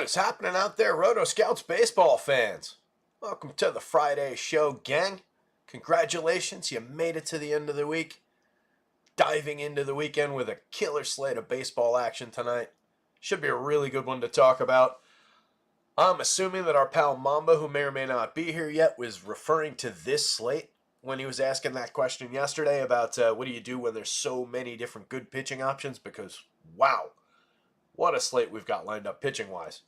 is happening out there, rotoscouts baseball fans? Welcome to the Friday show, gang. Congratulations, you made it to the end of the week. Diving into the weekend with a killer slate of baseball action tonight. Should be a really good one to talk about. I'm assuming that our pal Mamba, who may or may not be here yet, was referring to this slate when he was asking that question yesterday about what do you do when there's so many different good pitching options, because wow, what a slate we've got lined up pitching-wise.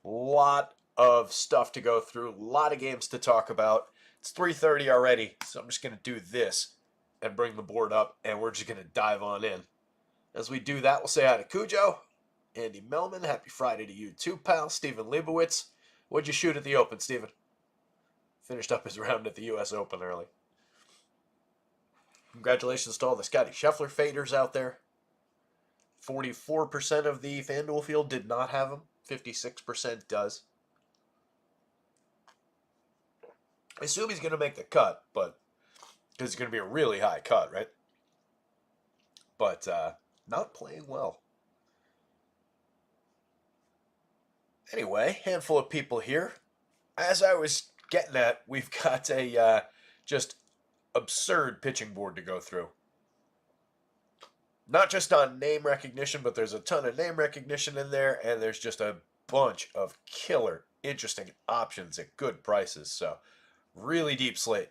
Lot of stuff to go through, a lot of games to talk about. It's 3:30 already, so I'm just going to do this and bring the board up, and we're just going to dive on in. As we do that, we'll say hi to Cujo, Andy Melman. Happy Friday to you too, pal. Stephen Leibowitz. What'd you shoot at the Open, Stephen? Finished up his round at the U.S. Open early. Congratulations to all the Scotty Scheffler faders out there. 44% of the FanDuel field did not have him. 56% does. I assume he's going to make the cut, but because it's going to be a really high cut, right? But not playing well. Anyway, handful of people here. As I was getting at, we've got a just absurd pitching board to go through. Not just on name recognition, but there's a ton of name recognition in there, and there's just a bunch of killer, interesting options at good prices. So, really deep slate.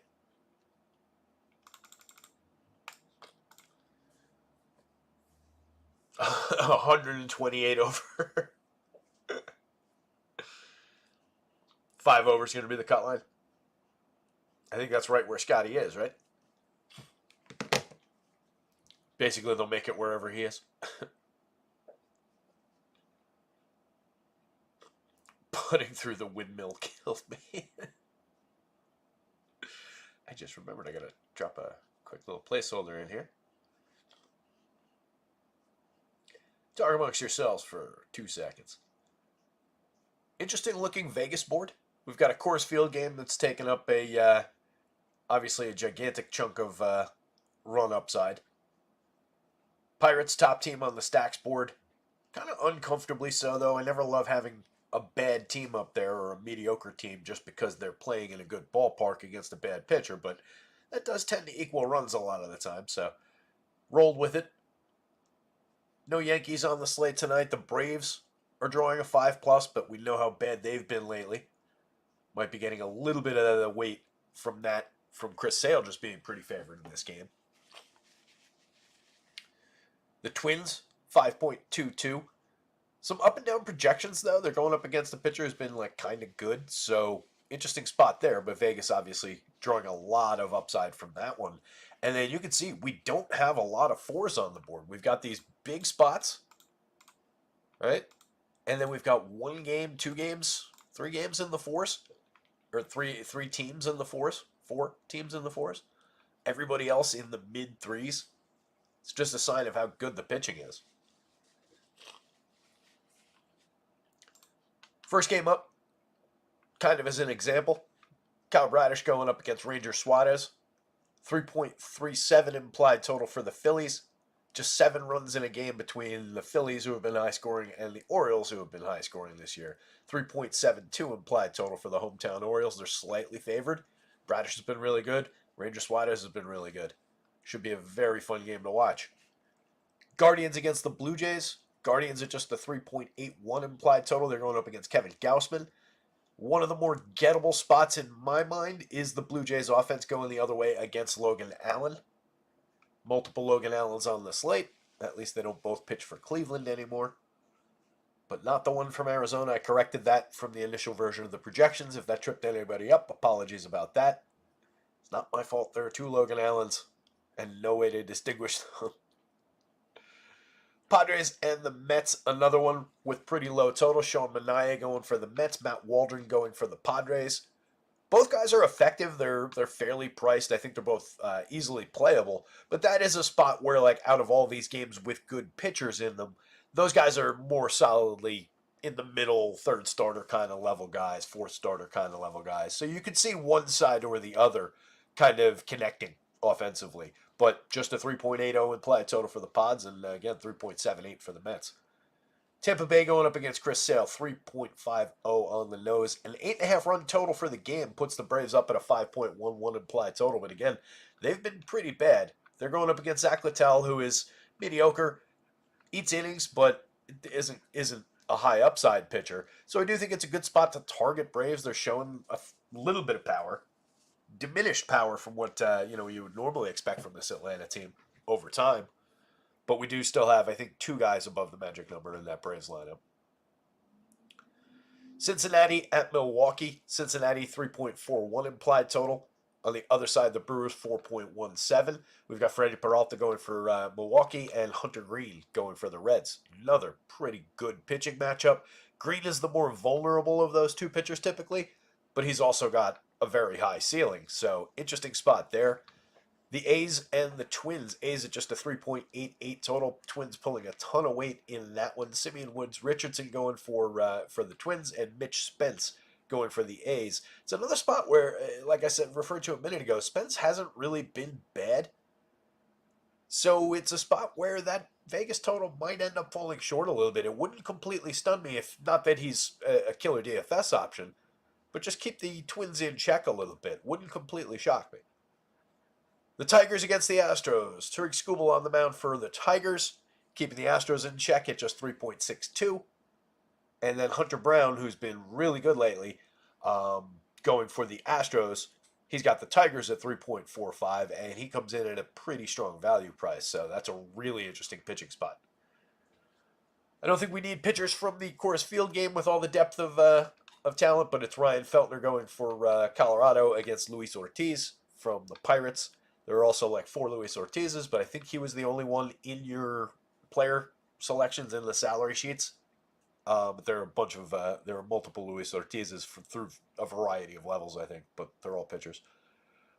$128 over. 5 over is going to be the cut line. I think that's right where Scotty is, right? Basically, they'll make it wherever he is. Putting through the windmill killed me. I just remembered I got to drop a quick little placeholder in here. Talk amongst yourselves for 2 seconds. Interesting looking Vegas board. We've got a Coors Field game that's taken up a, obviously a gigantic chunk of run upside. Pirates top team on the stacks board. Kind of uncomfortably so, though. I never love having a bad team up there or a mediocre team just because they're playing in a good ballpark against a bad pitcher, but that does tend to equal runs a lot of the time, so rolled with it. No Yankees on the slate tonight. The Braves are drawing a 5+, but we know how bad they've been lately. Might be getting a little bit of the weight from that, from Chris Sale just being pretty favored in this game. The Twins, 5.22. Some up and down projections, though. They're going up against a pitcher who's been, like, kind of good. So, interesting spot there. But Vegas, obviously, drawing a lot of upside from that one. And then you can see we don't have a lot of 4s on the board. We've got these big spots, right? And then we've got 1 game, 2 games, 3 games in the 4s. Or three teams in the 4s. 4 teams in the 4s. Everybody else in the mid-3s. It's just a sign of how good the pitching is. First game up, kind of as an example, Kyle Bradish going up against Ranger Suarez. 3.37 implied total for the Phillies. Just 7 runs in a game between the Phillies, who have been high scoring, and the Orioles, who have been high scoring this year. 3.72 implied total for the hometown Orioles. They're slightly favored. Bradish has been really good. Ranger Suarez has been really good. Should be a very fun game to watch. Guardians against the Blue Jays. Guardians at just a 3.81 implied total. They're going up against Kevin Gausman. One of the more gettable spots in my mind is the Blue Jays offense going the other way against Logan Allen. Multiple Logan Allens on the slate. At least they don't both pitch for Cleveland anymore. But not the one from Arizona. I corrected that from the initial version of the projections. If that tripped anybody up, apologies about that. It's not my fault. There are 2 Logan Allens and no way to distinguish them. Padres and the Mets, another one with pretty low total. Sean Manaea going for the Mets, Matt Waldron going for the Padres. Both guys are effective. They're fairly priced. I think they're both easily playable. But that is a spot where, like, out of all these games with good pitchers in them, those guys are more solidly in the middle, 3rd starter kind of level guys, 4th starter kind of level guys. So you could see one side or the other kind of connecting offensively. But just a 3.80 implied total for the Pods, and again, 3.78 for the Mets. Tampa Bay going up against Chris Sale, 3.50 on the nose. An 8.5 run total for the game puts the Braves up at a 5.11 implied total. But again, they've been pretty bad. They're going up against Zach Littell, who is mediocre, eats innings, but isn't a high upside pitcher. So I do think it's a good spot to target Braves. They're showing a little bit of power, diminished power from what you would normally expect from this Atlanta team over time. But we do still have, I think, 2 guys above the magic number in that Braves lineup. Cincinnati at Milwaukee. Cincinnati 3.41 implied total. On the other side, the Brewers 4.17. We've got Freddie Peralta going for Milwaukee and Hunter Green going for the Reds. Another pretty good pitching matchup. Green is the more vulnerable of those 2 pitchers typically, but he's also got a very high ceiling. So interesting spot there. The A's and the Twins. A's at just a 3.88 total. Twins pulling a ton of weight in that one. Simeon Woods Richardson going for the Twins, and Mitch Spence going for the A's. It's another spot where, like I said, referred to a minute ago, Spence hasn't really been bad. So it's a spot where that Vegas total might end up falling short a little bit. It wouldn't completely stun me, if not that he's a killer DFS option, but just keep the Twins in check a little bit. Wouldn't completely shock me. The Tigers against the Astros. Tariq Skubal on the mound for the Tigers, keeping the Astros in check at just 3.62. And then Hunter Brown, who's been really good lately, going for the Astros. He's got the Tigers at 3.45, and he comes in at a pretty strong value price. So that's a really interesting pitching spot. I don't think we need pitchers from the Coors Field game with all the depth of talent, but it's Ryan Feltner going for Colorado against Luis Ortiz from the Pirates. There are also like 4 Luis Ortizes, but I think he was the only one in your player selections in the salary sheets. But there are multiple Luis Ortizes through a variety of levels, I think, but they're all pitchers.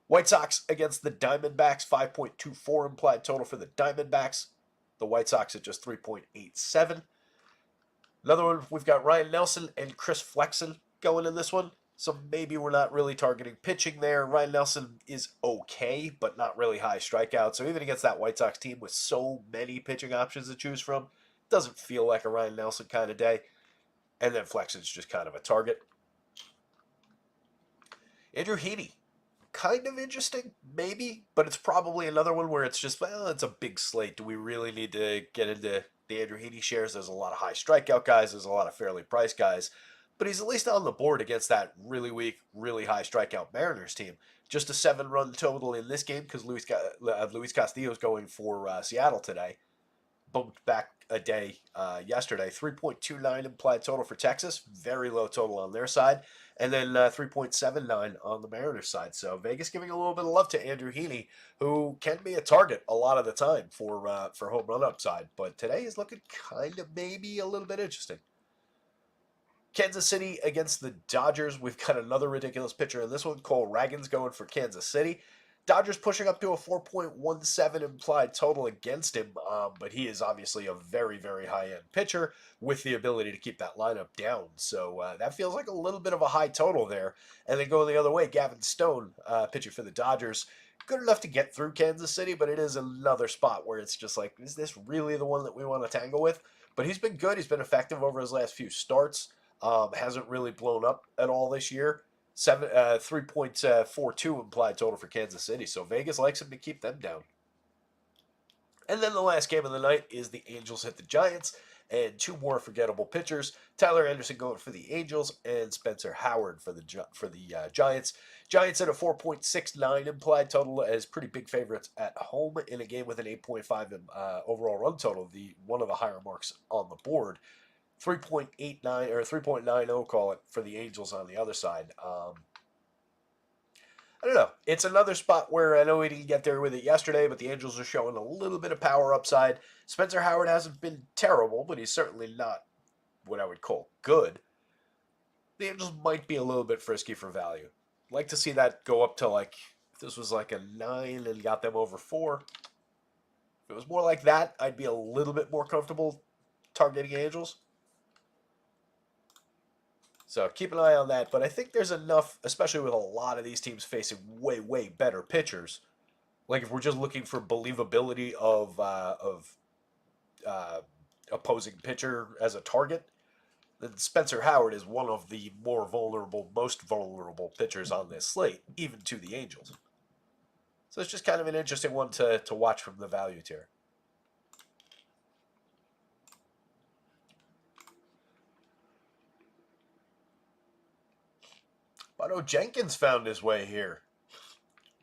White Sox against the Diamondbacks, 5.24 implied total for the Diamondbacks. The White Sox at just 3.87. Another one, we've got Ryan Nelson and Chris Flexen going in this one. So maybe we're not really targeting pitching there. Ryan Nelson is okay, but not really high strikeout. So even against that White Sox team with so many pitching options to choose from, doesn't feel like a Ryan Nelson kind of day. And then Flexen's just kind of a target. Andrew Heaney, kind of interesting, maybe, but it's probably another one where it's just, well, it's a big slate. Do we really need to get into the Andrew Heaney shares? There's a lot of high strikeout guys. There's a lot of fairly priced guys. But he's at least on the board against that really weak, really high strikeout Mariners team. Just a 7-run total in this game because Luis Castillo's going for Seattle today. Bumped back a day yesterday. 3.29 implied total for Texas. Very low total on their side. And then 3.79 on the Mariners side. So Vegas giving a little bit of love to Andrew Heaney, who can be a target a lot of the time for home run upside. But today is looking kind of maybe a little bit interesting. Kansas City against the Dodgers. We've got another ridiculous pitcher in this one. Cole Ragans going for Kansas City. Dodgers pushing up to a 4.17 implied total against him, but he is obviously a very, very high-end pitcher with the ability to keep that lineup down. So that feels like a little bit of a high total there. And then going the other way, Gavin Stone pitching for the Dodgers. Good enough to get through Kansas City, but it is another spot where it's just like, is this really the one that we want to tangle with? But he's been good. He's been effective over his last few starts. Hasn't really blown up at all this year. 3.42 implied total for Kansas City. So Vegas likes him to keep them down. And then the last game of the night is the Angels hit the Giants. And 2 more forgettable pitchers. Tyler Anderson going for the Angels and Spencer Howard for the Giants. Giants at a 4.69 implied total as pretty big favorites at home in a game with an 8.5 overall run total. One of the higher marks on the board. 3.89 or 3.90, call it, for the Angels on the other side. I don't know. It's another spot where I know we didn't get there with it yesterday, but the Angels are showing a little bit of power upside. Spencer Howard hasn't been terrible, but he's certainly not what I would call good. The Angels might be a little bit frisky for value. I'd like to see that go up to like, if this was like a 9 and got them over 4. If it was more like that, I'd be a little bit more comfortable targeting Angels. So keep an eye on that. But I think there's enough, especially with a lot of these teams facing way, way better pitchers. Like if we're just looking for believability of opposing pitcher as a target, then Spencer Howard is one of the most vulnerable pitchers on this slate, even to the Angels. So it's just kind of an interesting one to watch from the value tier. But Jenkins found his way here.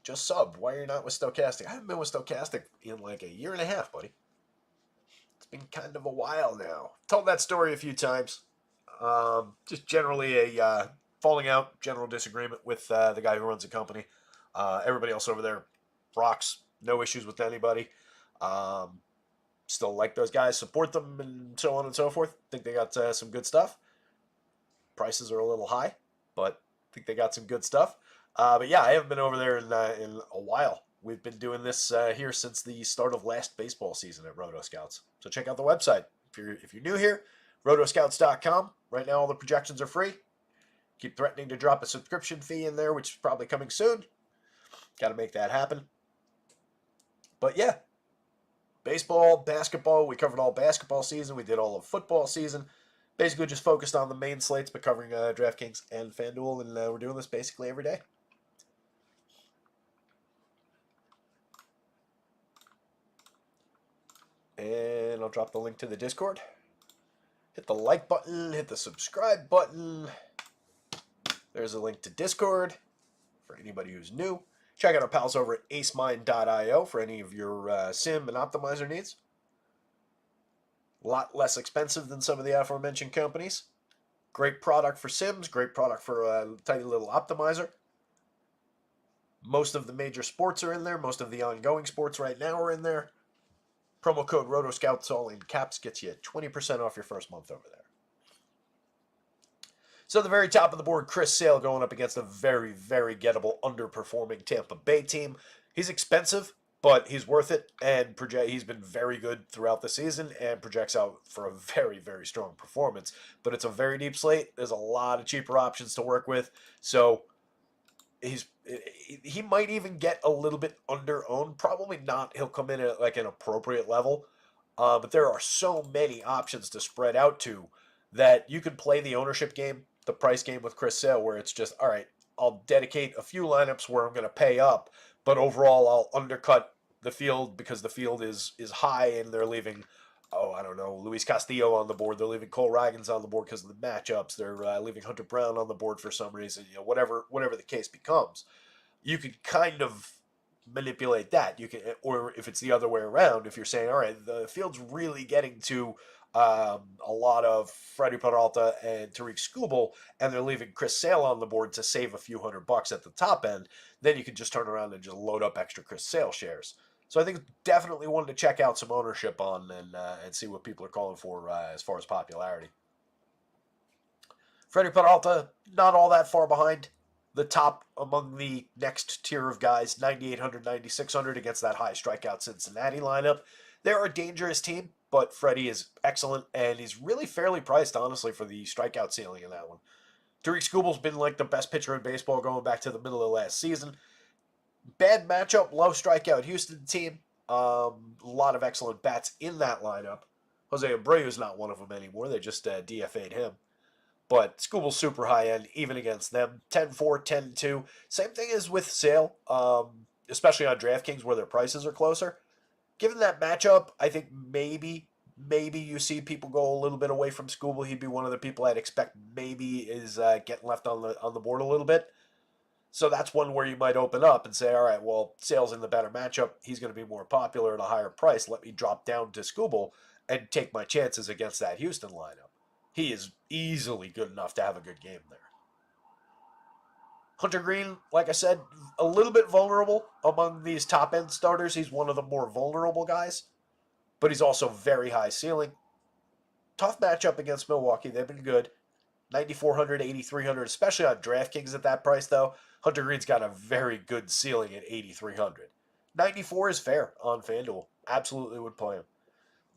Just subbed. Why are you not with Stochastic? I haven't been with Stochastic in like a year and a half, buddy. It's been kind of a while now. Told that story a few times. Just generally a falling out, general disagreement with the guy who runs the company. Everybody else over there rocks. No issues with anybody. Still like those guys, support them, and so on and so forth. Think they got some good stuff. Prices are a little high, but think they got some good stuff. But yeah, I haven't been over there in a while. We've been doing this here since the start of last baseball season at rotoscouts. So check out the website. If you're new here, rotoscouts.com. Right now all the projections are free. Keep threatening to drop a subscription fee in there, which is probably coming soon. Got to make that happen. But yeah, baseball, basketball, we covered all basketball season. We did all of football season. Basically just focused on the main slates, but covering DraftKings and FanDuel, and we're doing this basically every day. And I'll drop the link to the Discord. Hit the like button, hit the subscribe button. There's a link to Discord for anybody who's new. Check out our pals over at acemind.io for any of your sim and optimizer needs. A lot less expensive than some of the aforementioned companies. Great product for sims, great product for a tiny little optimizer. Most of the major sports are in there. Most of the ongoing sports right now are in there. Promo code ROTOSCOUTS, all in caps, gets you 20% off your first month over there. So at the very top of the board, Chris Sale going up against a very, very gettable, underperforming Tampa Bay team. He's expensive, but he's worth it, and he's been very good throughout the season and projects out for a very, very strong performance. But it's a very deep slate. There's a lot of cheaper options to work with, so he might even get a little bit under-owned. Probably not. He'll come in at like an appropriate level, but there are so many options to spread out to that you could play the ownership game, the price game with Chris Sale, where it's just, all right, I'll dedicate a few lineups where I'm going to pay up, but overall I'll undercut the field because the field is high and they're leaving, I don't know, Luis Castillo on the board. They're leaving Cole Ragans on the board because of the matchups. They're leaving Hunter Brown on the board for some reason. Whatever the case becomes, you could kind of manipulate that. You can, or if it's the other way around, if you're saying, all right, the field's really getting to a lot of Freddie Peralta and Tariq Skubal, and they're leaving Chris Sale on the board to save a few $100 at the top end, then you can just turn around and just load up extra Chris Sale shares. So I think it's definitely one to check out some ownership on and see what people are calling for as far as popularity. Freddie Peralta, not all that far behind the top among the next tier of guys, 9,800, 9,600 against that high strikeout Cincinnati lineup. They're a dangerous team, but Freddie is excellent, and he's really fairly priced, honestly, for the strikeout ceiling in that one. Tariq Skubal's been like the best pitcher in baseball going back to the middle of last season. Bad matchup, low strikeout Houston team. A lot of excellent bats in that lineup. Jose Abreu's not one of them anymore. They just DFA'd him. But Skubal's super high end, even against them. 10-4, 10-2. Same thing as with Sale, especially on DraftKings where their prices are closer. Given that matchup, I think maybe you see people go a little bit away from Skubal. He'd be one of the people I'd expect maybe is getting left on the board a little bit. So that's one where you might open up and say, all right, well, Sale's in the better matchup. He's going to be more popular at a higher price. Let me drop down to Skubal and take my chances against that Houston lineup. He is easily good enough to have a good game there. Hunter Green, like I said, a little bit vulnerable among these top-end starters. He's one of the more vulnerable guys, but he's also very high ceiling. Tough matchup against Milwaukee. They've been good. 9,400, 8,300, especially on DraftKings at that price, though. Hunter Green's got a very good ceiling at 8,300. 94 is fair on FanDuel. Absolutely would play him.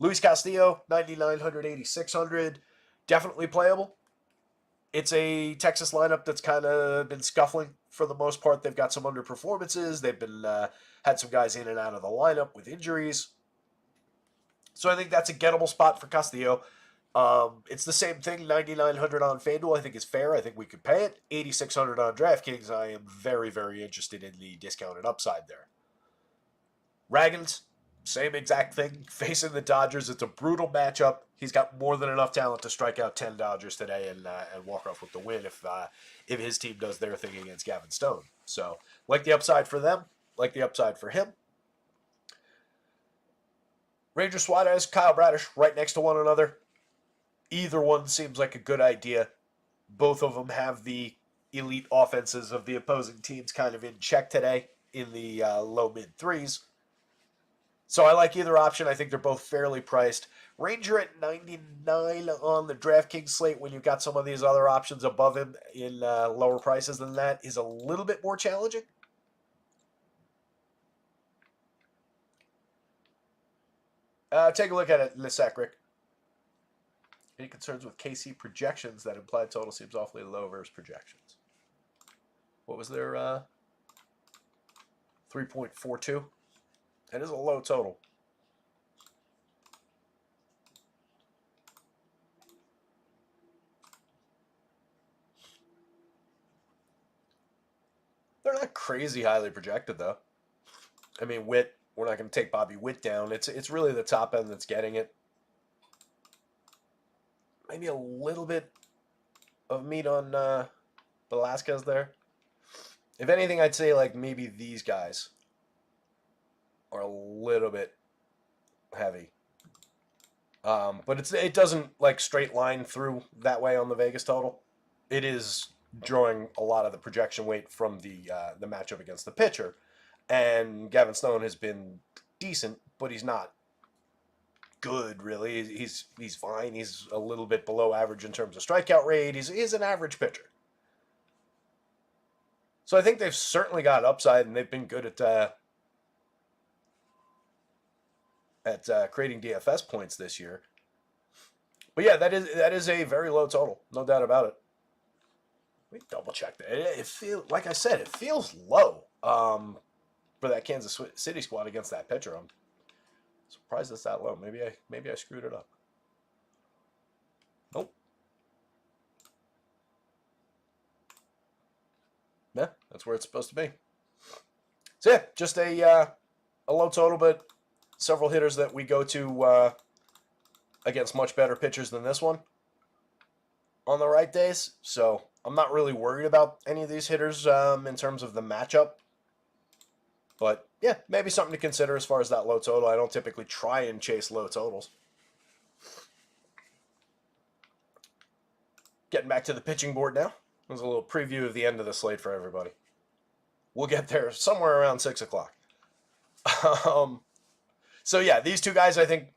Luis Castillo, 9,900, 8,600. Definitely playable. It's a Texas lineup that's kind of been scuffling for the most part. They've got some underperformances. They've been had some guys in and out of the lineup with injuries. So I think that's a gettable spot for Castillo. It's the same thing. 9,900 on FanDuel I think is fair. I think we could pay it. 8,600 on DraftKings. I am very, very interested in the discounted upside there. Raggins, same exact thing. Facing the Dodgers, it's a brutal matchup. He's got more than enough talent to strike out 10 Dodgers today and walk off with the win if his team does their thing against Gavin Stone. So, like the upside for them, like the upside for him. Ranger Suarez, Kyle Bradish, right next to one another. Either one seems like a good idea. Both of them have the elite offenses of the opposing teams kind of in check today in the low-mid threes. So I like either option. I think they're both fairly priced. Ranger at 99 on the DraftKings slate when you've got some of these other options above him in lower prices than that is a little bit more challenging. Take a look at it in a sec, Rick. Any concerns with KC projections? That implied total seems awfully low versus projections. What was their 3.42? That is a low total. They're not crazy highly projected, though. I mean, Witt, we're not going to take Bobby Witt down. It's really the top end that's getting it. Maybe a little bit of meat on Velasquez there. If anything, I'd say like maybe these guys are a little bit heavy. But it doesn't like straight line through that way on the Vegas total. It is drawing a lot of the projection weight from the matchup against the pitcher. And Gavin Stone has been decent, but he's not good, really. He's fine. He's a little bit below average in terms of strikeout rate. He's an average pitcher. So I think they've certainly got upside, and they've been good at creating DFS points this year. But yeah, that is a very low total, no doubt about it. Let me double check that. It feels, like I said, it feels low for that Kansas City squad against that pitcher. I'm surprised it's that low. Maybe I screwed it up. Nope. Yeah, that's where it's supposed to be. So yeah, just a low total, but several hitters that we go to against much better pitchers than this one on the right days. So I'm not really worried about any of these hitters in terms of the matchup. But yeah, maybe something to consider as far as that low total. I don't typically try and chase low totals. Getting back to the pitching board now. There's a little preview of the end of the slate for everybody. We'll get there somewhere around 6 o'clock. So yeah, these two guys I think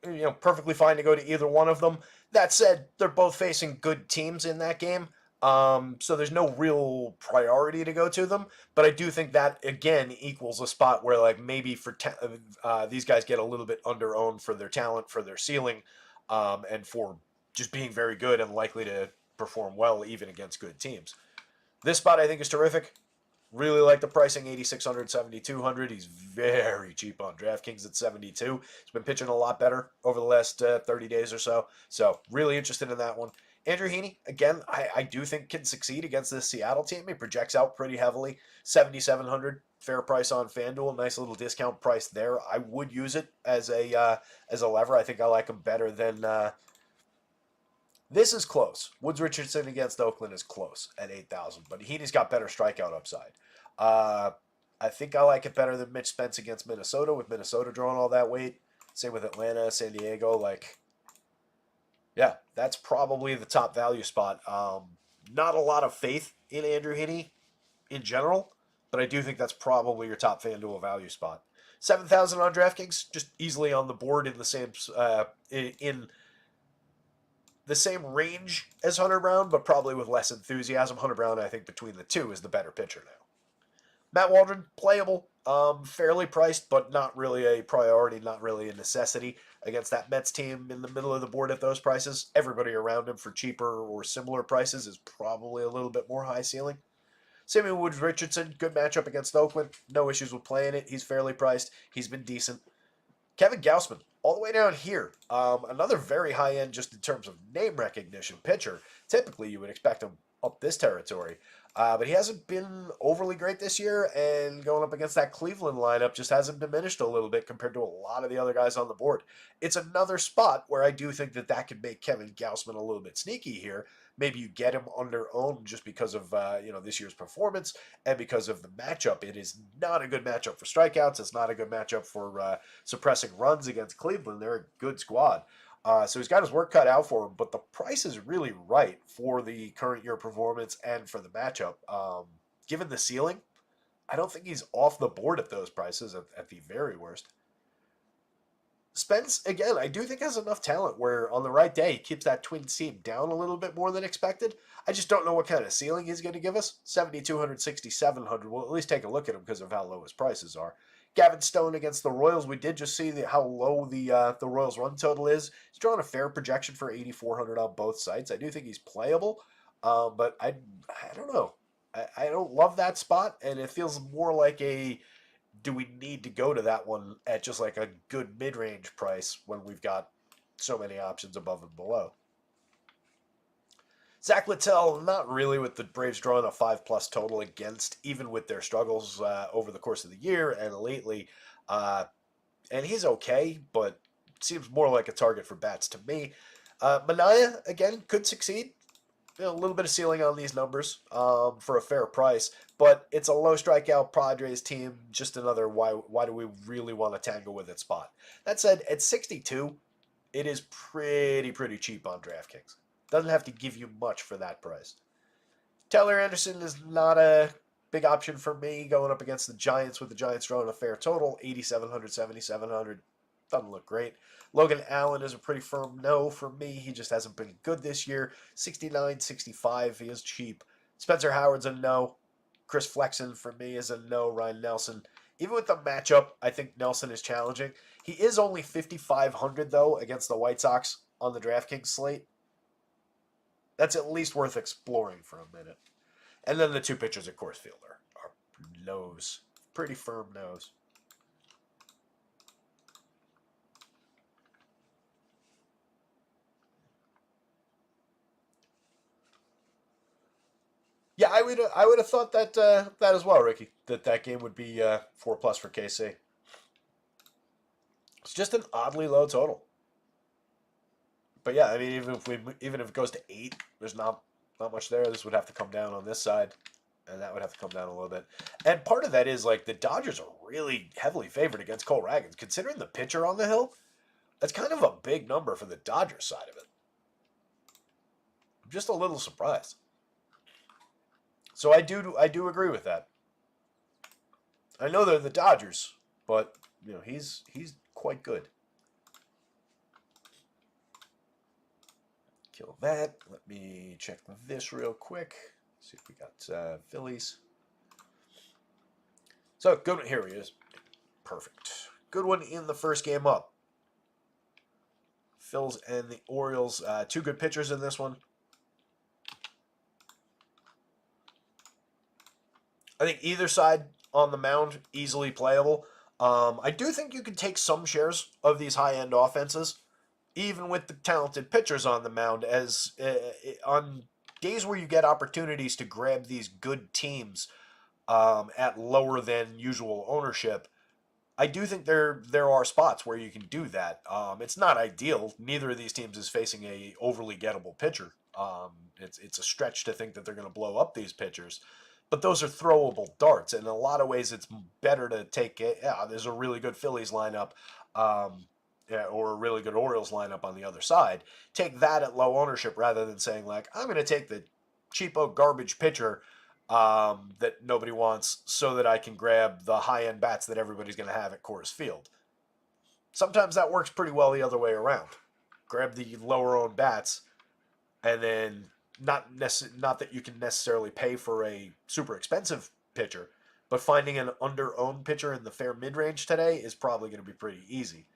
perfectly fine to go to either one of them. That said, they're both facing good teams in that game. So there's no real priority to go to them, but I do think that again equals a spot where like maybe for these guys get a little bit under-owned for their talent, for their ceiling, and for just being very good and likely to perform well even against good teams. This spot I think is terrific. Really like the pricing, 8,600, 7,200. He's very cheap on DraftKings at 72. He's been pitching a lot better over the last 30 days or so. So really interested in that one. Andrew Heaney, again, I do think can succeed against this Seattle team. He projects out pretty heavily. 7,700, fair price on FanDuel. Nice little discount price there. I would use it as a lever. I think I like him better than... This is close. Woods Richardson against Oakland is close at 8,000, but Heaney's got better strikeout upside. I think I like it better than Mitch Spence against Minnesota, with Minnesota drawing all that weight. Same with Atlanta, San Diego. Yeah, that's probably the top value spot. Not a lot of faith in Andrew Heaney in general, but I do think that's probably your top FanDuel value spot. 7,000 on DraftKings, just easily on the board in the same in the same range as Hunter Brown, but probably with less enthusiasm. Hunter Brown, I think, between the two is the better pitcher now. Matt Waldron, playable, fairly priced, but not really a priority, not really a necessity against that Mets team in the middle of the board at those prices. Everybody around him for cheaper or similar prices is probably a little bit more high ceiling. Sammy Woods Richardson, good matchup against Oakland. No issues with playing it. He's fairly priced. He's been decent. Kevin Gausman, all the way down here. Another very high end, just in terms of name recognition pitcher. Typically, you would expect him up this territory. But he hasn't been overly great this year, and going up against that Cleveland lineup just hasn't diminished a little bit compared to a lot of the other guys on the board. It's another spot where I do think that that could make Kevin Gausman a little bit sneaky here. Maybe you get him under owned just because of this year's performance and because of the matchup. It is not a good matchup for strikeouts. It's not a good matchup for suppressing runs against Cleveland. They're a good squad. So he's got his work cut out for him, but the price is really right for the current year performance and for the matchup. Given the ceiling, I don't think he's off the board at those prices at the very worst. Spence, again, I do think has enough talent where on the right day he keeps that Twins team down a little bit more than expected. I just don't know what kind of ceiling he's going to give us. 7,200, 6,700. We'll at least take a look at him because of how low his prices are. Gavin Stone against the Royals. We did just see how low the Royals run total is. He's drawn a fair projection for 8,400 on both sites. I do think he's playable, but I don't know. I don't love that spot, and it feels more like a do we need to go to that one at just like a good mid-range price when we've got so many options above and below. Zach Littell, not really with the Braves drawing a 5+ total against, even with their struggles over the course of the year and lately. And he's okay, but seems more like a target for bats to me. Manaea, again, could succeed. A little bit of ceiling on these numbers for a fair price, but it's a low strikeout Padres team. Just another why do we really want to tangle with it spot. That said, at 62, it is pretty cheap on DraftKings. Doesn't have to give you much for that price. Tyler Anderson is not a big option for me going up against the Giants with the Giants drawing a fair total, 8,700, 7,700. Doesn't look great. Logan Allen is a pretty firm no for me. He just hasn't been good this year. 69, 65. He is cheap. Spencer Howard's a no. Chris Flexen for me is a no. Ryan Nelson. Even with the matchup, I think Nelson is challenging. He is only 5,500 though against the White Sox on the DraftKings slate. That's at least worth exploring for a minute. And then the two pitchers at Coors Field are no's. Pretty firm no's. Yeah, I would have thought that that as well, Ricky. That game would be 4+ for KC. It's just an oddly low total. But yeah, I mean, even if it goes to 8, there's not much there. This would have to come down on this side, and that would have to come down a little bit. And part of that is like the Dodgers are really heavily favored against Cole Ragans, considering the pitcher on the hill. That's kind of a big number for the Dodgers side of it. I'm just a little surprised. So I do agree with that. I know they're the Dodgers, but he's quite good. Kill that. Let me check this real quick. See if we got Phillies. So good one. Here he is. Perfect. Good one in the first game up. Phils and the Orioles. Two good pitchers in this one. I think either side on the mound, easily playable. I do think you can take some shares of these high-end offenses, even with the talented pitchers on the mound, as on days where you get opportunities to grab these good teams at lower than usual ownership. I do think there are spots where you can do that. It's not ideal. Neither of these teams is facing a overly gettable pitcher. It's a stretch to think that they're going to blow up these pitchers. But those are throwable darts. And in a lot of ways, it's better to take it. Yeah, there's a really good Phillies lineup or a really good Orioles lineup on the other side. Take that at low ownership rather than saying, like, I'm going to take the cheapo garbage pitcher that nobody wants so that I can grab the high-end bats that everybody's going to have at Coors Field. Sometimes that works pretty well the other way around. Grab the lower-owned bats and then not that you can necessarily pay for a super expensive pitcher, but finding an under-owned pitcher in the fair mid-range today is probably going to be pretty easy.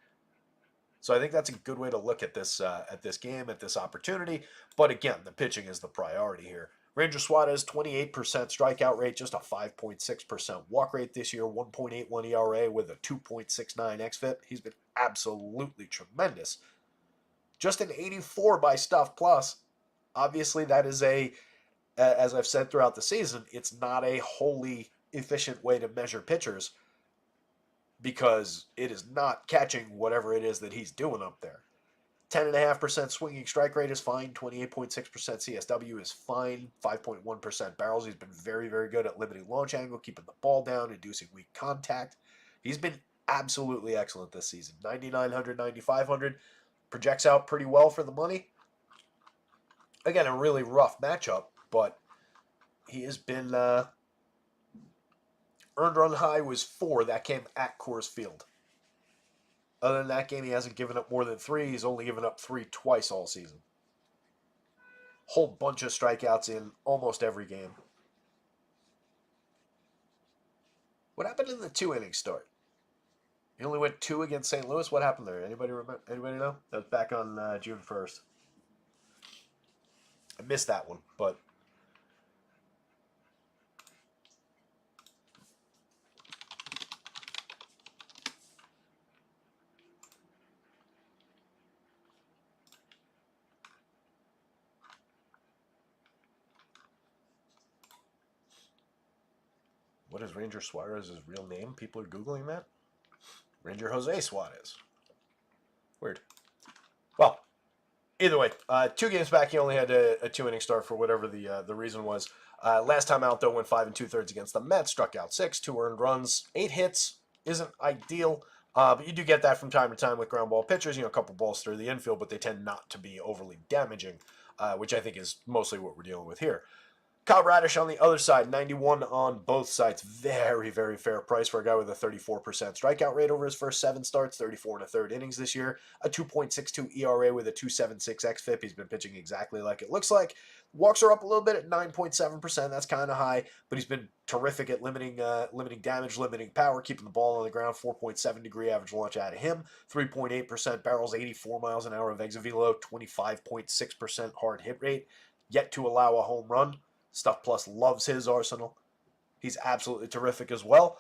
So I think that's a good way to look at this game, at this opportunity. But again, the pitching is the priority here. Ranger Suarez, 28% strikeout rate, just a 5.6% walk rate this year, 1.81 ERA with a 2.69 xFIP. He's been absolutely tremendous. Just an 84 by Stuff Plus. Obviously, that is as I've said throughout the season, it's not a wholly efficient way to measure pitchers because it is not catching whatever it is that he's doing up there. 10.5% swinging strike rate is fine. 28.6% CSW is fine. 5.1% barrels. He's been very, very good at limiting launch angle, keeping the ball down, inducing weak contact. He's been absolutely excellent this season. 9,900, 9,500. Projects out pretty well for the money. Again, a really rough matchup, but he has been... earned run high was 4. That came at Coors Field. Other than that game, he hasn't given up more than 3. He's only given up 3 twice all season. Whole bunch of strikeouts in almost every game. What happened in the 2-inning start? He only went 2 against St. Louis. What happened there? Anybody remember? Anybody know? That was back on June 1st. I missed that one, but... What is Ranger Suarez's real name? People are Googling that. Ranger Jose Suarez. Weird. Well, either way, 2 games back, he only had a 2-inning start for whatever the reason was. Last time out, though, went 5 2/3 against the Mets, struck out 6, 2 earned runs, 8 hits. Isn't ideal, but you do get that from time to time with ground ball pitchers. A couple balls through the infield, but they tend not to be overly damaging, which I think is mostly what we're dealing with here. Kyle Bradish on the other side, 91 on both sides. Very, very fair price for a guy with a 34% strikeout rate over his first 7 starts, 34 1/3 innings this year, a 2.62 ERA with a 2.76 xFIP. He's been pitching exactly like it looks like. Walks are up a little bit at 9.7%. That's kind of high, but he's been terrific at limiting damage, limiting power, keeping the ball on the ground. 4.7 degree average launch out of him. 3.8% barrels, 84 miles an hour of exit velo, 25.6% hard hit rate. Yet to allow a home run. Stuff Plus loves his arsenal. He's absolutely terrific as well.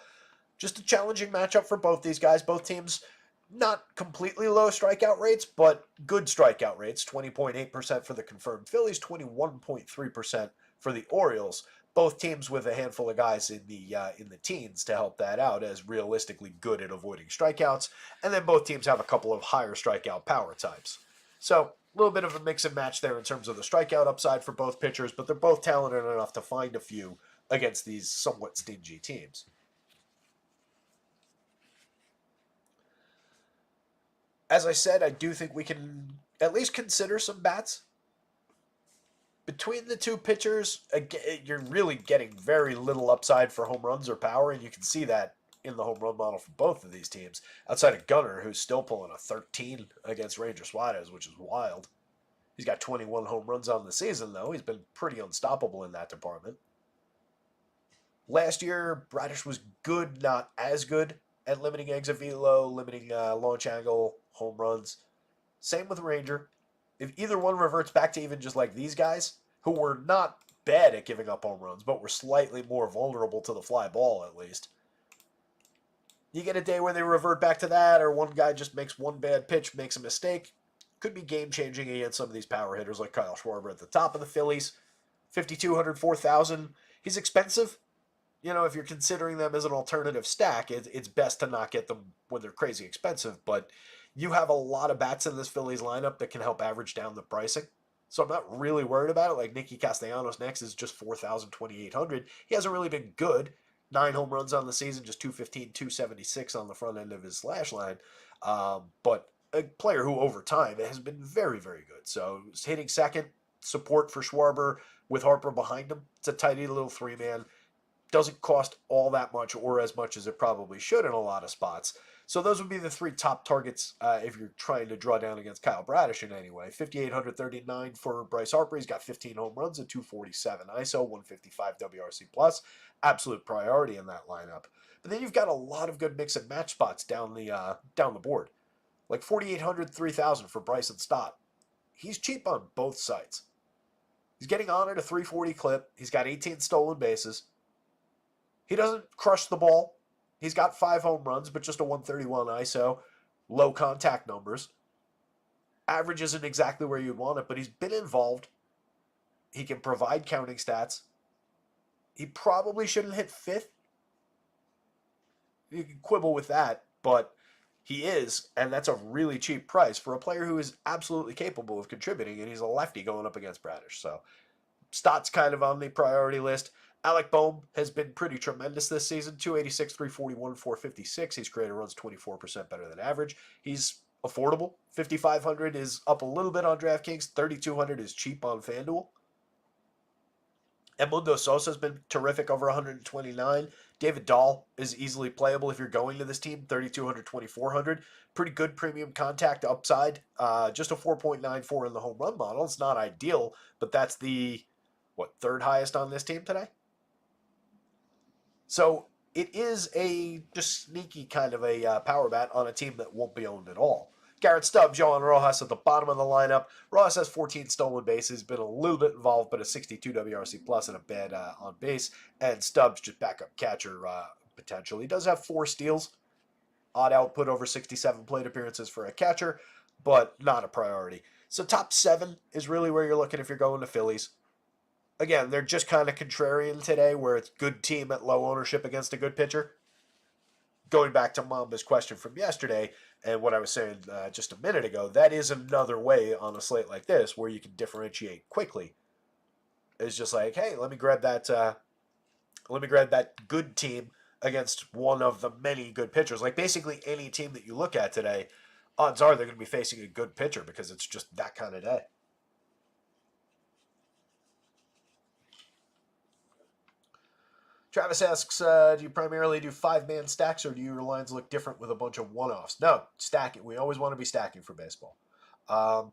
Just a challenging matchup for both these guys. Both teams not completely low strikeout rates, but good strikeout rates. 20.8% for the confirmed Phillies, 21.3% for the Orioles. Both teams with a handful of guys in the teens to help that out as realistically good at avoiding strikeouts. And then both teams have a couple of higher strikeout power types. So a little bit of a mix and match there in terms of the strikeout upside for both pitchers, but they're both talented enough to find a few against these somewhat stingy teams. As I said, I do think we can at least consider some bats. Between the two pitchers, you're really getting very little upside for home runs or power, and you can see that in the home run model for both of these teams. Outside of Gunnar, who's still pulling a 13 against Ranger Suarez, which is wild. He's got 21 home runs on the season, though. He's been pretty unstoppable in that department. Last year, Bradish was good, not as good at limiting exit velo, limiting launch angle, home runs. Same with Ranger. If either one reverts back to even just like these guys, who were not bad at giving up home runs, but were slightly more vulnerable to the fly ball at least, you get a day where they revert back to that, or one guy just makes one bad pitch, makes a mistake. Could be game-changing against some of these power hitters like Kyle Schwarber at the top of the Phillies. 5,200, 4,000. He's expensive. If you're considering them as an alternative stack, it's best to not get them when they're crazy expensive. But you have a lot of bats in this Phillies lineup that can help average down the pricing. So I'm not really worried about it. Like Nicky Castellanos next is just 4,000, 2,800. He hasn't really been good. 9 home runs on the season, just 215, 276 on the front end of his slash line. But a player who over time has been very, very good. So hitting second, support for Schwarber with Harper behind him. It's a tidy little 3-man. Doesn't cost all that much or as much as it probably should in a lot of spots. So those would be the 3 top targets if you're trying to draw down against Kyle Bradish in any way. 5,839 for Bryce Harper. He's got 15 home runs at 247 ISO, 155 WRC+. Absolute priority in that lineup. But then you've got a lot of good mix and match spots down the board. Like 4,800, 3,000 for Bryson Stott. He's cheap on both sides. He's getting on at a 340 clip. He's got 18 stolen bases. He doesn't crush the ball. He's got 5 home runs, but just a 131 ISO. Low contact numbers. Average isn't exactly where you'd want it, but he's been involved. He can provide counting stats. He probably shouldn't hit 5th. You can quibble with that, but he is, and that's a really cheap price for a player who is absolutely capable of contributing, and he's a lefty going up against Bradish. So, Stott's kind of on the priority list. Alec Boehm has been pretty tremendous this season. 286, 341, 456. He's created runs 24% better than average. He's affordable. 5,500 is up a little bit on DraftKings. 3,200 is cheap on FanDuel. Edmundo Sosa's been terrific, over 129. David Dahl is easily playable if you're going to this team, 3,200, 2,400. Pretty good premium contact upside. Just a 4.94 in the home run model. It's not ideal, but that's the, third highest on this team today? So it is a just sneaky kind of a power bat on a team that won't be owned at all. Garrett Stubbs, Johan Rojas at the bottom of the lineup. Rojas has 14 stolen bases, been a little bit involved, but a 62 WRC plus and a bad on base. And Stubbs, just backup catcher potential. He does have 4 steals. Odd output over 67 plate appearances for a catcher, but not a priority. So top 7 is really where you're looking if you're going to Phillies. Again, they're just kind of contrarian today, where it's good team at low ownership against a good pitcher. Going back to Mamba's question from yesterday, and what I was saying just a minute ago, that is another way on a slate like this where you can differentiate quickly. It's just like, hey, let me grab that good team against one of the many good pitchers. Like basically any team that you look at today, odds are they're going to be facing a good pitcher because it's just that kind of day. Travis asks, do you primarily do 5-man stacks, or do your lines look different with a bunch of one-offs? No, stacking. We always want to be stacking for baseball.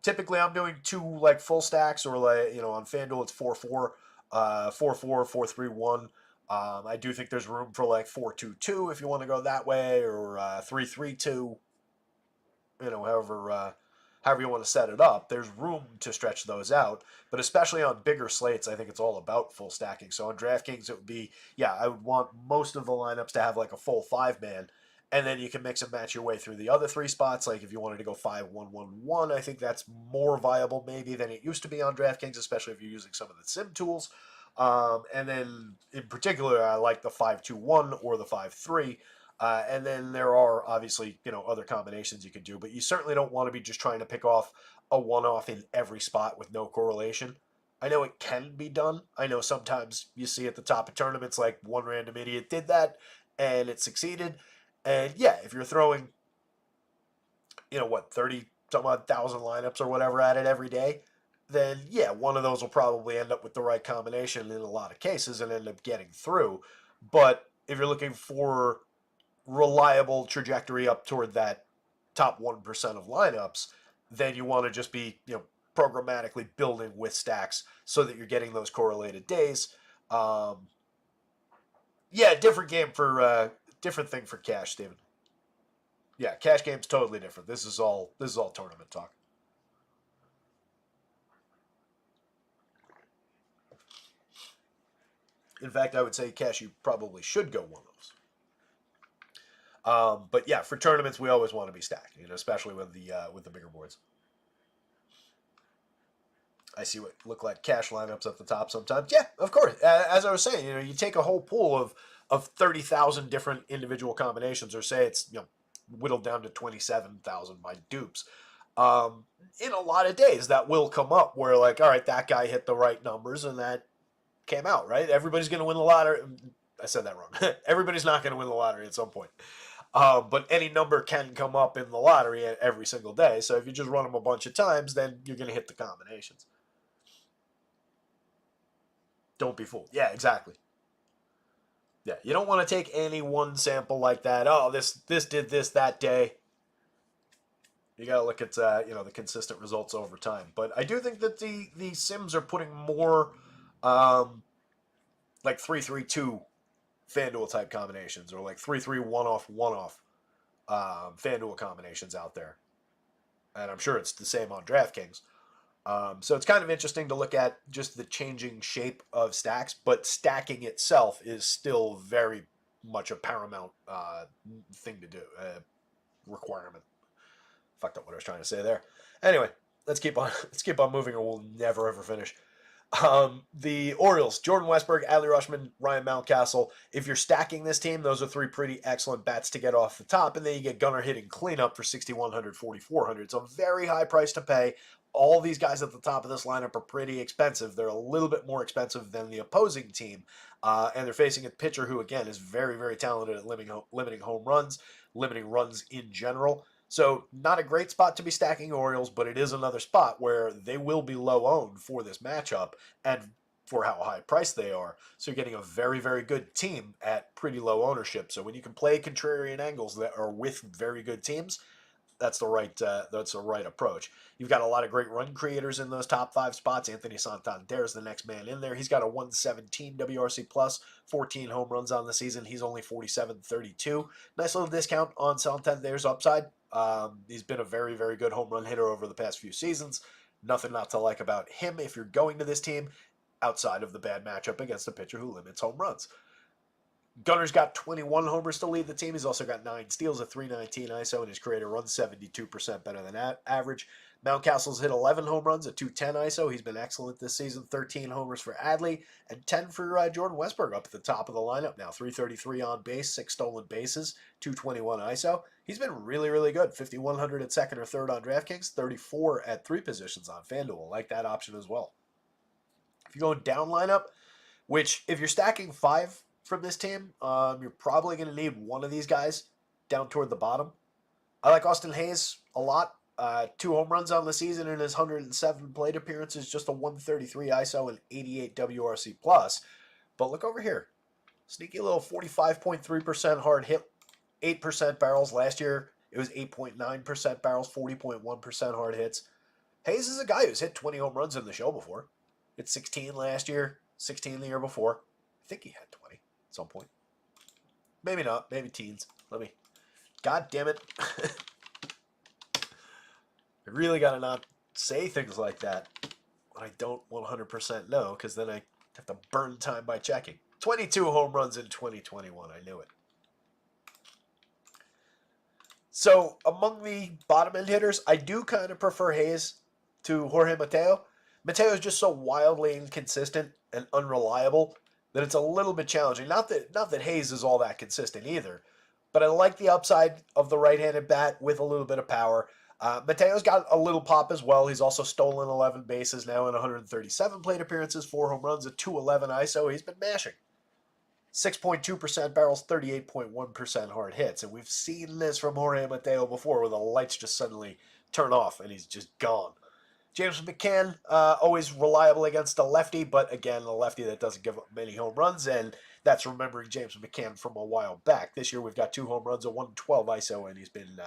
Typically, I'm doing 2 full stacks, or on FanDuel it's 4-4, 4-4, 4-3-1. I do think there's room for 4-2-2 if you want to go that way, or 3-3-2. However you want to set it up, there's room to stretch those out. But especially on bigger slates, I think it's all about full stacking. So on DraftKings, it would be, I would want most of the lineups to have a full 5-man, and then you can mix and match your way through the other 3 spots. Like if you wanted to go 5-1-1-1, I think that's more viable maybe than it used to be on DraftKings, especially if you're using some of the sim tools. And then in particular, I like the 5-2-1 or the 5-3. And then there are obviously, other combinations you could do, but you certainly don't want to be just trying to pick off a one-off in every spot with no correlation. I know it can be done. I know sometimes you see at the top of tournaments, like one random idiot did that and it succeeded. And yeah, if you're throwing, 30 some odd thousand lineups or whatever at it every day, then yeah, one of those will probably end up with the right combination in a lot of cases and end up getting through. But if you're looking for reliable trajectory up toward that top 1% of lineups, then you want to just be, programmatically building with stacks so that you're getting those correlated days. Different game for different thing for cash, Steven. Yeah, cash game's totally different. This is all tournament talk. In fact, I would say cash, you probably should go one of those. But yeah, for tournaments, we always want to be stacked, especially with the bigger boards. I see what look like cash lineups at the top sometimes. Yeah, of course. As I was saying, you take a whole pool of 30,000 different individual combinations, or say it's whittled down to 27,000 by dupes. In a lot of days, that will come up where all right, that guy hit the right numbers and that came out right. Everybody's going to win the lottery. I said that wrong. Everybody's not going to win the lottery at some point. But any number can come up in the lottery every single day. So if you just run them a bunch of times, then you're going to hit the combinations. Don't be fooled. Yeah, exactly. Yeah, you don't want to take any one sample like that. Oh, this did this that day. You got to look at the consistent results over time. But I do think that the sims are putting more 3-3-2 FanDuel type combinations, or 3-3 one-off FanDuel combinations out there. And I'm sure it's the same on DraftKings. So it's kind of interesting to look at just the changing shape of stacks, but stacking itself is still very much a paramount thing to do, requirement. Fucked up what I was trying to say there. Anyway, let's keep on moving, or we'll never ever finish. The Orioles, Jordan Westburg, Adley Rutschman, Ryan Mountcastle. If you're stacking this team, those are three pretty excellent bats to get off the top, and then you get Gunnar hitting cleanup for 6,100, 4,400. It's a very high price to pay. All these guys at the top of this lineup are pretty expensive. They're a little bit more expensive than the opposing team, and they're facing a pitcher who, again, is very, very talented at limiting home runs, limiting runs in general. So not a great spot to be stacking Orioles, but it is another spot where they will be low owned for this matchup and for how high priced they are. So you're getting a very, very good team at pretty low ownership. So when you can play contrarian angles that are with very good teams, that's the right approach. You've got a lot of great run creators in those top five spots. Anthony Santander is the next man in there. He's got a 117 WRC plus, 14 home runs on the season. He's only 47.32. Nice little discount on Santander's upside. He's been a very, very good home run hitter over the past few seasons. Nothing not to like about him if you're going to this team, outside of the bad matchup against a pitcher who limits home runs. Gunner's got 21 homers to lead the team. He's also got 9 steals, a 319 ISO, and his career runs 72% better than average. Mountcastle's hit 11 home runs, a 210 ISO. He's been excellent this season. 13 homers for Adley, and 10 for Jordan Westburg up at the top of the lineup now. 333 on base, 6 stolen bases, 221 ISO. He's been really, really good. 5,100 at second or third on DraftKings, 34 at 3 positions on FanDuel. I like that option as well. If you go down lineup, which if you're stacking 5 from this team, you're probably going to need one of these guys down toward the bottom. I like Austin Hayes a lot. 2 home runs on the season in his 107 plate appearances, just a 133 ISO and 88 WRC plus. But look over here. Sneaky little 45.3% hard hit, 8% barrels. Last year, it was 8.9% barrels, 40.1% hard hits. Hayes is a guy who's hit 20 home runs in the show before. Hit 16 last year, 16 the year before. I think he had 20 at some point. Maybe not, maybe teens. God damn it. I really got to not say things like that when I don't 100% know, because then I have to burn time by checking. 22 home runs in 2021. I knew it. So among the bottom end hitters, I do kind of prefer Hayes to Jorge Mateo. Mateo is just so wildly inconsistent and unreliable that it's a little bit challenging. Not that Hayes is all that consistent either, but I like the upside of the right-handed bat with a little bit of power. Mateo's got a little pop as well. He's also stolen 11 bases now in 137 plate appearances, 4 home runs, a 211 ISO. He's been mashing. 6.2% barrels, 38.1% hard hits. And we've seen this from Jorge Mateo before, where the lights just suddenly turn off and he's just gone. James McCann, always reliable against a lefty, but again, a lefty that doesn't give up many home runs, and that's remembering James McCann from a while back. This year we've got 2 home runs, a 112 ISO, and he's been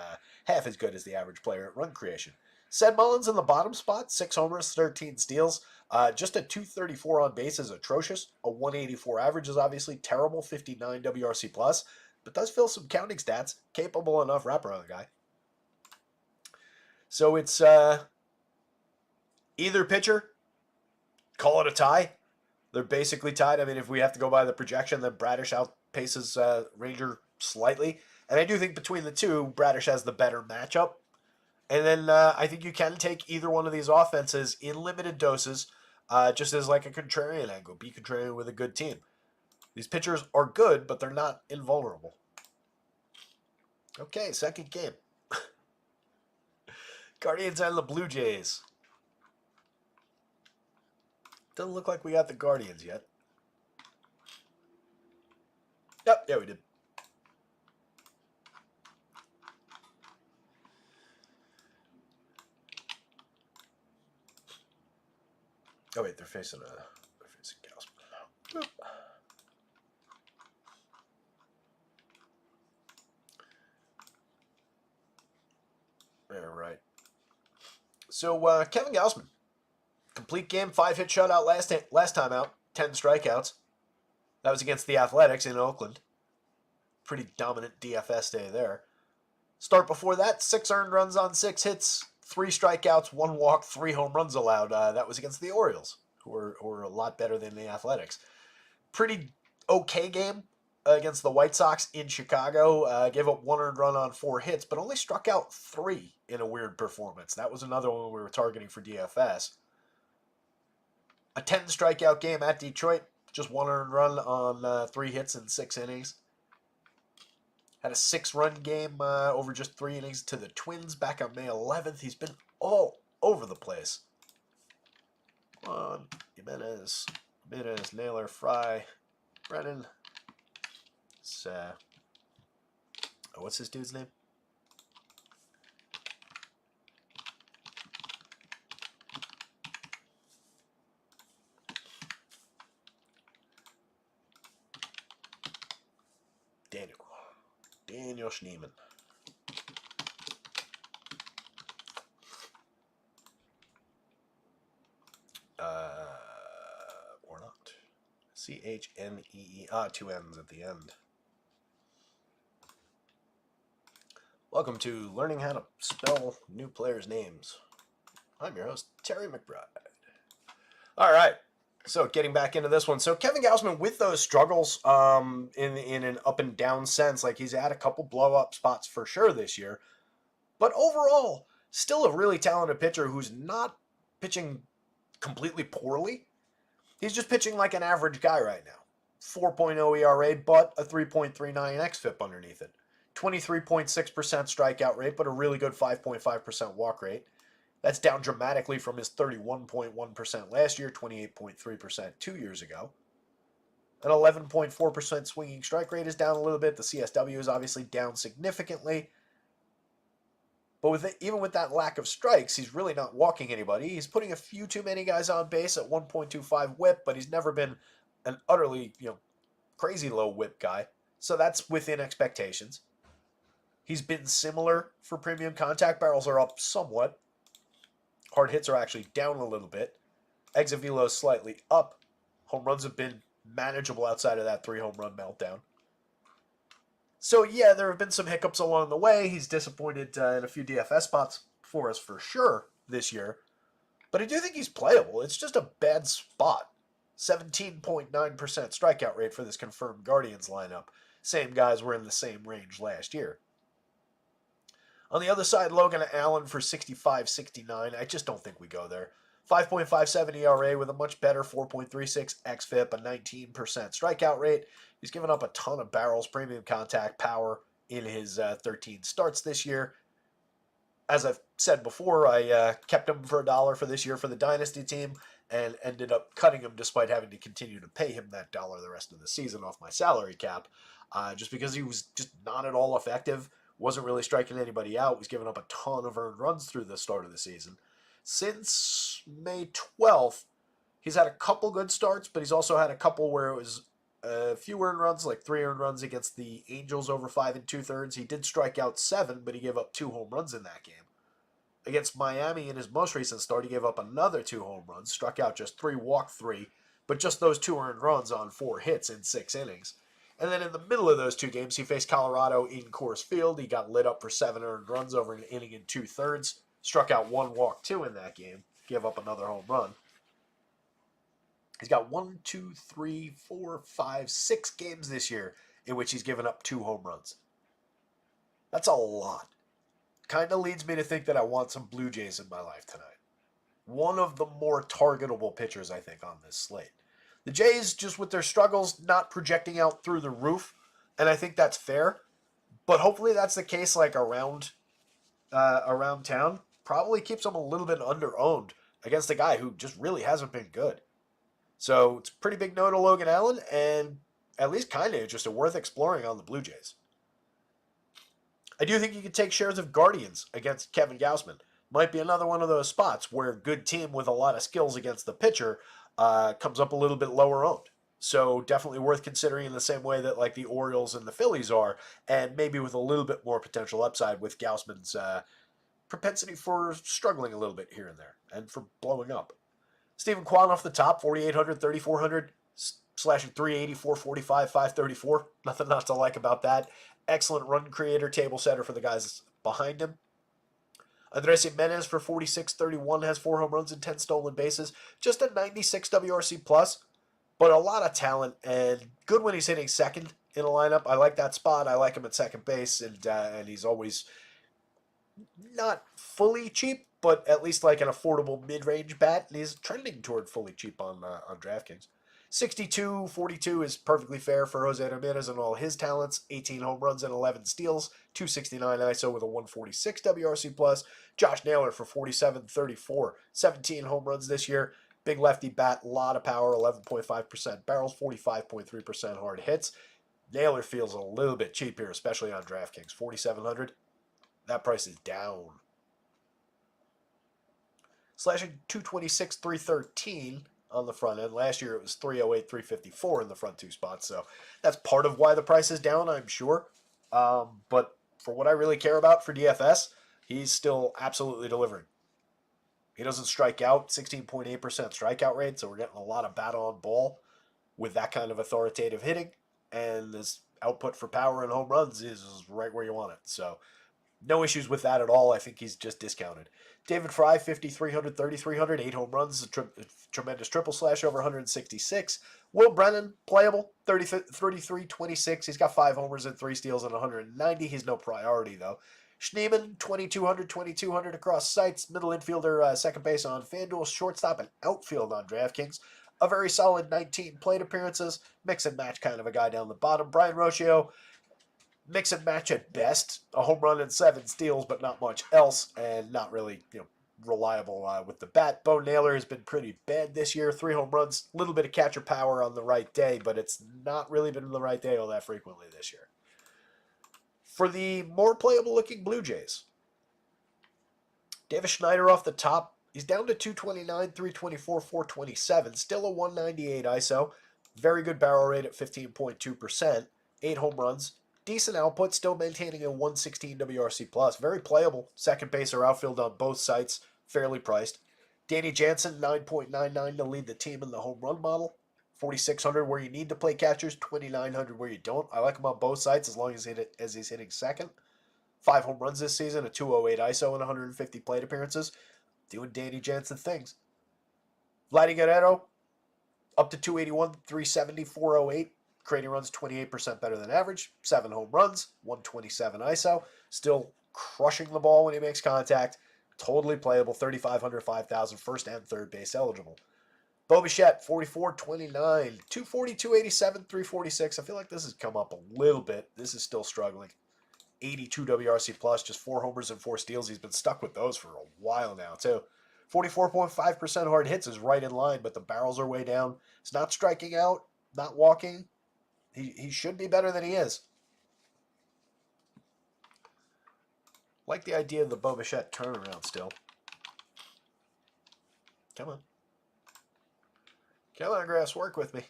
half as good as the average player at run creation. Sed Mullins in the bottom spot, 6 homers, 13 steals, just a 234 on base is atrocious. A 184 average is obviously terrible, 59 WRC plus, but does fill some counting stats, capable enough wraparound guy. So it's either pitcher, call it a tie. They're basically tied. I mean, if we have to go by the projection, then Bradish outpaces Ranger slightly. And I do think between the two, Bradish has the better matchup. And then I think you can take either one of these offenses in limited doses, just as like a contrarian angle. Be contrarian with a good team. These pitchers are good, but they're not invulnerable. Okay, second game. Guardians and the Blue Jays. Doesn't look like we got the Guardians yet. Yep, yeah, we did. Oh wait, they're facing Gausman. All right. So Kevin Gausman, complete game, 5-hit shutout last time out, 10 strikeouts. That was against the Athletics in Oakland. Pretty dominant DFS day there. Start before that, 6 earned runs on 6 hits, 3 strikeouts, 1 walk, 3 home runs allowed. That was against the Orioles, who are a lot better than the Athletics. Pretty okay game against the White Sox in Chicago. Gave up 1 earned run on 4 hits, but only struck out 3 in a weird performance. That was another one we were targeting for DFS. A 10 strikeout game at Detroit. Just 1 earned run on 3 hits in 6 innings. Had a 6-run game over just 3 innings to the Twins back on May 11th. He's been all over the place. Come on, Jimenez, Naylor, Fry, Brennan. What's this dude's name? Daniel Schneemann. Or not. Chnee. 2 N's at the end. Welcome to learning how to spell new players' names. I'm your host, Terry McBride. All right. So getting back into this one. So Kevin Gausman, with those struggles in an up and down sense, like he's had a couple blow up spots for sure this year. But overall, still a really talented pitcher who's not pitching completely poorly. He's just pitching like an average guy right now. 4.0 ERA, but a 3.39 xFIP underneath it. 23.6% strikeout rate, but a really good 5.5% walk rate. That's down dramatically from his 31.1% last year, 28.3% 2 years ago. An 11.4% swinging strike rate is down a little bit. The CSW is obviously down significantly. But even with that lack of strikes, he's really not walking anybody. He's putting a few too many guys on base at 1.25 whip, but he's never been an utterly, crazy low whip guy. So that's within expectations. He's been similar for premium contact. Barrels are up somewhat. Hard hits are actually down a little bit. Exit velo is slightly up. Home runs have been manageable outside of that 3 home run meltdown. So yeah, there have been some hiccups along the way. He's disappointed in a few DFS spots for us for sure this year. But I do think he's playable. It's just a bad spot. 17.9% strikeout rate for this confirmed Guardians lineup. Same guys were in the same range last year. On the other side, Logan Allen for 65-69. I just don't think we go there. 5.57 ERA with a much better 4.36 xFIP, a 19% strikeout rate. He's given up a ton of barrels, premium contact, power in his 13 starts this year. As I've said before, I kept him for $1 for this year for the Dynasty team and ended up cutting him despite having to continue to pay him that $1 the rest of the season off my salary cap, just because he was just not at all effective. Wasn't really striking anybody out. Was giving up a ton of earned runs through the start of the season. Since May 12th, he's had a couple good starts, but he's also had a couple where it was a few earned runs, like 3 earned runs against the Angels over 5 2/3. He did strike out 7, but he gave up 2 home runs in that game. Against Miami in his most recent start, he gave up another 2 home runs, struck out just 3, walked 3, but just those 2 earned runs on 4 hits in 6 innings. And then in the middle of those 2 games, he faced Colorado in Coors Field. He got lit up for 7 earned runs over an inning and 2/3. Struck out 1, walked 2 in that game. Gave up another home run. He's got 6 games this year in which he's given up 2 home runs. That's a lot. Kind of leads me to think that I want some Blue Jays in my life tonight. One of the more targetable pitchers, I think, on this slate. The Jays, just with their struggles, not projecting out through the roof, and I think that's fair. But hopefully that's the case like around town. Probably keeps them a little bit under-owned against a guy who just really hasn't been good. So it's a pretty big no to Logan Allen, and at least kind of just worth exploring on the Blue Jays. I do think you could take shares of Guardians against Kevin Gausman. Might be another one of those spots where a good team with a lot of skills against the pitcher comes up a little bit lower owned. So definitely worth considering in the same way that like the Orioles and the Phillies are, and maybe with a little bit more potential upside with Gausman's propensity for struggling a little bit here and there and for blowing up. Stephen Kwan off the top, 4,800, 3,400, slashing 380, 445, 534. Nothing not to like about that. Excellent run creator, table setter for the guys behind him. Andres Jimenez for 46.31 has 4 home runs and 10 stolen bases. Just a 96 WRC plus, but a lot of talent and good when he's hitting second in a lineup. I like that spot. I like him at second base, and he's always not fully cheap, but at least like an affordable mid-range bat. And he's trending toward fully cheap on DraftKings. 62.42 is perfectly fair for Jose Ramirez and all his talents. 18 home runs and 11 steals. 269 ISO with a 146 WRC plus. Josh Naylor for 47.34. 17 home runs this year. Big lefty bat, a lot of power, 11.5% barrels, 45.3% hard hits. Naylor feels a little bit cheap here, especially on DraftKings. 4,700. That price is down. Slashing 226, 313 on the front end. Last year it was 308, 354 in the front two spots. So that's part of why the price is down, I'm sure. But for what I really care about for DFS, he's still absolutely delivering. He doesn't strike out, 16.8% strikeout rate, so we're getting a lot of bat on ball with that kind of authoritative hitting. And this output for power and home runs is right where you want it. So no issues with that at all. I think he's just discounted. David Fry, 5,300, 3,300, 8 home runs, tremendous triple slash over 166. Will Brennan, playable, 33, 26. He's got 5 homers and 3 steals and 190. He's no priority, though. Schneemann, 2,200, 2,200 across sites. Middle infielder, second base on FanDuel. Shortstop and outfield on DraftKings. A very solid 19 plate appearances. Mix and match kind of a guy down the bottom. Brian Rocio, mix and match at best. A home run and 7 steals, but not much else. And not really, reliable with the bat. Bo Naylor has been pretty bad this year. 3 home runs, a little bit of catcher power on the right day, but it's not really been the right day all that frequently this year. For the more playable looking Blue Jays, Davis Schneider off the top. He's down to 229, 324, 427. Still a 198 ISO. Very good barrel rate at 15.2%. 8 home runs. Decent output, still maintaining a 116 WRC plus. Very playable. Second base or outfield on both sites. Fairly priced. Danny Jansen, 9.99 to lead the team in the home run model. 4,600 where you need to play catchers. 2,900 where you don't. I like him on both sites as long as he's hitting second. 5 home runs this season. A 208 ISO and 150 plate appearances. Doing Danny Jansen things. Vladdy Guerrero, up to 281, 370, 408. Creating runs 28% better than average. 7 home runs, 127 ISO. Still crushing the ball when he makes contact. Totally playable, 3,500, 5,000, first and third base eligible. Bo Bichette, 44, 29, 240, 287, 346. I feel like this has come up a little bit. This is still struggling. 82 WRC plus, just 4 homers and 4 steals. He's been stuck with those for a while now, too. 44.5% hard hits is right in line, but the barrels are way down. He's not striking out, not walking. He should be better than he is. Like the idea of the Bo Bichette turnaround still. Come on. Come on, Grass, work with me.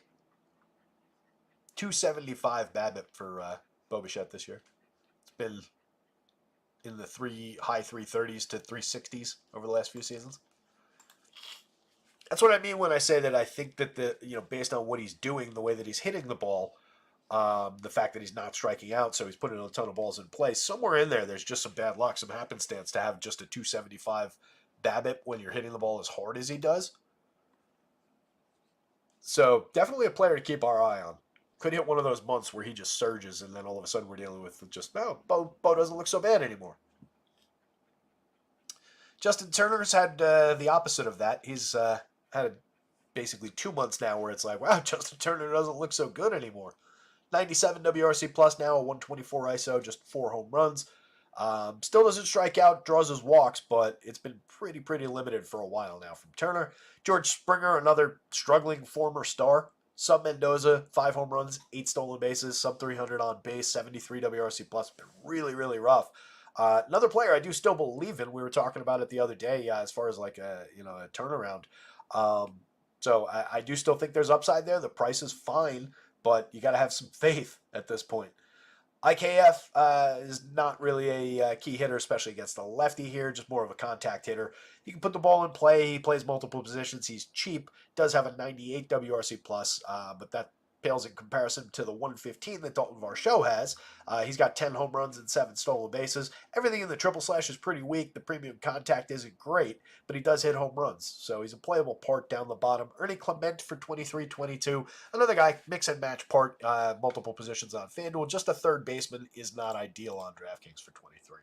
275 BABIP for Bo Bichette this year. It's been in the high 330s to 360s over the last few seasons. That's what I mean when I say that I think that based on what he's doing, the way that he's hitting the ball, the fact that he's not striking out, so he's putting a ton of balls in play. Somewhere in there's just some bad luck, some happenstance to have just a 275 BABIP when you're hitting the ball as hard as he does. So definitely a player to keep our eye on. Could hit one of those months where he just surges, and then all of a sudden we're dealing with just, Bo doesn't look so bad anymore. Justin Turner's had the opposite of that. He's had basically 2 months now where it's like, wow, Justin Turner doesn't look so good anymore. 97 WRC plus now, a 124 ISO, just 4 home runs. Still doesn't strike out, draws his walks, but it's been pretty limited for a while now from Turner. George Springer, another struggling former star. Sub Mendoza, 5 home runs, 8 stolen bases, sub 300 on base, 73 WRC plus. Been really rough. Another player I do still believe in. We were talking about it the other day as far as like a turnaround. So I do still think there's upside there. The price is fine, but you got to have some faith at this point. IKF is not really a key hitter, especially against the lefty here, just more of a contact hitter. He can put the ball in play. He plays multiple positions. He's cheap. Does have a 98 WRC plus, but that pales in comparison to the 115 that Dalton Varsho has. He's got 10 home runs and 7 stolen bases. Everything in the triple slash is pretty weak. The premium contact isn't great, but he does hit home runs, so he's a playable part down the bottom. Ernie Clement for 23-22. Another guy, mix and match part, multiple positions on FanDuel. Just a third baseman is not ideal on DraftKings for 23.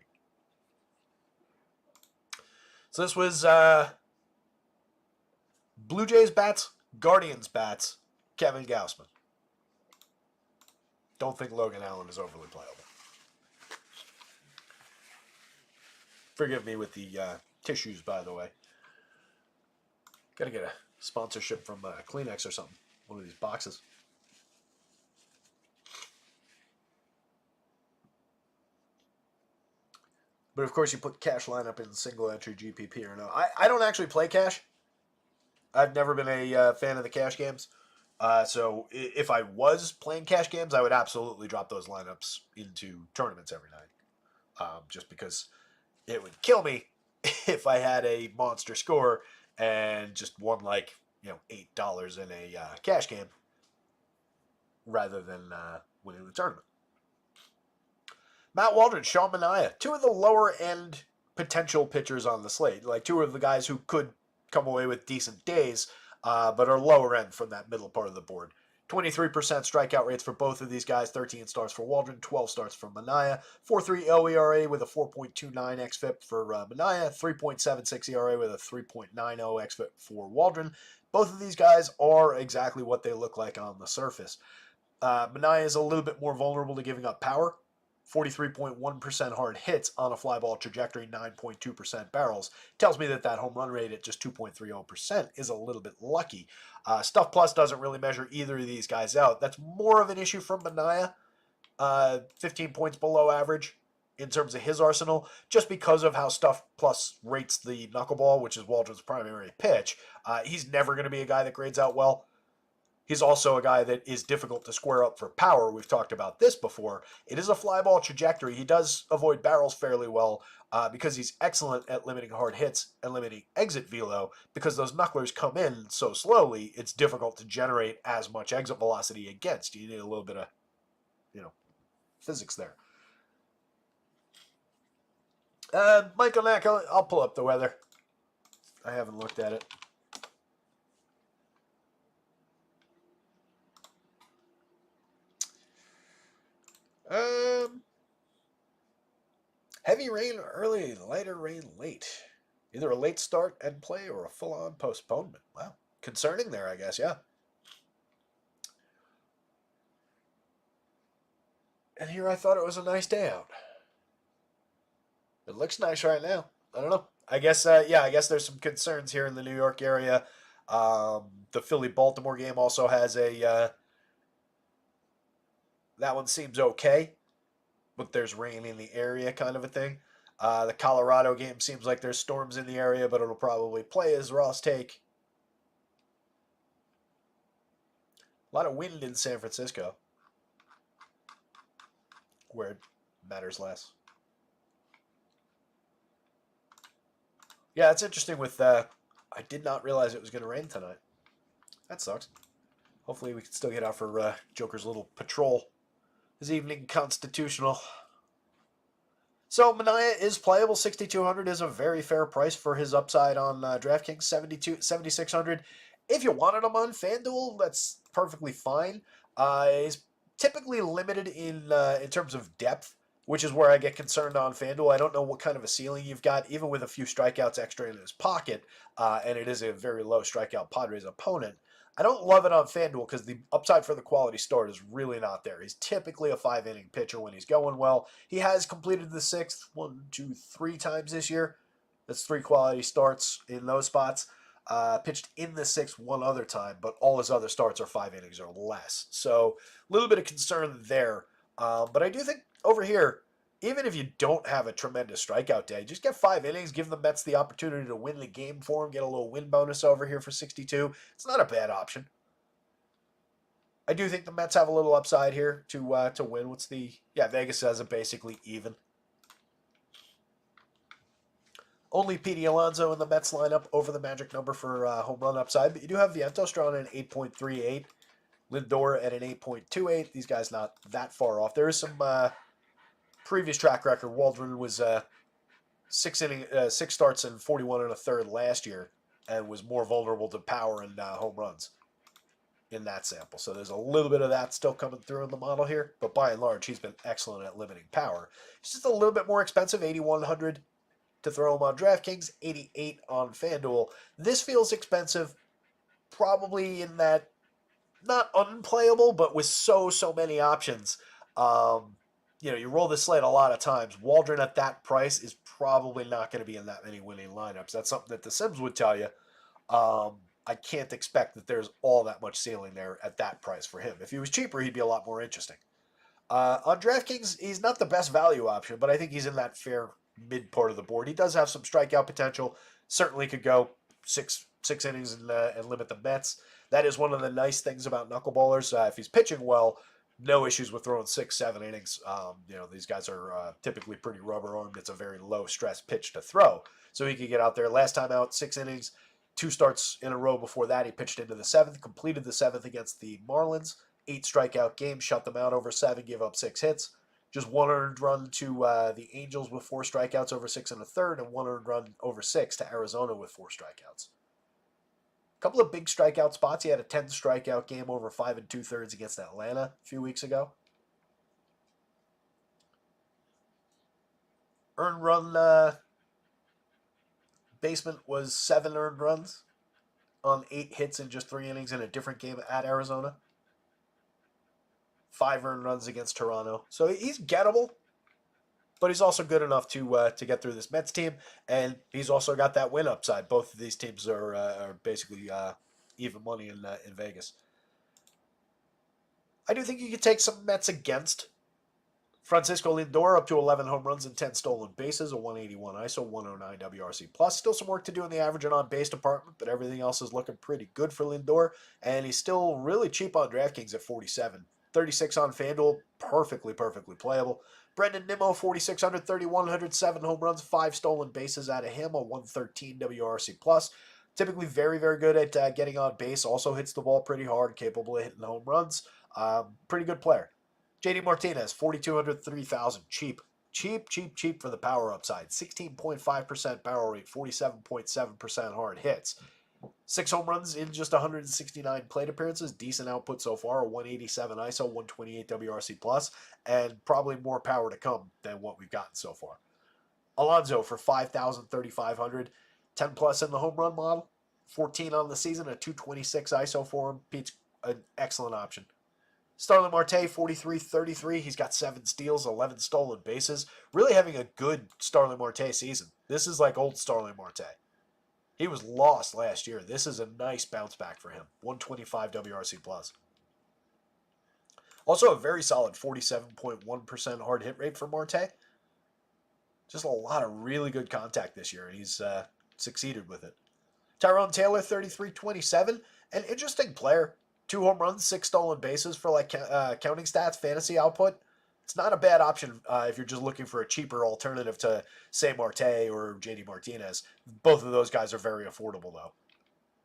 So this was Blue Jays bats, Guardians bats, Kevin Gausman. Don't think Logan Allen is overly playable. Forgive me with the tissues, by the way. Gotta get a sponsorship from Kleenex or something. One of these boxes. But of course, you put cash lineup in single entry GPP or no. I don't actually play cash. I've never been a fan of the cash games. So if I was playing cash games, I would absolutely drop those lineups into tournaments every night. Just because it would kill me if I had a monster score and just won like, $8 in a cash game rather than winning the tournament. Matt Waldron, Sean Manaea, two of the lower end potential pitchers on the slate. Like two of the guys who could come away with decent days, but are lower end from that middle part of the board. 23% strikeout rates for both of these guys, 13 starts for Waldron, 12 starts for Manaea, 4.3 OERA with a 4.29 xFIP for Manaea, 3.76 ERA with a 3.90 xFIP for Waldron. Both of these guys are exactly what they look like on the surface. Manaea is a little bit more vulnerable to giving up power. 43.1% hard hits on a fly ball trajectory, 9.2% barrels. Tells me that home run rate at just 2.30% is a little bit lucky. Stuff Plus doesn't really measure either of these guys out. That's more of an issue for Manaea. 15 points below average in terms of his arsenal, just because of how Stuff Plus rates the knuckleball, which is Waldron's primary pitch. He's never going to be a guy that grades out well. He's also a guy that is difficult to square up for power. We've talked about this before. It is a fly ball trajectory. He does avoid barrels fairly well because he's excellent at limiting hard hits and limiting exit velo. Because those knucklers come in so slowly, it's difficult to generate as much exit velocity against. You need a little bit of, physics there. Michael Knack, I'll pull up the weather. I haven't looked at it. Heavy rain early, lighter rain late. Either a late start and play or a full-on postponement. Wow. Concerning there, I guess, yeah. And here I thought it was a nice day out. It looks nice right now. I don't know. I guess there's some concerns here in the New York area. The Philly-Baltimore game also has a... that one seems okay, but there's rain in the area kind of a thing. The Colorado game seems like there's storms in the area, but it'll probably play as Ross take. A lot of wind in San Francisco, where it matters less. Yeah, it's interesting with I did not realize it was going to rain tonight. That sucks. Hopefully we can still get out for Joker's little patrol this evening. Constitutional. So Manaea is playable. 6,200 is a very fair price for his upside on DraftKings. 7,600. If you wanted him on FanDuel, that's perfectly fine. He's typically limited in terms of depth, which is where I get concerned on FanDuel. I don't know what kind of a ceiling you've got, even with a few strikeouts extra in his pocket, and it is a very low strikeout Padres opponent. I don't love it on FanDuel because the upside for the quality start is really not there. He's typically a 5-inning pitcher when he's going well. He has completed the sixth 3 times this year. That's 3 quality starts in those spots. Pitched in the sixth one other time, but all his other starts are 5 innings or less. So a little bit of concern there. But I do think over here, even if you don't have a tremendous strikeout day, just get 5 innings, give the Mets the opportunity to win the game for him, get a little win bonus over here for 62. It's not a bad option. I do think the Mets have a little upside here to win. Vegas has it basically even. Only Pete Alonso in the Mets lineup over the magic number for home run upside, but you do have Vientos drawn in 8.38. Lindor at an 8.28. These guys not that far off. There is some previous track record. Waldron was six starts and 41 and a third last year, and was more vulnerable to power and home runs in that sample. So there's a little bit of that still coming through in the model here, but by and large, he's been excellent at limiting power. It's just a little bit more expensive, 8,100 to throw him on DraftKings, 88 on FanDuel. This feels expensive, probably in that not unplayable, but with so many options. You roll this slate a lot of times. Waldron at that price is probably not going to be in that many winning lineups. That's something that the Sims would tell you. I can't expect that there's all that much ceiling there at that price for him. If he was cheaper, he'd be a lot more interesting. On DraftKings, he's not the best value option, but I think he's in that fair mid part of the board. He does have some strikeout potential. Certainly could go six innings and limit the Mets. That is one of the nice things about knuckleballers. If he's pitching well, no issues with throwing 6-7 innings. These guys are typically pretty rubber armed. It's a very low stress pitch to throw, so he could get out there. Last time out, 6 innings, 2 starts in a row before that. He pitched into the 7th, completed the 7th against the Marlins. 8 strikeout game, shut them out over 7, give up 6 hits. Just 1 earned run to the Angels with 4 strikeouts over 6 1/3, and 1 earned run over 6 to Arizona with 4 strikeouts. A couple of big strikeout spots. He had a 10 strikeout game over 5 2/3 against Atlanta a few weeks ago. Earned run basement was 7 earned runs on 8 hits in just 3 innings in a different game at Arizona. 5 earned runs against Toronto. So he's gettable, but he's also good enough to get through this Mets team, and he's also got that win upside. Both of these teams are basically even money in Vegas. I do think you could take some Mets against Francisco Lindor, up to 11 home runs and 10 stolen bases, a 181 ISO, 109 WRC+. Still some work to do in the average and on-base department, but everything else is looking pretty good for Lindor, and he's still really cheap on DraftKings at 47. 36 on FanDuel, perfectly playable. Brendan Nimmo, 4,600, 3,100, 7 home runs, 5 stolen bases out of him, a 113 WRC+. Typically very good at getting on base, also hits the ball pretty hard, capable of hitting home runs. Pretty good player. JD Martinez, 4,200, 3,000, cheap for the power upside. 16.5% barrel rate, 47.7% hard hits. 6 home runs in just 169 plate appearances. Decent output so far, a 187 ISO, 128 WRC+, and probably more power to come than what we've gotten so far. Alonso for 5,000, 3,500, 10 plus in the home run model, 14 on the season, a 226 ISO for him. Pete's an excellent option. Starling Marte, 43, 33. He's got 7 steals, 11 stolen bases. Really having a good Starling Marte season. This is like old Starling Marte. He was lost last year. This is a nice bounce back for him. 125 WRC+. Also a very solid 47.1% hard hit rate for Marte. Just a lot of really good contact this year, and he's succeeded with it. Tyrone Taylor, 33, 27. An interesting player. 2 home runs, 6 stolen bases for counting stats, fantasy output. It's not a bad option if you're just looking for a cheaper alternative to, say, Marte or JD Martinez. Both of those guys are very affordable, though.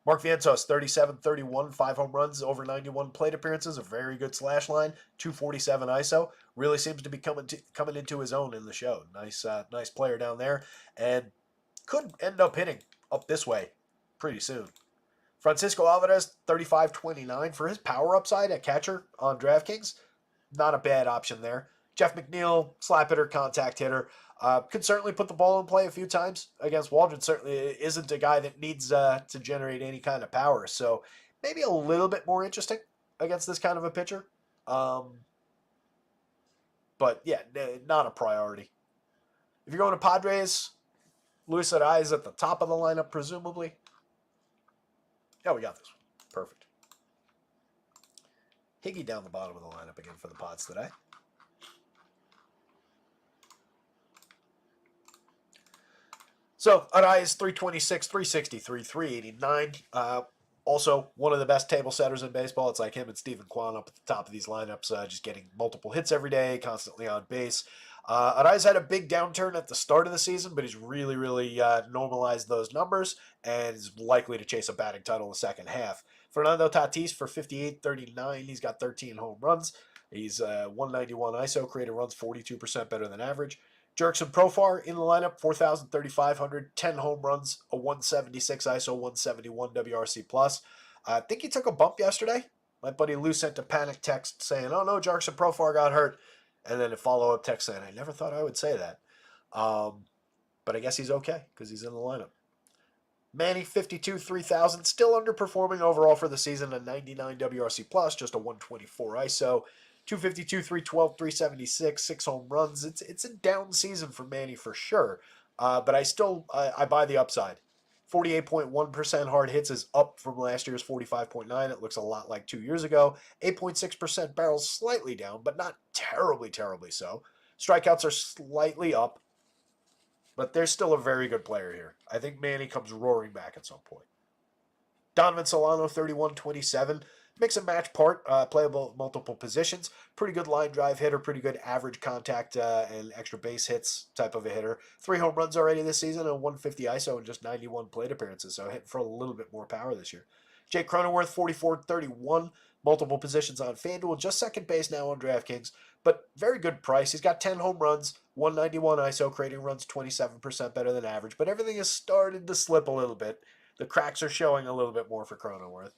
Mark Vientos, 37, 31, 5 home runs, over 91 plate appearances, a very good slash line, 247 ISO. Really seems to be coming into his own in the show. Nice player down there, and could end up hitting up this way pretty soon. Francisco Alvarez, 35-29 for his power upside at catcher on DraftKings. Not a bad option there. Jeff McNeil, slap hitter, contact hitter. Could certainly put the ball in play a few times against Waldron. Certainly isn't a guy that needs to generate any kind of power. So maybe a little bit more interesting against this kind of a pitcher. But yeah, not a priority. If you're going to Padres, Luis Arraez at the top of the lineup, presumably. Yeah, we got this one. Perfect. Higgy down the bottom of the lineup again for the Pods today. So, Arraez, 326, 363, 389. Also, one of the best table setters in baseball. It's like him and Stephen Kwan up at the top of these lineups, just getting multiple hits every day, constantly on base. Arraez had a big downturn at the start of the season, but he's really normalized those numbers and is likely to chase a batting title in the second half. Fernando Tatis for 58.39. He's got 13 home runs. He's 191 ISO, created runs 42% better than average. Jurickson Profar in the lineup, 4,000, 3,500, 10 home runs, a 176 ISO, 171 WRC plus. I think he took a bump yesterday. My buddy Lou sent a panic text saying, "Oh no, Jurickson Profar got hurt," and then a follow-up text saying, "I never thought I would say that." But I guess he's okay because he's in the lineup. Manny, 52, 3,000, still underperforming overall for the season, a 99 WRC plus, just a 124 ISO, 252, 312, 376, 6 home runs. It's a down season for Manny for sure, but I buy the upside. 48.1% hard hits is up from last year's 45.9. It looks a lot like 2 years ago. 8.6% barrels, slightly down, but not terribly so. Strikeouts are slightly up, but there's still a very good player here. I think Manny comes roaring back at some point. Donovan Solano, 31-27. Mix and match part, playable at multiple positions. Pretty good line drive hitter, pretty good average contact and extra base hits type of a hitter. 3 home runs already this season, a 150 ISO and just 91 plate appearances, so hitting for a little bit more power this year. Jake Cronenworth, 44-31. Multiple positions on FanDuel, just second base now on DraftKings, but very good price. He's got 10 home runs, 191 ISO, creating runs 27% better than average, but everything has started to slip a little bit. The cracks are showing a little bit more for Cronenworth,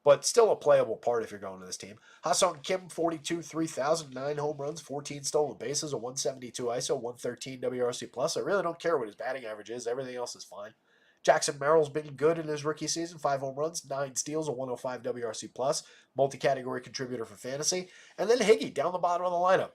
but still a playable part if you're going to this team. Ha-Seong Kim, 42, 3,000, 9 home runs, 14 stolen bases, a 172 ISO, 113 WRC plus. I really don't care what his batting average is. Everything else is fine. Jackson Merrill's been good in his rookie season. 5 home runs, 9 steals, a 105 WRC plus. Multi-category contributor for fantasy. And then Higgy down the bottom of the lineup.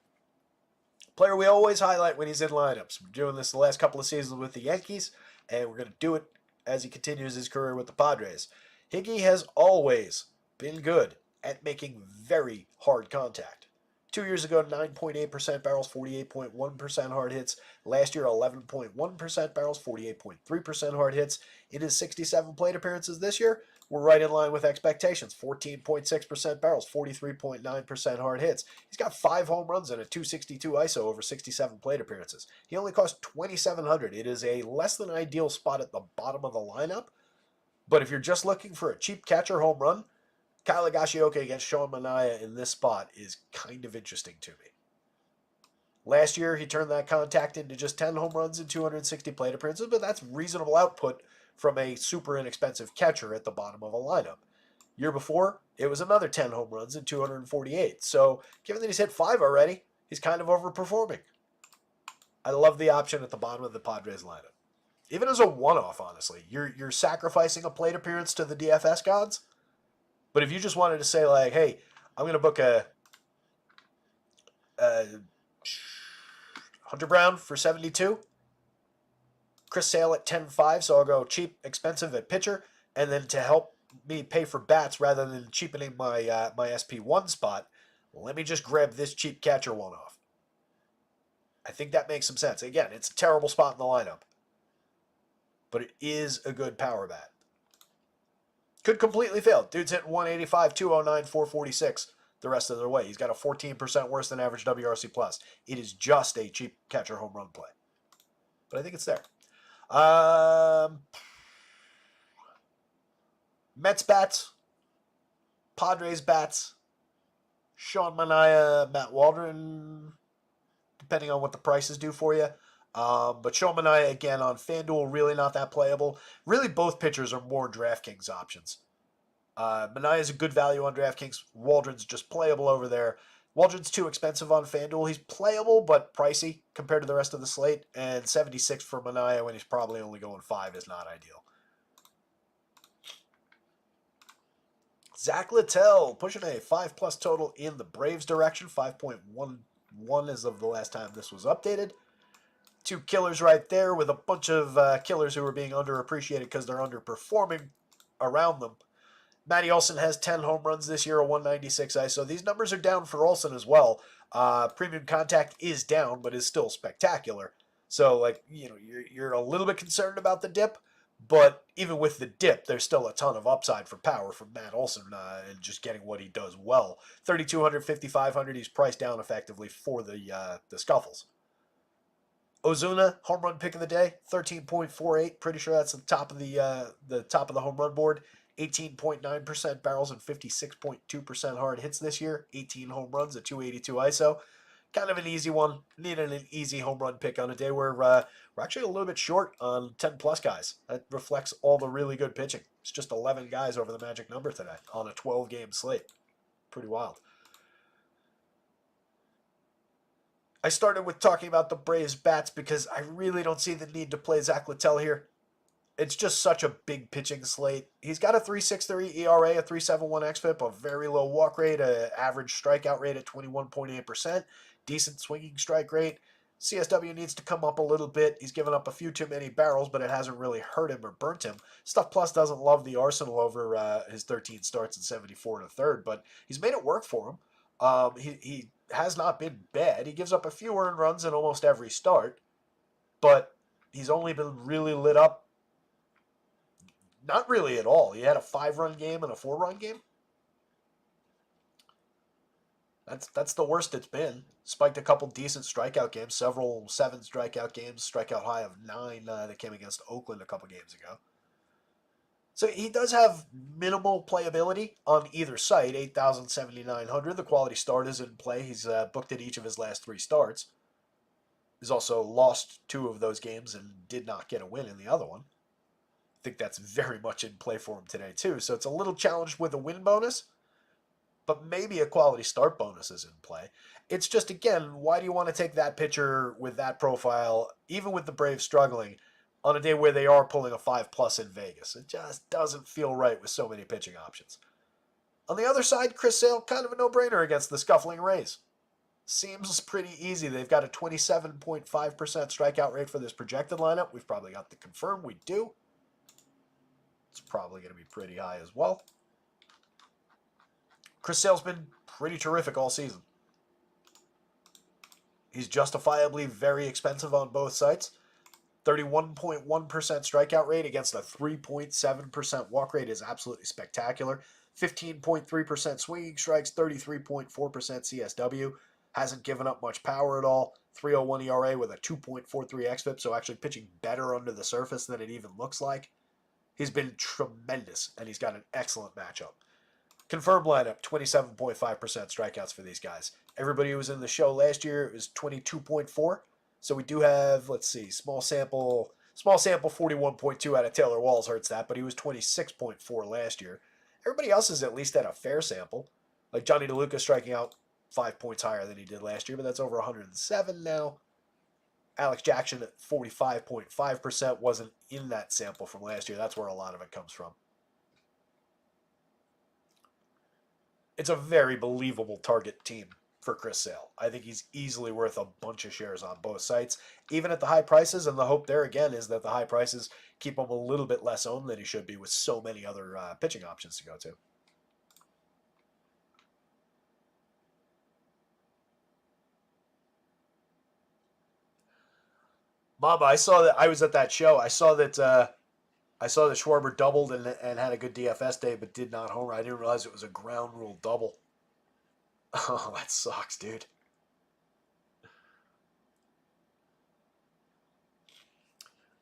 Player we always highlight when he's in lineups. We're doing this the last couple of seasons with the Yankees, and we're going to do it as he continues his career with the Padres. Higgy has always been good at making very hard contact. 2 years ago, 9.8% barrels, 48.1% hard hits. Last year, 11.1% barrels, 48.3% hard hits. In his 67 plate appearances this year, we're right in line with expectations. 14.6% barrels, 43.9% hard hits. He's got 5 home runs and a 262 ISO over 67 plate appearances. He only cost $2,700. It is a less than ideal spot at the bottom of the lineup. But if you're just looking for a cheap catcher home run, Kyle Higashioka against Sean Manaea in this spot is kind of interesting to me. Last year, he turned that contact into just 10 home runs and 260 plate appearances, but that's reasonable output from a super inexpensive catcher at the bottom of a lineup. Year before, it was another 10 home runs and 248. So, given that he's hit 5 already, he's kind of overperforming. I love the option at the bottom of the Padres lineup. Even as a one-off, honestly. You're sacrificing a plate appearance to the DFS gods. But if you just wanted to say, like, hey, I'm going to book a Hunter Brown for 72, Chris Sale at 10.5, so I'll go cheap, expensive at pitcher, and then to help me pay for bats rather than cheapening my SP1 spot, let me just grab this cheap catcher one-off. I think that makes some sense. Again, it's a terrible spot in the lineup, but it is a good power bat. Could completely fail. Dude's hitting 185, 209, 446 the rest of the way. He's got a 14% worse than average WRC plus. It is just a cheap catcher home run play. But I think it's there. Mets bats, Padres bats, Sean Manaea, Matt Waldron, depending on what the prices do for you. But Sean Manaea, again, on FanDuel, really not that playable. Really, both pitchers are more DraftKings options. Manaea is a good value on DraftKings. Waldron's just playable over there. Waldron's too expensive on FanDuel. He's playable, but pricey compared to the rest of the slate. And 76 for Manaea when he's probably only going 5 is not ideal. Zach Littell pushing a 5+ total in the Braves direction. 5.11 as of the last time this was updated. 2 killers right there with a bunch of killers who are being underappreciated because they're underperforming around them. Matty Olson has 10 home runs this year, a 196 ISO. These numbers are down for Olson as well. Premium contact is down, but is still spectacular. So, like, you know, you're a little bit concerned about the dip, but even with the dip, there's still a ton of upside for power from Matt Olson and just getting what he does well. 3,200, 5,500, he's priced down effectively for the scuffles. Ozuna, home run pick of the day, 13.48. Pretty sure that's the top of the home run board. 18.9% barrels and 56.2% hard hits this year. 18 home runs at 282 ISO. Kind of an easy one. Needed an easy home run pick on a day where we're actually a little bit short on 10 plus guys. That reflects all the really good pitching. It's just 11 guys over the magic number today on a 12-game slate. Pretty wild. I started with talking about the Braves bats because I really don't see the need to play Zach Littell here. It's just such a big pitching slate. He's got a 3.63 ERA, a 3.71 xFIP, a very low walk rate, an average strikeout rate at 21.8%, decent swinging strike rate. CSW needs to come up a little bit. He's given up a few too many barrels, but it hasn't really hurt him or burnt him. Stuff Plus doesn't love the arsenal over his 13 starts and 74 and a third, but he's made it work for him. He has not been bad. He gives up a few earned runs in almost every start, but he's only been really lit up. Not really at all. He had a 5-run game and a 4-run game. That's the worst it's been. Spiked a couple decent strikeout games, several 7 strikeout games, strikeout high of 9 that came against Oakland a couple games ago. So he does have minimal playability on either site, 8,000, 7,900. The quality start is in play. He's booked at each of his last 3 starts. He's also lost 2 of those games and did not get a win in the other one. I think that's very much in play for him today, too. So it's a little challenged with a win bonus, but maybe a quality start bonus is in play. It's just, again, why do you want to take that pitcher with that profile, even with the Braves struggling, on a day where they are pulling a 5+ in Vegas? It just doesn't feel right with so many pitching options. On the other side, Chris Sale, kind of a no-brainer against the scuffling Rays. Seems pretty easy. They've got a 27.5% strikeout rate for this projected lineup. We've probably got the confirm. We do. It's probably going to be pretty high as well. Chris Sale's been pretty terrific all season. He's justifiably very expensive on both sites. 31.1% strikeout rate against a 3.7% walk rate is absolutely spectacular. 15.3% swinging strikes, 33.4% CSW. Hasn't given up much power at all. 3.01 ERA with a 2.43 xFIP, so actually pitching better under the surface than it even looks like. He's been tremendous, and he's got an excellent matchup. Confirmed lineup, 27.5% strikeouts for these guys. Everybody who was in the show last year was 22.4. So we do have, let's see, small sample 41.2 out of Taylor Walls hurts that, but he was 26.4 last year. Everybody else is at least at a fair sample. Like Johnny DeLuca striking out 5 points higher than he did last year, but that's over 107 now. Alex Jackson at 45.5% wasn't in that sample from last year. That's where a lot of it comes from. It's a very believable target team for Chris Sale. I think he's easily worth a bunch of shares on both sites, even at the high prices, and the hope there again is that the high prices keep him a little bit less owned than he should be with so many other pitching options to go to. Mama, I saw that. I was at that show. I saw that Schwarber doubled and had a good DFS day, but did not homer. I didn't realize it was a ground rule double. Oh, that sucks, dude.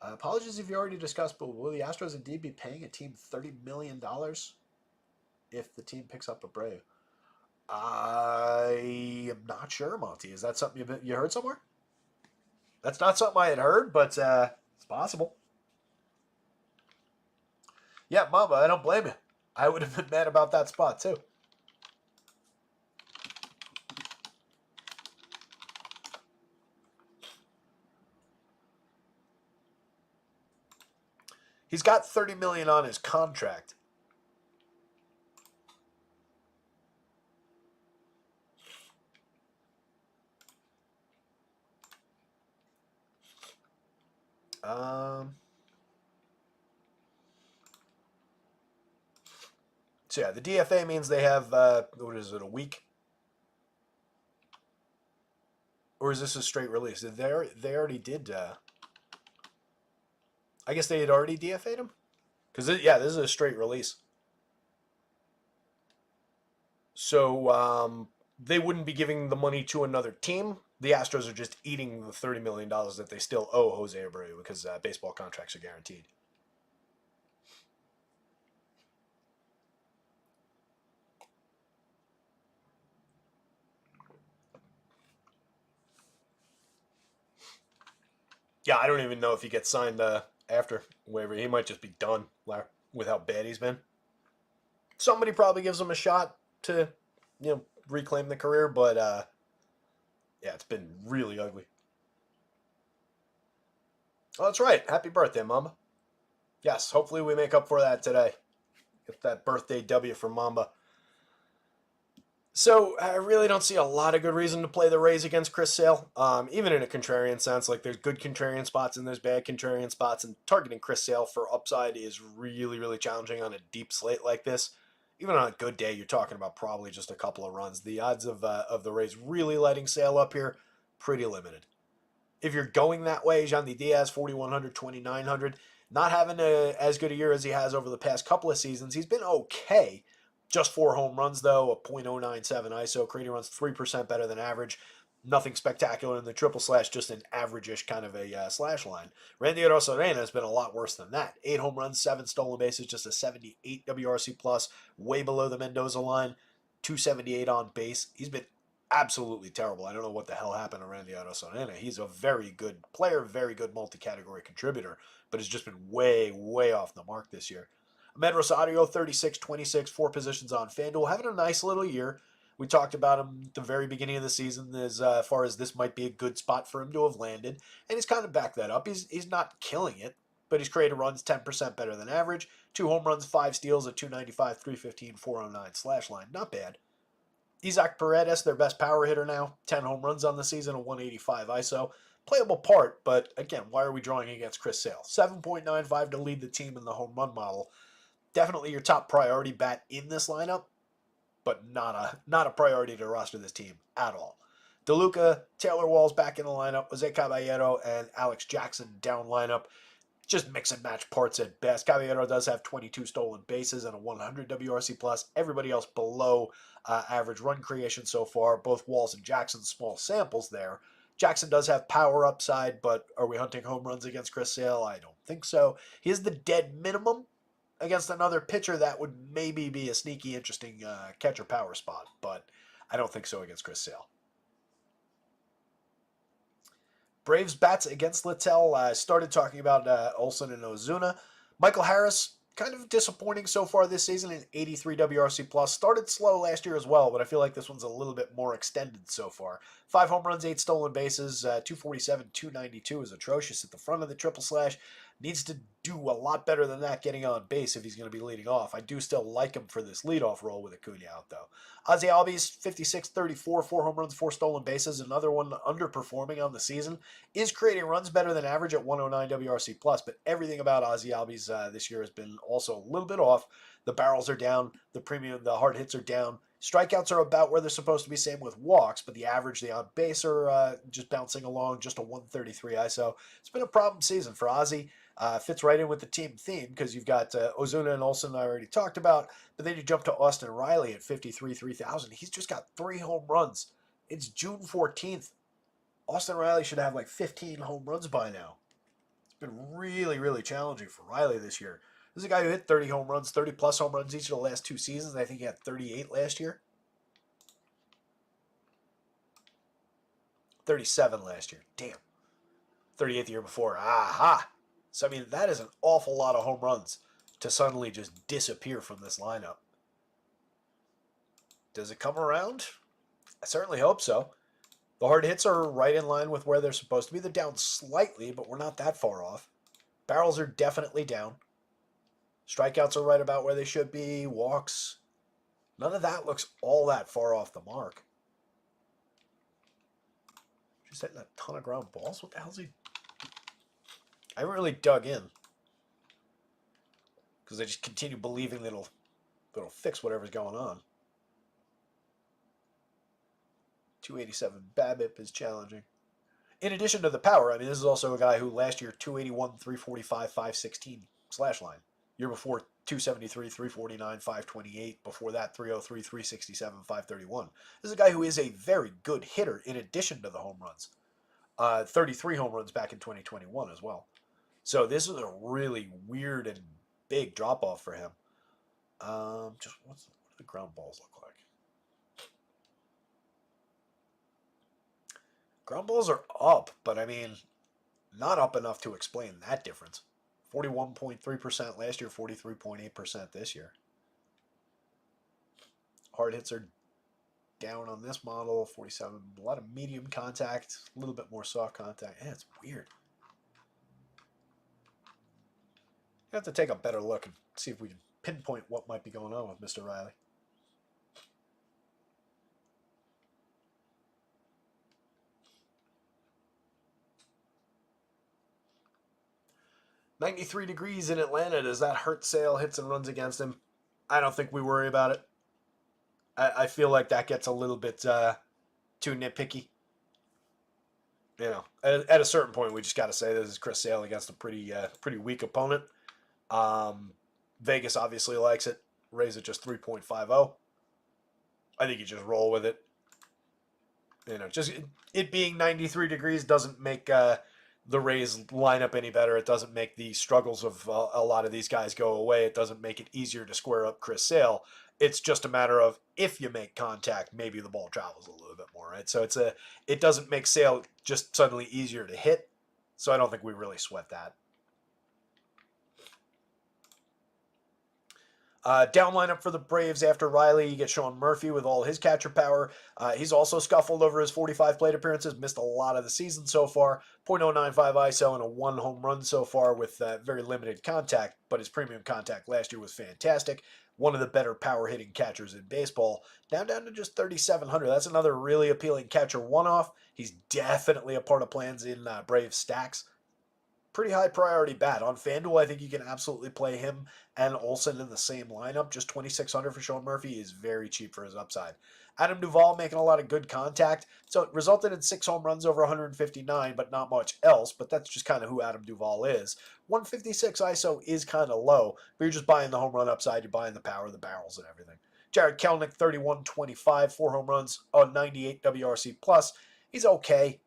Apologies if you already discussed, but will the Astros indeed be paying a team $30 million if the team picks up a Brave? I am not sure, Monty. Is that something you heard somewhere? That's not something I had heard, but it's possible. Yeah, Mama, I don't blame you. I would have been mad about that spot, too. He's got $30 million on his contract. So yeah, the DFA means they have what is it, a week? Or is this a straight release? They already did. I guess they had already DFA'd him, because yeah, this is a straight release. So they wouldn't be giving the money to another team. The Astros are just eating the $30 million that they still owe Jose Abreu because baseball contracts are guaranteed. Yeah, I don't even know if he gets signed after waiver. He might just be done with how bad he's been. Somebody probably gives him a shot to, reclaim the career, but yeah, it's been really ugly. Oh, that's right. Happy birthday, Mamba. Yes, hopefully we make up for that today. Get that birthday W for Mamba. So I really don't see a lot of good reason to play the Rays against Chris Sale. Even in a contrarian sense, like there's good contrarian spots and there's bad contrarian spots, and targeting Chris Sale for upside is really, really challenging on a deep slate like this. Even on a good day, you're talking about probably just a couple of runs. The odds of the Rays really letting Sale up here, pretty limited. If you're going that way, Yandy Diaz 4,100, 2,900, not having as good a year as he has over the past couple of seasons. He's been okay. Just 4 home runs, though, a .097 ISO. Creating runs 3% better than average. Nothing spectacular in the triple slash, just an average-ish kind of a slash line. Randy Arozarena has been a lot worse than that. 8 home runs, 7 stolen bases, just a 78 WRC plus, way below the Mendoza line. 278 on base. He's been absolutely terrible. I don't know what the hell happened to Randy Arozarena. He's a very good player, very good multi-category contributor, but has just been way, way off the mark this year. Ahmed Rosario, 36, 26, 4 positions on FanDuel, having a nice little year. We talked about him at the very beginning of the season as far as this might be a good spot for him to have landed, and he's kind of backed that up. He's not killing it, but he's created runs 10% better than average. 2 home runs, 5 steals, a 295, 315, 409 slash line. Not bad. Isaac Paredes, their best power hitter now. 10 home runs on the season, a 185 ISO. Playable part, but again, why are we drawing against Chris Sale? 7.95 to lead the team in the home run model. Definitely your top priority bat in this lineup, but not a priority to roster this team at all. DeLuca, Taylor Walls back in the lineup, Jose Caballero, and Alex Jackson down lineup. Just mix and match parts at best. Caballero does have 22 stolen bases and a 100 WRC plus. Everybody else below average run creation so far. Both Walls and Jackson, small samples there. Jackson does have power upside, but are we hunting home runs against Chris Sale? I don't think so. He is the dead minimum against another pitcher that would maybe be a sneaky, interesting catcher power spot, but I don't think so against Chris Sale. Braves bats against Littell. Started talking about Olsen and Ozuna. Michael Harris, kind of disappointing so far this season in 83 WRC plus. Started slow last year as well, but I feel like this one's a little bit more extended so far. 5 home runs, 8 stolen bases, 247, 292 is atrocious at the front of the triple slash. Needs to do a lot better than that getting on base if he's going to be leading off. I do still like him for this leadoff role with Acuna out, though. Ozzy Albies, 56, 34, 4 home runs, 4 stolen bases. Another one underperforming on the season. Is creating runs better than average at 109 WRC+, but everything about Ozzy Albies this year has been also a little bit off. The barrels are down. The hard hits are down. Strikeouts are about where they're supposed to be, same with walks, but the average, the on base are just bouncing along, just a 133 ISO. It's been a problem season for Ozzy. Fits right in with the team theme because you've got Ozuna and Olsen I already talked about, but then you jump to Austin Riley at 53, 3,000. He's just got 3 home runs. It's June 14th. Austin Riley should have like 15 home runs by now. It's been really, really challenging for Riley this year. This is a guy who hit 30 home runs, 30 plus home runs each of the last 2 seasons. I think he had 38 last year. 37 last year. Damn. 38 the year before. Aha. So, I mean, that is an awful lot of home runs to suddenly just disappear from this lineup. Does it come around? I certainly hope so. The hard hits are right in line with where they're supposed to be. They're down slightly, but we're not that far off. Barrels are definitely down. Strikeouts are right about where they should be. Walks. None of that looks all that far off the mark. Just hitting a ton of ground balls. What the hell's he? I haven't really dug in because I just continue believing that it'll fix whatever's going on. 287 BABIP is challenging. In addition to the power, I mean, this is also a guy who last year 281, 345, 516 slash line. Year before 273, 349, 528. Before that 303, 367, 531. This is a guy who is a very good hitter in addition to the home runs. 33 home runs back in 2021 as well. So this is a really weird and big drop off for him. What do the ground balls look like? Ground balls are up, but I mean, not up enough to explain that difference. 41.3% last year, 43.8% this year. Hard hits are down on this model, 47. A lot of medium contact, a little bit more soft contact. Yeah, it's weird. You have to take a better look and see if we can pinpoint what might be going on with Mr. Riley. "93 degrees in Atlanta. Does that hurt Sale? Hits and runs against him? I don't think we worry about it. I feel like that gets a little bit too nitpicky. You know, at a certain point, we just got to say this is Chris Sale against a pretty weak opponent. Vegas obviously likes it. Raise it just 3.50. I think you just roll with it. You know, just it being 93 degrees doesn't make the Rays lineup any better. It doesn't make the struggles of a lot of these guys go away. It doesn't make it easier to square up Chris Sale. It's just a matter of if you make contact, maybe the ball travels a little bit more, right? So it doesn't make Sale just suddenly easier to hit. So I don't think we really sweat that. Down lineup for the Braves after Riley. You get Sean Murphy with all his catcher power. He's also scuffled over his 45 plate appearances, missed a lot of the season so far. .095 ISO and a 1 home run so far with very limited contact, but his premium contact last year was fantastic. One of the better power hitting catchers in baseball. Now down to just 3,700. That's another really appealing catcher one-off. He's definitely a part of plans in Brave stacks. Pretty high priority bat. On FanDuel, I think you can absolutely play him and Olsen in the same lineup. Just 2,600 for Sean Murphy is very cheap for his upside. Adam Duvall making a lot of good contact. So it resulted in 6 home runs over 159, but not much else. But that's just kind of who Adam Duvall is. 156 ISO is kind of low, but you're just buying the home run upside. You're buying the power, the barrels, and everything. Jared Kelenic, 31.25, 4 home runs, 98 WRC+. He's okay.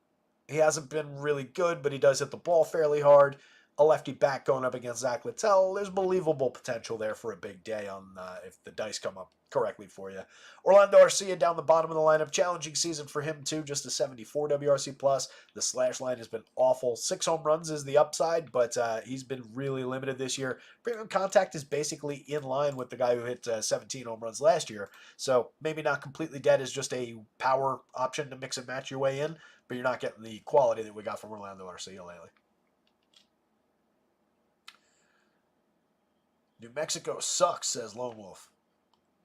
He hasn't been really good, but he does hit the ball fairly hard. A lefty back going up against Zach Littell. There's believable potential there for a big day on if the dice come up correctly for you. Orlando Arcia down the bottom of the lineup. Challenging season for him, too. Just a 74 WRC+. The slash line has been awful. 6 home runs is the upside, but he's been really limited this year. Premium contact is basically in line with the guy who hit 17 home runs last year. So maybe not completely dead as just a power option to mix and match your way in, but you're not getting the quality that we got from Orlando Arcia lately. New Mexico sucks, says Lone Wolf.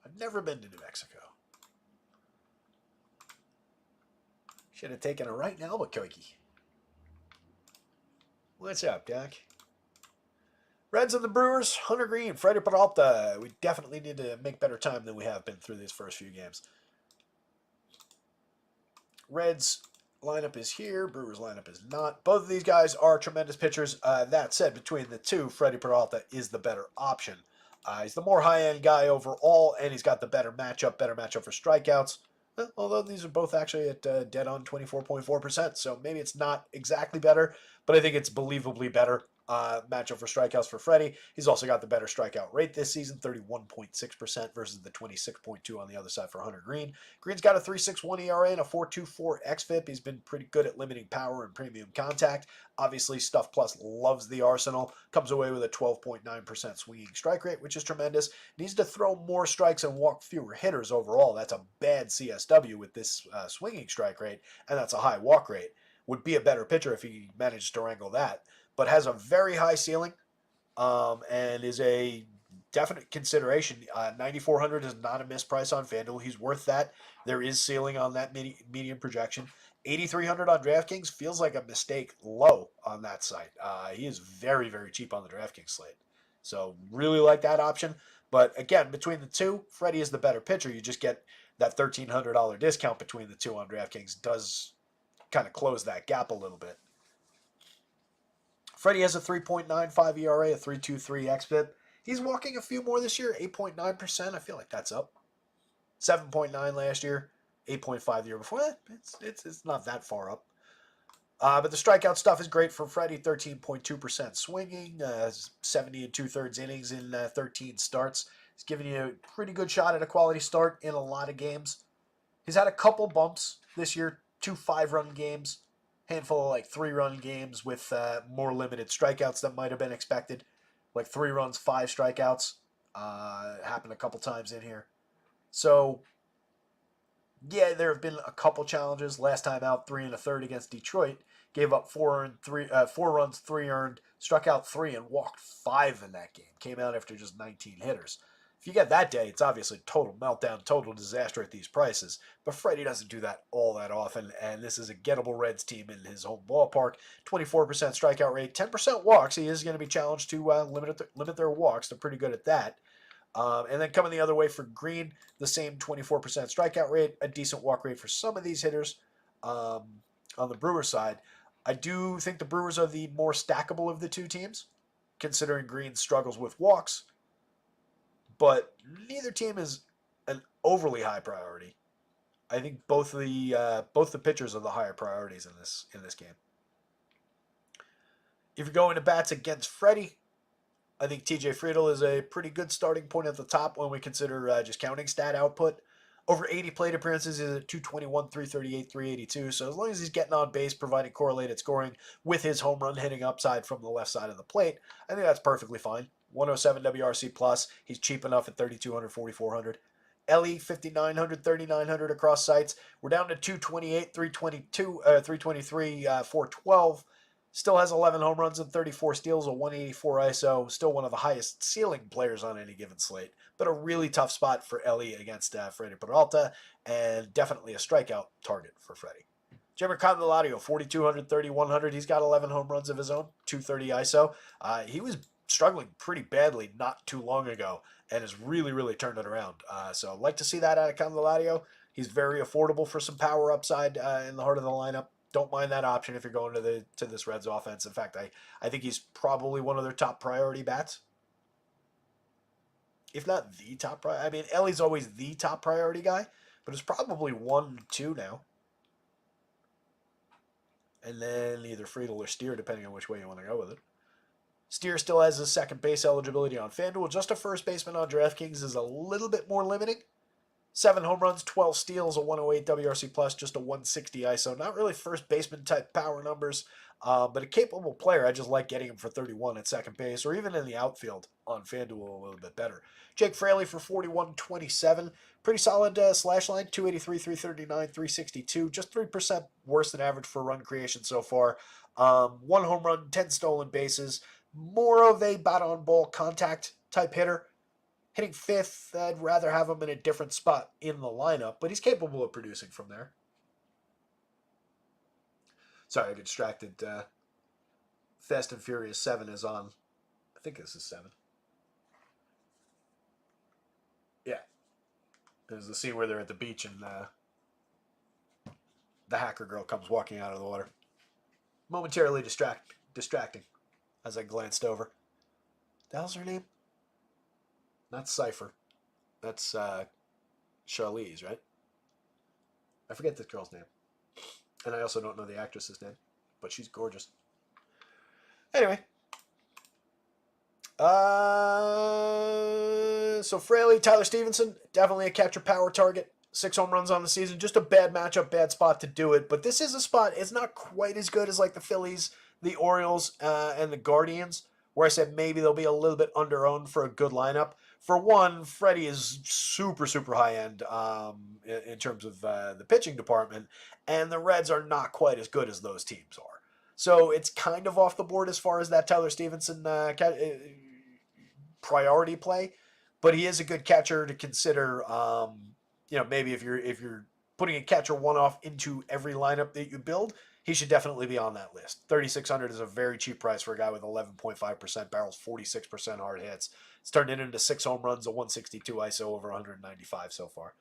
I've never been to New Mexico. Should have taken a right in Albuquerque. What's up, Doc? Reds and the Brewers, Hunter Green, Freddie Peralta. We definitely need to make better time than we have been through these first few games. Reds lineup is here. Brewers lineup is not. Both of these guys are tremendous pitchers. That said, between the two, Freddie Peralta is the better option. He's the more high-end guy overall, and he's got the better matchup for strikeouts. Although these are both actually at dead on 24.4%, so maybe it's not exactly better, but I think it's believably better. Matchup for strikeouts for Freddie. He's also got the better strikeout rate this season, 31.6% versus the 26.2 on the other side for Hunter Green. Green's got a 3.61 ERA and a 4.24 xFIP. He's been pretty good at limiting power and premium contact. Obviously, Stuff Plus loves the arsenal. Comes away with a 12.9% swinging strike rate, which is tremendous. Needs to throw more strikes and walk fewer hitters overall. That's a bad CSW with this swinging strike rate, and that's a high walk rate. Would be a better pitcher if he managed to wrangle that, but has a very high ceiling and is a definite consideration. 9,400 is not a misprice on FanDuel. He's worth that. There is ceiling on that medium projection. 8,300 on DraftKings feels like a mistake low on that site. He is very, very cheap on the DraftKings slate. So really like that option. But again, between the two, Freddie is the better pitcher. You just get that $1,300 discount between the two on DraftKings. Does kind of close that gap a little bit. Freddie has a 3.95 ERA, a 3.23 xFIP. He's walking a few more this year, 8.9%. I feel like that's up. 7.9 last year, 8.5 the year before. It's not that far up. But the strikeout stuff is great for Freddie. 13.2% swinging, 70 and 2/3 innings in 13 starts. He's giving you a pretty good shot at a quality start in a lot of games. He's had a couple bumps this year, 2 5-run games. handful of like 3-run games with more limited strikeouts than might have been expected. Like 3 runs, 5 strikeouts. Happened a couple times in here. So, yeah, there have been a couple challenges. Last time out, 3 1/3 against Detroit. Gave up 4 runs, 3 earned, struck out 3, and walked 5 in that game. Came out after just 19 hitters. If you get that day, it's obviously total meltdown, total disaster at these prices. But Freddie doesn't do that all that often, and this is a gettable Reds team in his home ballpark. 24% strikeout rate, 10% walks. He is going to be challenged to limit their walks. They're pretty good at that. And then coming the other way for Green, the same 24% strikeout rate, a decent walk rate for some of these hitters. On the Brewers side, I do think the Brewers are the more stackable of the two teams, considering Green's struggles with walks. But neither team is an overly high priority. I think both the pitchers are the higher priorities in this game. If you're going to bats against Freddie, I think TJ Friedl is a pretty good starting point at the top when we consider just counting stat output. Over 80 plate appearances is at 221, 338, 382. So as long as he's getting on base, providing correlated scoring with his home run hitting upside from the left side of the plate, I think that's perfectly fine. 107 WRC plus. He's cheap enough at 3,200, 4,400. Ellie 5,900, 3,900 across sites. We're down to 228, 322, 323, 412. Still has 11 home runs and 34 steals, a 184 ISO. Still one of the highest ceiling players on any given slate. But a really tough spot for Ellie against Freddie Peralta, and definitely a strikeout target for Freddie. Jimmer Candelario, 4,200, 3,100. He's got 11 home runs of his own, 230 ISO. He was struggling pretty badly not too long ago and has really, really turned it around. So I'd like to see that out of Candelario. He's very affordable for some power upside in the heart of the lineup. Don't mind that option if you're going to this Reds offense. In fact, I think he's probably one of their top priority bats. If not the top priority. I mean, Ellie's always the top priority guy, but it's probably 1-2 now. And then either Friedl or Steer, depending on which way you want to go with it. Steer still has his second base eligibility on FanDuel. Just a first baseman on DraftKings is a little bit more limiting. 7 home runs, 12 steals, a 108 WRC plus, just a 160 ISO. Not really first baseman type power numbers, but a capable player. I just like getting him for 31 at second base, or even in the outfield on FanDuel a little bit better. Jake Fraley for 41.27. Pretty solid slash line, 283, 339, 362. Just 3% worse than average for run creation so far. 1 home run, 10 stolen bases. More of a bat-on-ball contact type hitter. Hitting 5th, I'd rather have him in a different spot in the lineup, but he's capable of producing from there. Sorry, I got distracted. Fast and Furious 7 is on. I think this is 7. Yeah. There's the scene where they're at the beach and the hacker girl comes walking out of the water. Momentarily distracting as I glanced over. The hell's her name? Not Cypher. That's Charlize, right? I forget this girl's name. And I also don't know the actress's name. But she's gorgeous. Anyway. So Fraley, Tyler Stevenson, definitely a catcher power target. 6 home runs on the season. Just a bad matchup, bad spot to do it. But this is a spot, it's not quite as good as like the Phillies, the Orioles, and the Guardians, where I said maybe they'll be a little bit under-owned for a good lineup. For one, Freddie is super, super high-end in terms of the pitching department, and the Reds are not quite as good as those teams are. So it's kind of off the board as far as that Tyler Stevenson priority play, but he is a good catcher to consider. Maybe if you're putting a catcher one-off into every lineup that you build, he should definitely be on that list. 3,600 is a very cheap price for a guy with 11.5% barrels, 46% hard hits. It's turned it into 6 home runs, a 162 ISO, over 195 so far.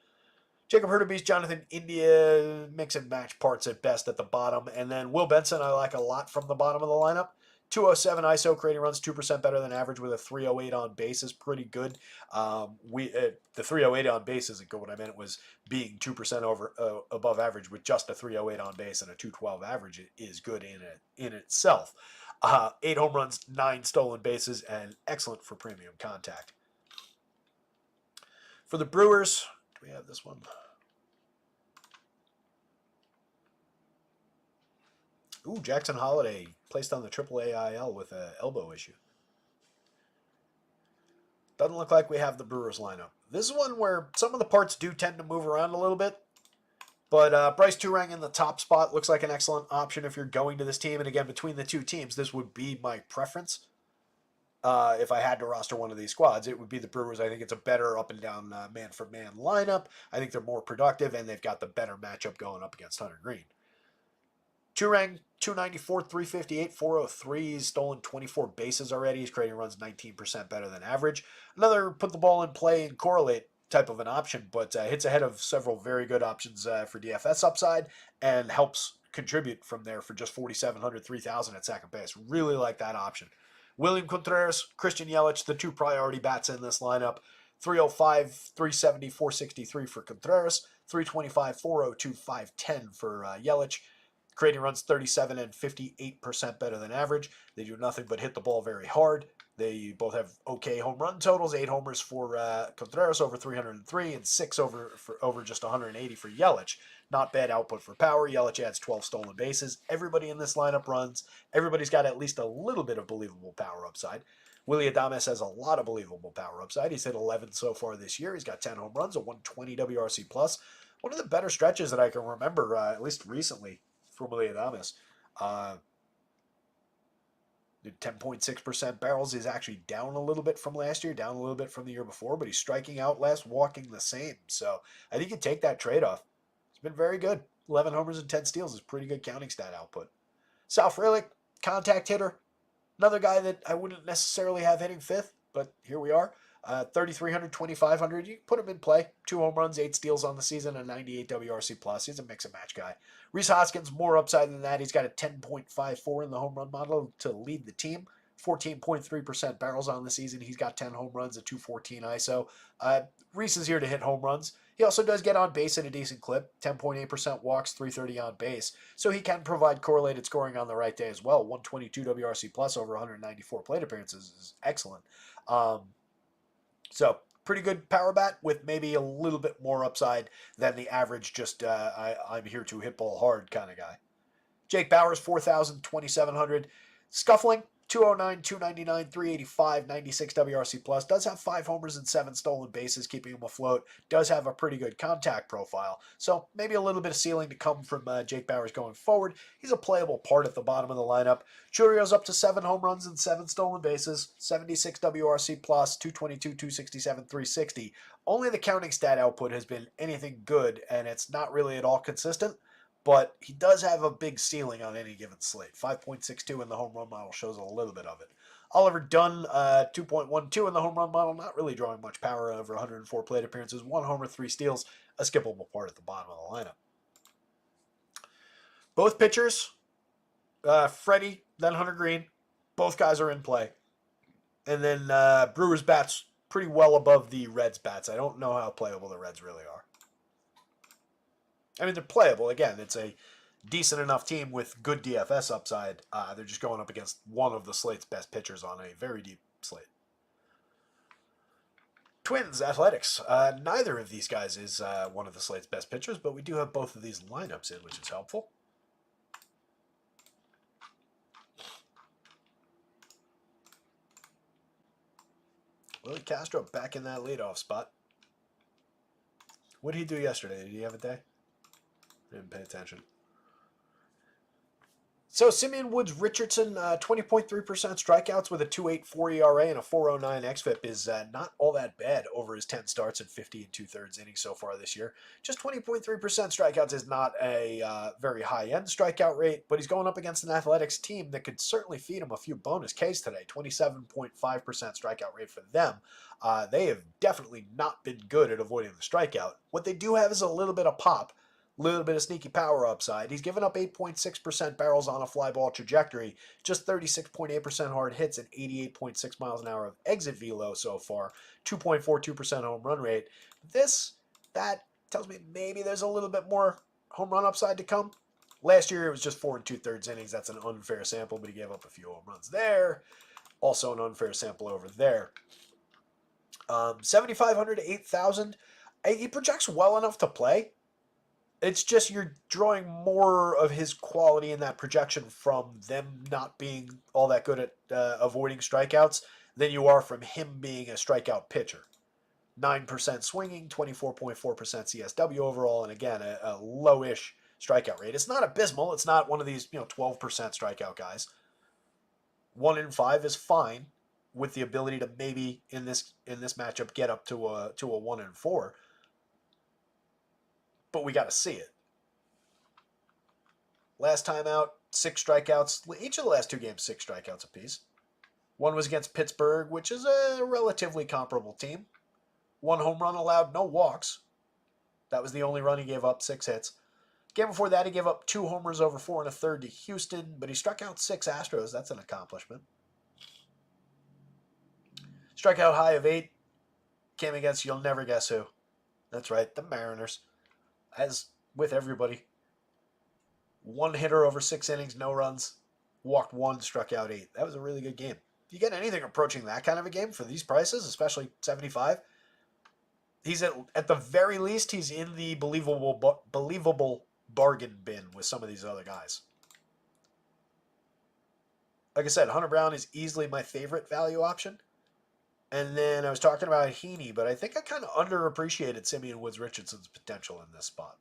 Jacob Hurtubise, Jonathan India, mix and match parts at best at the bottom. And then Will Benson, I like a lot from the bottom of the lineup. 207 ISO, creating runs 2% better than average with a 308 on base is pretty good. The 308 on base isn't good. What I meant was being 2% above average with just a 308 on base and a 212 average is good in itself. 8 home runs, 9 stolen bases, and excellent for premium contact. For the Brewers, do we have this one? Ooh, Jackson Holiday placed on the AAA IL with an elbow issue. Doesn't look like we have the Brewers lineup. This is one where some of the parts do tend to move around a little bit. But Bryce Turang in the top spot looks like an excellent option if you're going to this team. And again, between the two teams, this would be my preference. If I had to roster one of these squads, it would be the Brewers. I think it's a better up and down man-for-man lineup. I think they're more productive, and they've got the better matchup going up against Hunter Green. Turang, 294, 358, 403. He's stolen 24 bases already. His creating runs 19% better than average. Another put the ball in play and correlate type of an option, but hits ahead of several very good options for DFS upside and helps contribute from there for just 4,700, 3,000 at second base. Really like that option. William Contreras, Christian Yelich, the two priority bats in this lineup. 305, 370, 463 for Contreras. 325, 402, 510 for Yelich. Creating runs 37 and 58% better than average. They do nothing but hit the ball very hard. They both have okay home run totals. 8 homers for Contreras, over 303, and 6 over just 180 for Yelich. Not bad output for power. Yelich adds 12 stolen bases. Everybody in this lineup runs. Everybody's got at least a little bit of believable power upside. Willie Adames has a lot of believable power upside. He's hit 11 so far this year. He's got 10 home runs, a 120 WRC+. One of the better stretches that I can remember, at least recently, from Willie Adames. 10.6% barrels is actually down a little bit from last year, down a little bit from the year before, but he's striking out less, walking the same. So I think you take that trade-off. It's been very good. 11 homers and 10 steals is pretty good counting stat output. Sal Frelick, contact hitter. Another guy that I wouldn't necessarily have hitting fifth, but here we are. 3,300, 2,500. You put him in play. 2 home runs, 8 steals on the season, a 98 WRC+. He's a mix-and-match guy. Rhys Hoskins, more upside than that. He's got a 10.54 in the home run model to lead the team. 14.3% barrels on the season. He's got 10 home runs, a 214 ISO. Rhys is here to hit home runs. He also does get on base at a decent clip. 10.8% walks, 330 on base. So he can provide correlated scoring on the right day as well. 122 WRC+, over 194 plate appearances is excellent. So pretty good power bat with maybe a little bit more upside than the average just I'm here to hit ball hard kind of guy. Jake Bauers, 4,000, 2,700. Scuffling, 209, 299, 385, 96 WRC+. Does have 5 homers and 7 stolen bases, keeping him afloat. Does have a pretty good contact profile. So maybe a little bit of ceiling to come from Jake Bauers going forward. He's a playable part at the bottom of the lineup. Churrio's up to 7 home runs and 7 stolen bases. 76 WRC+, 222, 267, 360. Only the counting stat output has been anything good, and it's not really at all consistent. But he does have a big ceiling on any given slate. 5.62 in the home run model shows a little bit of it. Oliver Dunn, 2.12 in the home run model, not really drawing much power over 104 plate appearances. 1 homer, 3 steals, a skippable part at the bottom of the lineup. Both pitchers, Freddie, then Hunter Green, both guys are in play. And then Brewers bats pretty well above the Reds bats. I don't know how playable the Reds really are. I mean, they're playable. Again, it's a decent enough team with good DFS upside. They're just going up against one of the slate's best pitchers on a very deep slate. Twins, Athletics. Neither of these guys is one of the slate's best pitchers, but we do have both of these lineups in, which is helpful. Willie Castro back in that leadoff spot. What did he do yesterday? Did he have a day? Didn't pay attention. So Simeon Woods Richardson, 20.3% strikeouts with a 2.84 ERA and a 4.09 xFIP is not all that bad over his 10 starts and 50 2/3 innings so far this year. Just 20.3% strikeouts is not a very high-end strikeout rate, but he's going up against an Athletics team that could certainly feed him a few bonus Ks today. 27.5% strikeout rate for them. They have definitely not been good at avoiding the strikeout. What they do have is a little bit of pop. Little bit of sneaky power upside. He's given up 8.6% barrels on a fly ball trajectory, just 36.8% hard hits and 88.6 miles an hour of exit velo so far, 2.42% home run rate. That tells me maybe there's a little bit more home run upside to come. Last year it was just 4 2/3 innings. That's an unfair sample, but he gave up a few home runs there. Also an unfair sample over there. 7,500 to 8,000. He projects well enough to play. It's just you're drawing more of his quality in that projection from them not being all that good at avoiding strikeouts than you are from him being a strikeout pitcher. 9% swinging, 24.4% CSW overall, and again, a lowish strikeout rate. It's not abysmal. It's not one of these 12% strikeout guys. 1 in 5 is fine, with the ability to maybe in this matchup get up to a 1 in 4. But we got to see it. Last time out, 6 strikeouts. Each of the last 2 games, 6 strikeouts apiece. One was against Pittsburgh, which is a relatively comparable team. 1 home run allowed, no walks. That was the only run he gave up, 6 hits. Game before that, he gave up 2 homers over 4 1/3 to Houston, but he struck out 6 Astros. That's an accomplishment. Strikeout high of 8 came against, you'll never guess who. That's right, the Mariners. As with everybody. 1 hitter over 6 innings, no runs. Walked 1, struck out 8. That was a really good game. If you get anything approaching that kind of a game for these prices, especially 75, he's at the very least, he's in the believable bargain bin with some of these other guys. Like I said, Hunter Brown is easily my favorite value option. And then I was talking about Heaney, but I think I kind of underappreciated Simeon Woods Richardson's potential in this spot.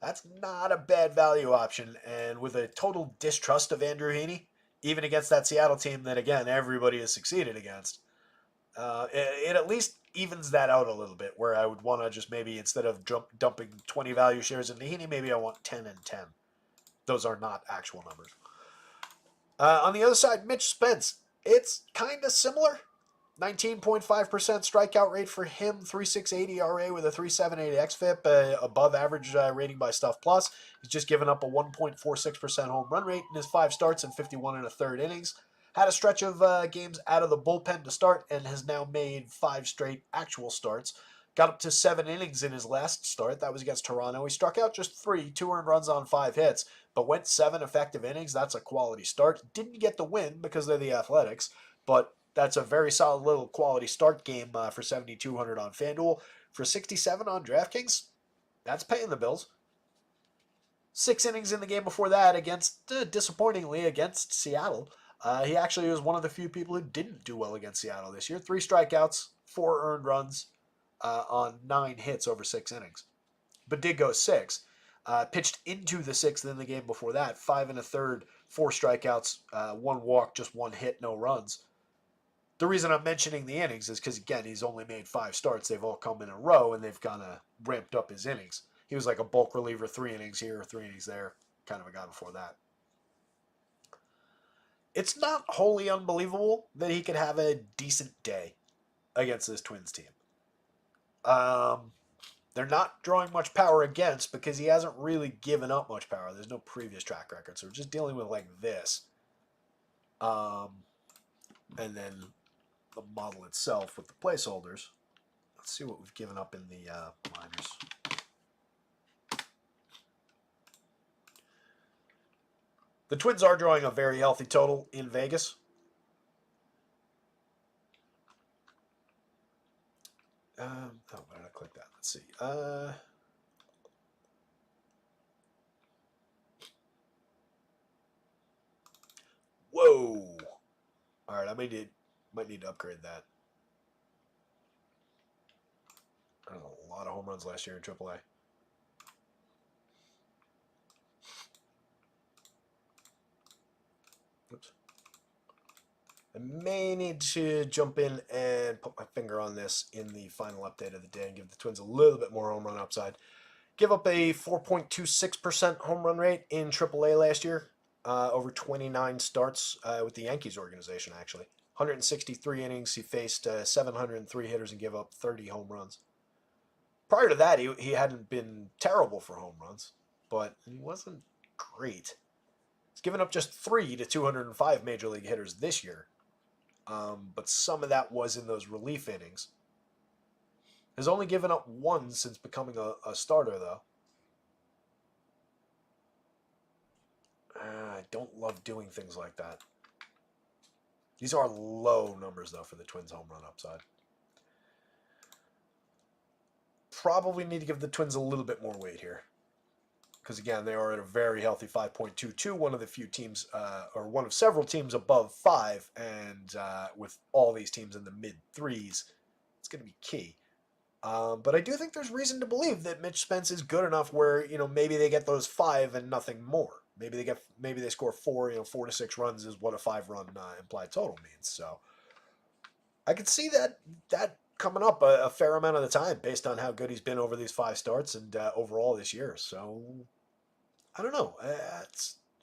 That's not a bad value option. And with a total distrust of Andrew Heaney, even against that Seattle team that, again, everybody has succeeded against, it at least evens that out a little bit, where I would want to just maybe, instead of dumping 20 value shares into Heaney, maybe I want 10 and 10. Those are not actual numbers. On the other side, Mitch Spence. It's kind of similar. 19.5% strikeout rate for him, 3.68 ERA with a 3.78 xFIP, above average rating by Stuff Plus. He's just given up a 1.46% home run rate in his 5 starts and 51 1/3 innings. Had a stretch of games out of the bullpen to start and has now made 5 straight actual starts. Got up to 7 innings in his last start. That was against Toronto. He struck out just 3, 2 earned runs on 5 hits, but went 7 effective innings. That's a quality start. Didn't get the win because they're the Athletics, but that's a very solid little quality start game for 7,200 on FanDuel. For 67 on DraftKings, that's paying the bills. 6 innings in the game before that against, disappointingly, against Seattle. He actually was one of the few people who didn't do well against Seattle this year. 3 strikeouts, 4 earned runs on 9 hits over 6 innings. But did go 6. Pitched into the 6th in the game before that. 5 1/3, 4 strikeouts, 1 walk, just 1 hit, no runs. The reason I'm mentioning the innings is because, again, he's only made 5 starts. They've all come in a row, and they've kind of ramped up his innings. He was like a bulk reliever, 3 innings here, 3 innings there, kind of a guy before that. It's not wholly unbelievable that he could have a decent day against this Twins team. They're not drawing much power against because he hasn't really given up much power. There's no previous track record, so we're just dealing with like this. And then the model itself with the placeholders. Let's see what we've given up in the minors. The Twins are drawing a very healthy total in Vegas. Why did I click that? Let's see. Whoa! All right, I might need to upgrade that. I don't know, a lot of home runs last year in AAA. Oops. I may need to jump in and put my finger on this in the final update of the day and give the Twins a little bit more home run upside. Give up a 4.26% home run rate in AAA last year, over 29 starts with the Yankees organization, actually. 163 innings, he faced 703 hitters and gave up 30 home runs. Prior to that, he hadn't been terrible for home runs, but he wasn't great. He's given up just 3 to 205 major league hitters this year, but some of that was in those relief innings. Has only given up 1 since becoming a starter, though. I don't love doing things like that. These are low numbers, though, for the Twins' home run upside. Probably need to give the Twins a little bit more weight here. because again, they are at a very healthy 5.22. One of the few teams, or one of several teams above 5, and with all these teams in the mid 3s, it's going to be key. But I do think there's reason to believe that Mitch Spence is good enough where maybe they get those 5 and nothing more. Maybe they score 4. 4 to 6 runs is what a 5-run implied total means. So I could see that coming up a fair amount of the time based on how good he's been over these 5 starts and overall this year. So I don't know.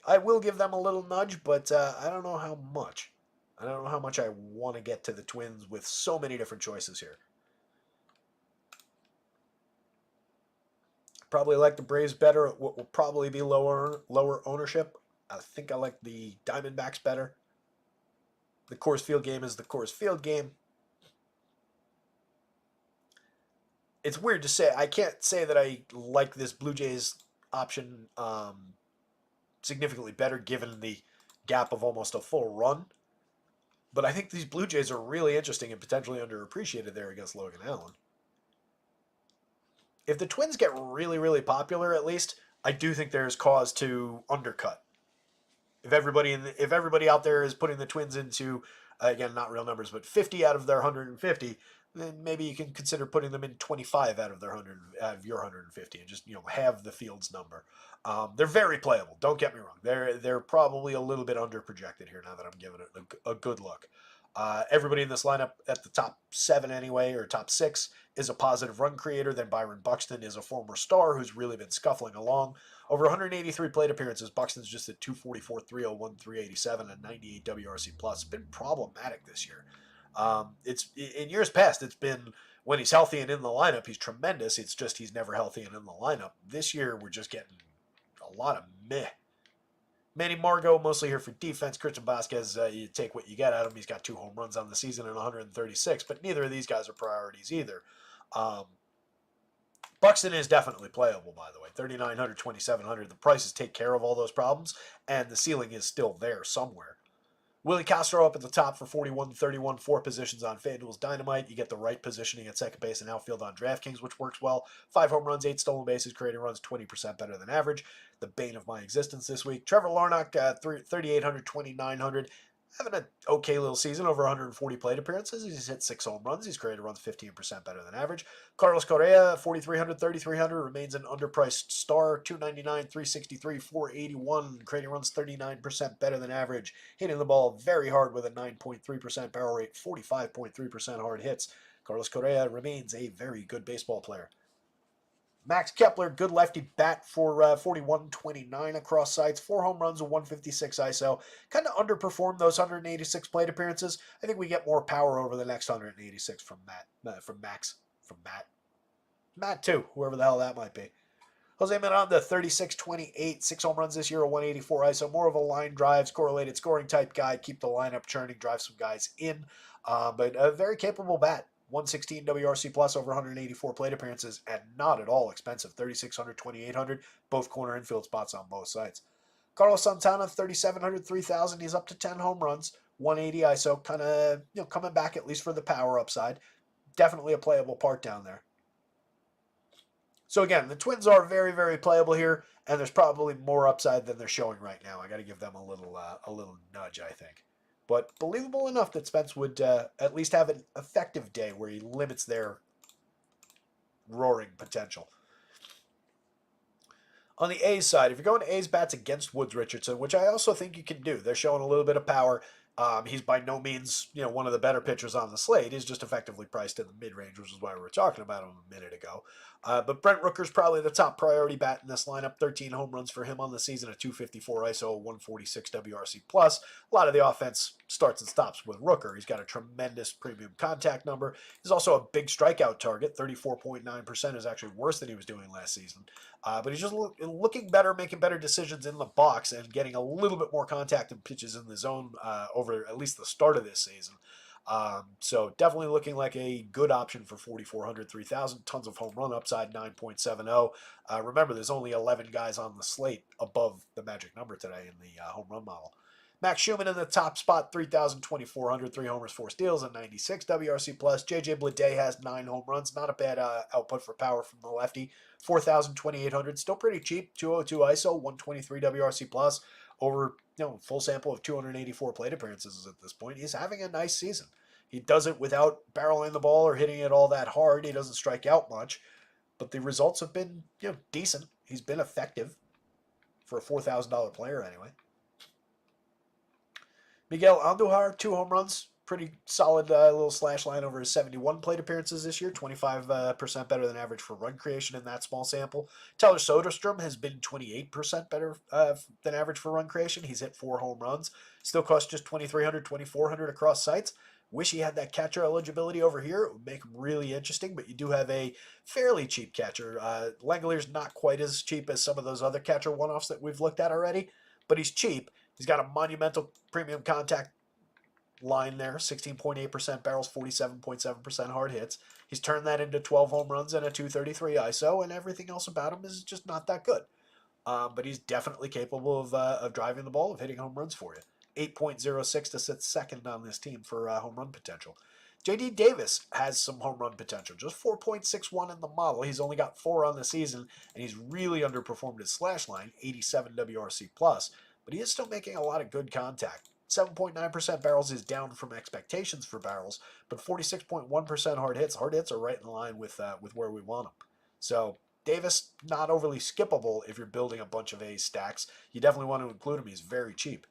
I will give them a little nudge, but I don't know how much. I don't know how much I want to get to the Twins with so many different choices here. Probably like the Braves better at what will probably be lower ownership. I think I like the Diamondbacks better. The Coors Field game is the Coors Field game. It's weird to say. I can't say that I like this Blue Jays option significantly better given the gap of almost a full run. But I think these Blue Jays are really interesting and potentially underappreciated there against Logan Allen. If the Twins get really, really popular, at least, I do think there's cause to undercut. If everybody out there is putting the Twins into, again, not real numbers, but 50 out of their 150, then maybe you can consider putting them in 25 out of your 150, and just have the Fields number. They're very playable. Don't get me wrong. They're probably a little bit underprojected here now that I'm giving it a good look. Everybody in this lineup at the top 7 anyway, or top 6, is a positive run creator. Then Byron Buxton is a former star who's really been scuffling along. Over 183 plate appearances, Buxton's just at 244, 301, 387, and 98 WRC+. It's been problematic this year. It's in years past, it's been when he's healthy and in the lineup, he's tremendous. It's just he's never healthy and in the lineup. This year, we're just getting a lot of meh. Manny Margot, mostly here for defense. Christian Vasquez, you take what you get out of him. He's got 2 home runs on the season and 136, but neither of these guys are priorities either. Buxton is definitely playable, by the way. 3,900, 2,700. The prices take care of all those problems, and the ceiling is still there somewhere. Willie Castro up at the top for 41-31, 4 positions on FanDuel's Dynamite. You get the right positioning at second base and outfield on DraftKings, which works well. 5 home runs, 8 stolen bases, creating runs 20% better than average. The bane of my existence this week. Trevor Larnach, 3,800, 2,900. Having an okay little season, over 140 plate appearances. He's hit 6 home runs. He's created runs 15% better than average. Carlos Correa, 4,300, 3,300, remains an underpriced star. 299, 363, 481, creating runs 39% better than average. Hitting the ball very hard with a 9.3% barrel rate, 45.3% hard hits. Carlos Correa remains a very good baseball player. Max Kepler, good lefty bat for 41-29 across sites. 4 home runs, a 156 ISO. Kind of underperformed those 186 plate appearances. I think we get more power over the next 186 from Matt too, whoever the hell that might be. Jose Miranda, 36-28, 6 home runs this year, a 184 ISO. More of a line drives, correlated scoring type guy. Keep the lineup churning, drive some guys in. But a very capable bat. 116 WRC plus, over 184 plate appearances, and not at all expensive. 3,600, 2,800, both corner infield spots on both sides. Carlos Santana, 3,700, 3,000. He's up to 10 home runs, 180 ISO, kind of coming back at least for the power upside. Definitely a playable part down there. So again, the Twins are very, very playable here, and there's probably more upside than they're showing right now. I got to give them a little nudge, I think. But believable enough that Spence would at least have an effective day where he limits their roaring potential. On the A's side, if you're going to A's bats against Woods Richardson, which I also think you can do, they're showing a little bit of power. He's by no means one of the better pitchers on the slate. He's just effectively priced in the mid-range, which is why we were talking about him a minute ago. But Brent Rooker's probably the top priority bat in this lineup. 13 home runs for him on the season, a 254 ISO, 146 WRC+. A lot of the offense starts and stops with Rooker. He's got a tremendous premium contact number. He's also a big strikeout target. 34.9% is actually worse than he was doing last season. But he's just looking better, making better decisions in the box, and getting a little bit more contact and pitches in the zone over at least the start of this season. So definitely looking like a good option for 4,400, 3,000. Tons of home run upside, 9.70. Remember, there's only 11 guys on the slate above the magic number today in the home run model. Max Schumann in the top spot, 3,000, 2,400, 3 homers, 4 steals, and 96 WRC+. J.J. Bleday has 9 home runs. Not a bad output for power from the lefty. 4,000, 2,800, still pretty cheap. 202 ISO, 123 WRC+. Over, full sample of 284 plate appearances at this point. He's having a nice season. He does it without barreling the ball or hitting it all that hard. He doesn't strike out much. But the results have been, decent. He's been effective for a $4,000 player anyway. Miguel Andujar, 2 home runs. Pretty solid little slash line over his 71 plate appearances this year. 25% better than average for run creation in that small sample. Tyler Soderstrom has been 28% better than average for run creation. He's hit 4 home runs. Still costs just 2,300, 2,400 across sites. Wish he had that catcher eligibility over here. It would make him really interesting, but you do have a fairly cheap catcher. Langelier's not quite as cheap as some of those other catcher one-offs that we've looked at already, but he's cheap. He's got a monumental premium contact line there, 16.8% barrels, 47.7% hard hits. He's turned that into 12 home runs and a 233 ISO, and everything else about him is just not that good. But he's definitely capable of driving the ball, of hitting home runs for you. 8.06 to sit second on this team for home run potential. J.D. Davis has some home run potential, just 4.61 in the model. He's only got 4 on the season, and he's really underperformed his slash line, 87 WRC+, but he is still making a lot of good contact. 7.9% barrels is down from expectations for barrels, but 46.1% hard hits. Hard hits are right in line with where we want them. So Davis, not overly skippable if you're building a bunch of A stacks. You definitely want to include him. He's very cheap.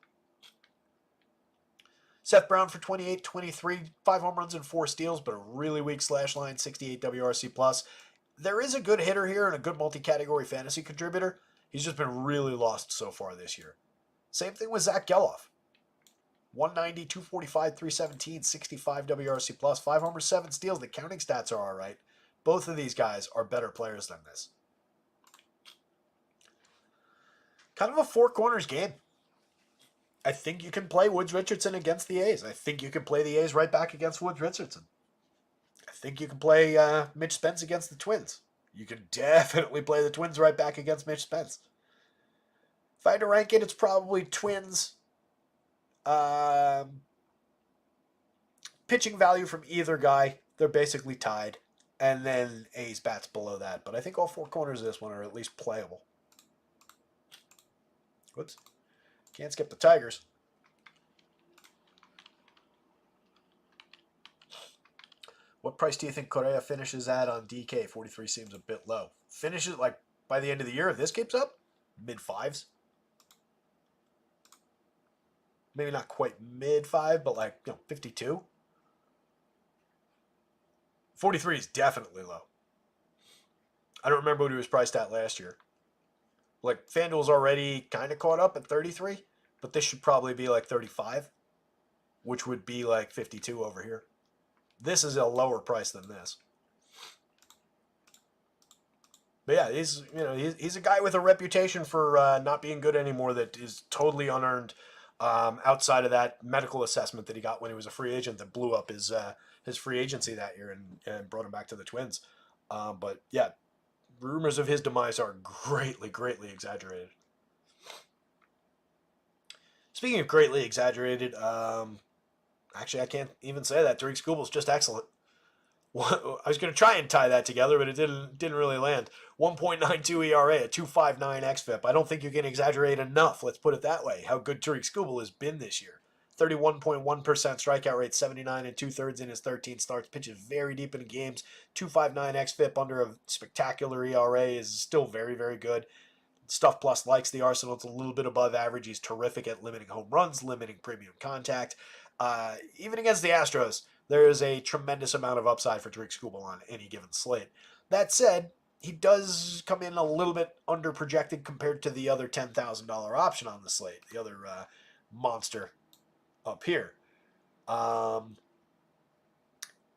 Seth Brown for 28, 23, 5 home runs and 4 steals, but a really weak slash line, 68 WRC+. There is a good hitter here and a good multi-category fantasy contributor. He's just been really lost so far this year. Same thing with Zach Geloff. 190, 245, 317, 65 WRC+, 5 homers, 7 steals. The counting stats are all right. Both of these guys are better players than this. Kind of a 4 corners game. I think you can play Woods Richardson against the A's. I think you can play the A's right back against Woods Richardson. I think you can play Mitch Spence against the Twins. You can definitely play the Twins right back against Mitch Spence. If I had to rank it, it's probably Twins. Pitching value from either guy, they're basically tied. And then A's bats below that. But I think all 4 corners of this one are at least playable. Whoops. Can't skip the Tigers. What price do you think Correa finishes at on DK? 43 seems a bit low. Finishes like by the end of the year if this keeps up? Mid-5s. Maybe not quite mid-5, but like 52. 43 is definitely low. I don't remember what he was priced at last year. Like, FanDuel's already kind of caught up at 33, but this should probably be like 35, which would be like 52 over here. This is a lower price than this. But yeah, he's a guy with a reputation for not being good anymore that is totally unearned outside of that medical assessment that he got when he was a free agent that blew up his free agency that year and brought him back to the Twins. But yeah, rumors of his demise are greatly, greatly exaggerated. Speaking of greatly exaggerated, actually, I can't even say that. Tariq Skubal's just excellent. I was going to try and tie that together, but it didn't really land. 1.92 ERA, a 2.59 xFIP. I don't think you can exaggerate enough, let's put it that way, how good Tariq Skubal has been this year. 31.1% strikeout rate, 79 2/3 in his 13 starts, pitches very deep in games. 2.59 xFIP under a spectacular ERA is still very, very good. Stuff Plus likes the arsenal. It's a little bit above average. He's terrific at limiting home runs, limiting premium contact. Even against the Astros, there is a tremendous amount of upside for Tariq Skubal on any given slate. That said, he does come in a little bit under projected compared to the other $10,000 option on the slate, the other monster up here.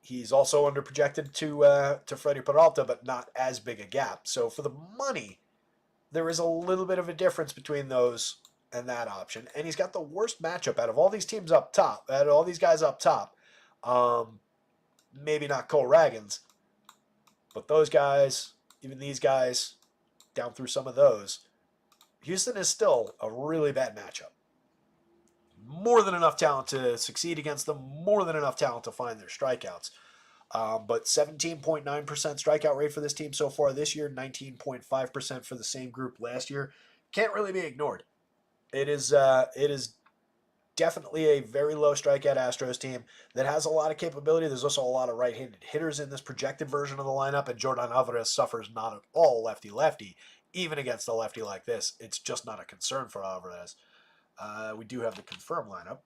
He's also under projected to Freddie Peralta, but not as big a gap. So for the money, there is a little bit of a difference between those and that option. And he's got the worst matchup out of all these teams up top, out of all these guys up top. Maybe not Cole Ragans, but those guys, even these guys, down through some of those, Houston is still a really bad matchup. more than enough talent to succeed against them, more than enough talent to find their strikeouts. But 17.9% strikeout rate for this team so far this year, 19.5% for the same group last year. Can't really be ignored. It is definitely a very low strikeout Astros team that has a lot of capability. There's also a lot of right-handed hitters in this projected version of the lineup, and Jordan Alvarez suffers not at all lefty-lefty. Even against a lefty like this, it's just not a concern for Alvarez. We do have the confirmed lineup.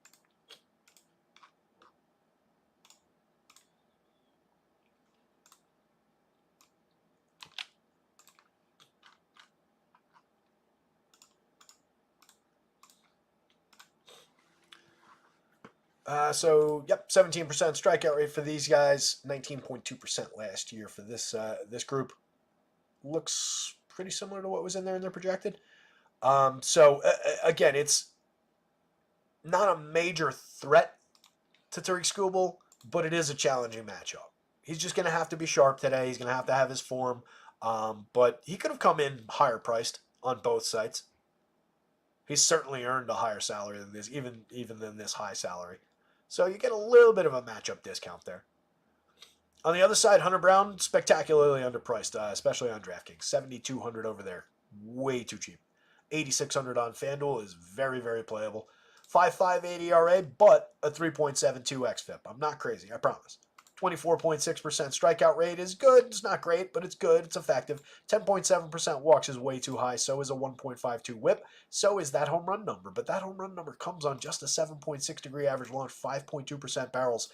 Yep, 17% strikeout rate for these guys, 19.2% last year for this group. Looks pretty similar to what was in there and they're projected. Again, it's not a major threat to Tariq Skubal, but it is a challenging matchup. He's just going to have to be sharp today. He's going to have his form. But he could have come in higher priced on both sites. He's certainly earned a higher salary than this, even than this high salary. So you get a little bit of a matchup discount there. On the other side, Hunter Brown, spectacularly underpriced, especially on DraftKings. $7,200 over there. Way too cheap. $8,600 on FanDuel is very, very playable. 5.58 ERA, but a 3.72 xFIP. I'm not crazy, I promise. 24.6% strikeout rate is good. It's not great, but it's good. It's effective. 10.7% walks is way too high. So is a 1.52 whip. So is that home run number. But that home run number comes on just a 7.6 degree average launch, 5.2% barrels,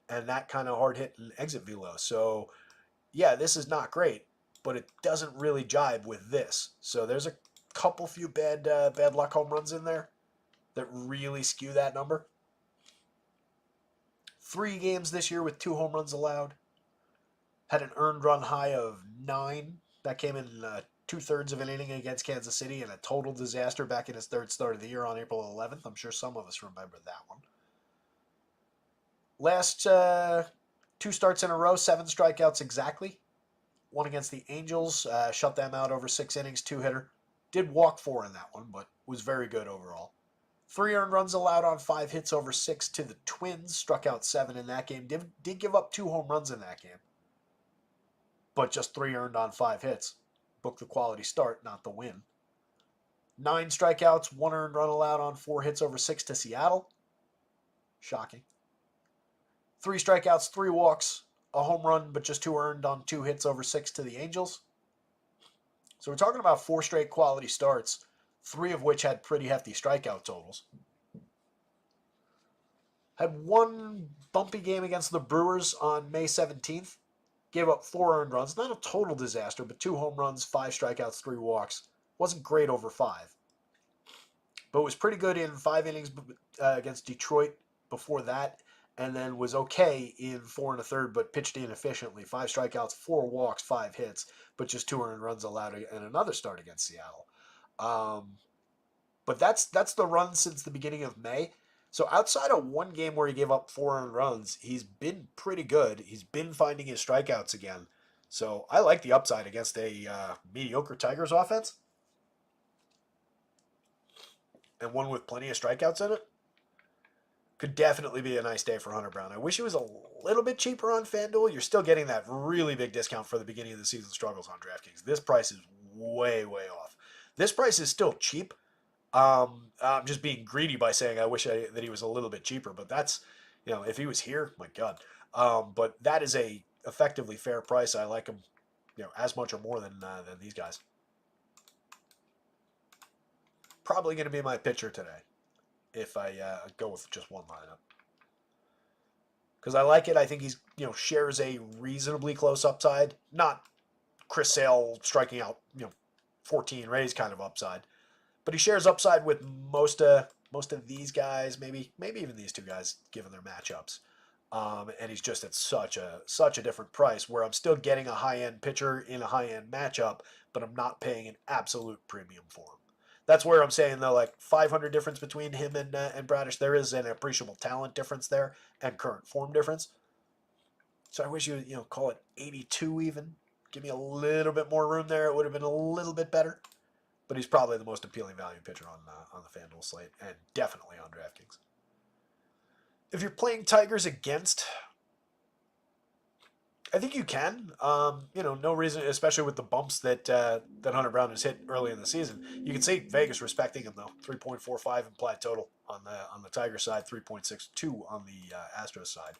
and that kind of hard hit and exit velo. So, yeah, this is not great, but it doesn't really jibe with this. So there's a few bad luck home runs in there that really skew that number. 3 games this year with 2 home runs allowed. Had an earned run high of 9. That came in 2/3 of an inning against Kansas City, and a total disaster back in his 3rd start of the year on April 11th. I'm sure some of us remember that one. Last 2 starts in a row, 7 strikeouts exactly. One against the Angels, shut them out over 6 innings, 2-hitter. Did walk 4 in that one, but was very good overall. 3 earned runs allowed on 5 hits over 6 to the Twins. Struck out 7 in that game. Did give up 2 home runs in that game. But just 3 earned on 5 hits. Booked the quality start, not the win. 9 strikeouts, 1 earned run allowed on 4 hits over 6 to Seattle. Shocking. 3 strikeouts, 3 walks, a home run, but just 2 earned on 2 hits over 6 to the Angels. So we're talking about 4 straight quality starts, 3 of which had pretty hefty strikeout totals. Had 1 bumpy game against the Brewers on May 17th. Gave up 4 earned runs. Not a total disaster, but 2 home runs, 5 strikeouts, 3 walks. Wasn't great over 5. But was pretty good in 5 innings against Detroit before that. And then was okay in 4 1/3, but pitched inefficiently. 5 strikeouts, 4 walks, 5 hits, but just 2 earned runs allowed in another start against Seattle. But that's the run since the beginning of May. So outside of 1 game where he gave up 4 earned runs, he's been pretty good. He's been finding his strikeouts again. So I like the upside against a mediocre Tigers offense. And one with plenty of strikeouts in it. Could definitely be a nice day for Hunter Brown. I wish he was a little bit cheaper on FanDuel. You're still getting that really big discount for the beginning of the season struggles on DraftKings. This price is way, way off. This price is still cheap. I'm just being greedy by saying I wish that he was a little bit cheaper, but that's, if he was here, my God. But that is a effectively fair price. I like him, as much or more than these guys. Probably going to be my pitcher today if I go with just one lineup. Because I like it. I think he's, shares a reasonably close upside. Not Chris Sale striking out, 14 Rays kind of upside. But he shares upside with most of these guys, maybe even these 2 guys, given their matchups. And he's just at such a different price, where I'm still getting a high-end pitcher in a high-end matchup, but I'm not paying an absolute premium for him. That's where I'm saying, though, like 500 difference between him and Bradish. There is an appreciable talent difference there and current form difference. So I wish you would, call it 82 even. Give me a little bit more room there. It would have been a little bit better. But he's probably the most appealing value pitcher on the FanDuel slate, and definitely on DraftKings. If you're playing Tigers against, I think you can. No reason, especially with the bumps that Hunter Brown has hit early in the season. You can see Vegas respecting him though. 3.45 implied total on the Tiger side, 3.62 on the Astros side.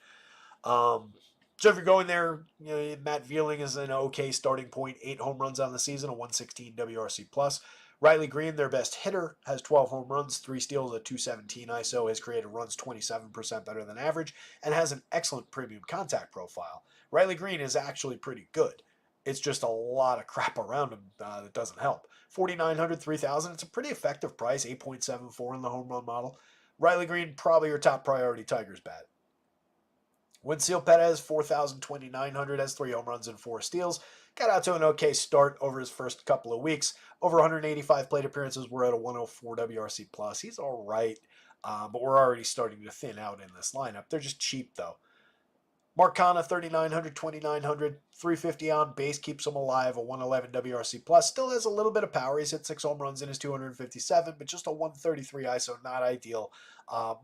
So if you're going there, Matt Veerling is an okay starting point. 8 home runs on the season, a 116 WRC plus. Riley Green, their best hitter, has 12 home runs, 3 steals, a 217 ISO, has created runs 27% better than average, and has an excellent premium contact profile. Riley Green is actually pretty good. It's just a lot of crap around him that doesn't help. 4,900, 3,000, it's a pretty effective price, 8.74 in the home run model. Riley Green, probably your top priority Tigers bat. Winfield Perez, 4,000, 2,900, has 3 home runs and 4 steals. Got out to an okay start over his first couple of weeks. Over 185 plate appearances. We're at a 104 WRC plus. He's all right, but we're already starting to thin out in this lineup. They're just cheap, though. Mark Canha, 3,900, 2,900, 350 on base, keeps him alive, a 111 WRC plus. Still has a little bit of power. He's hit 6 home runs in his 257, but just a 133 ISO, not ideal.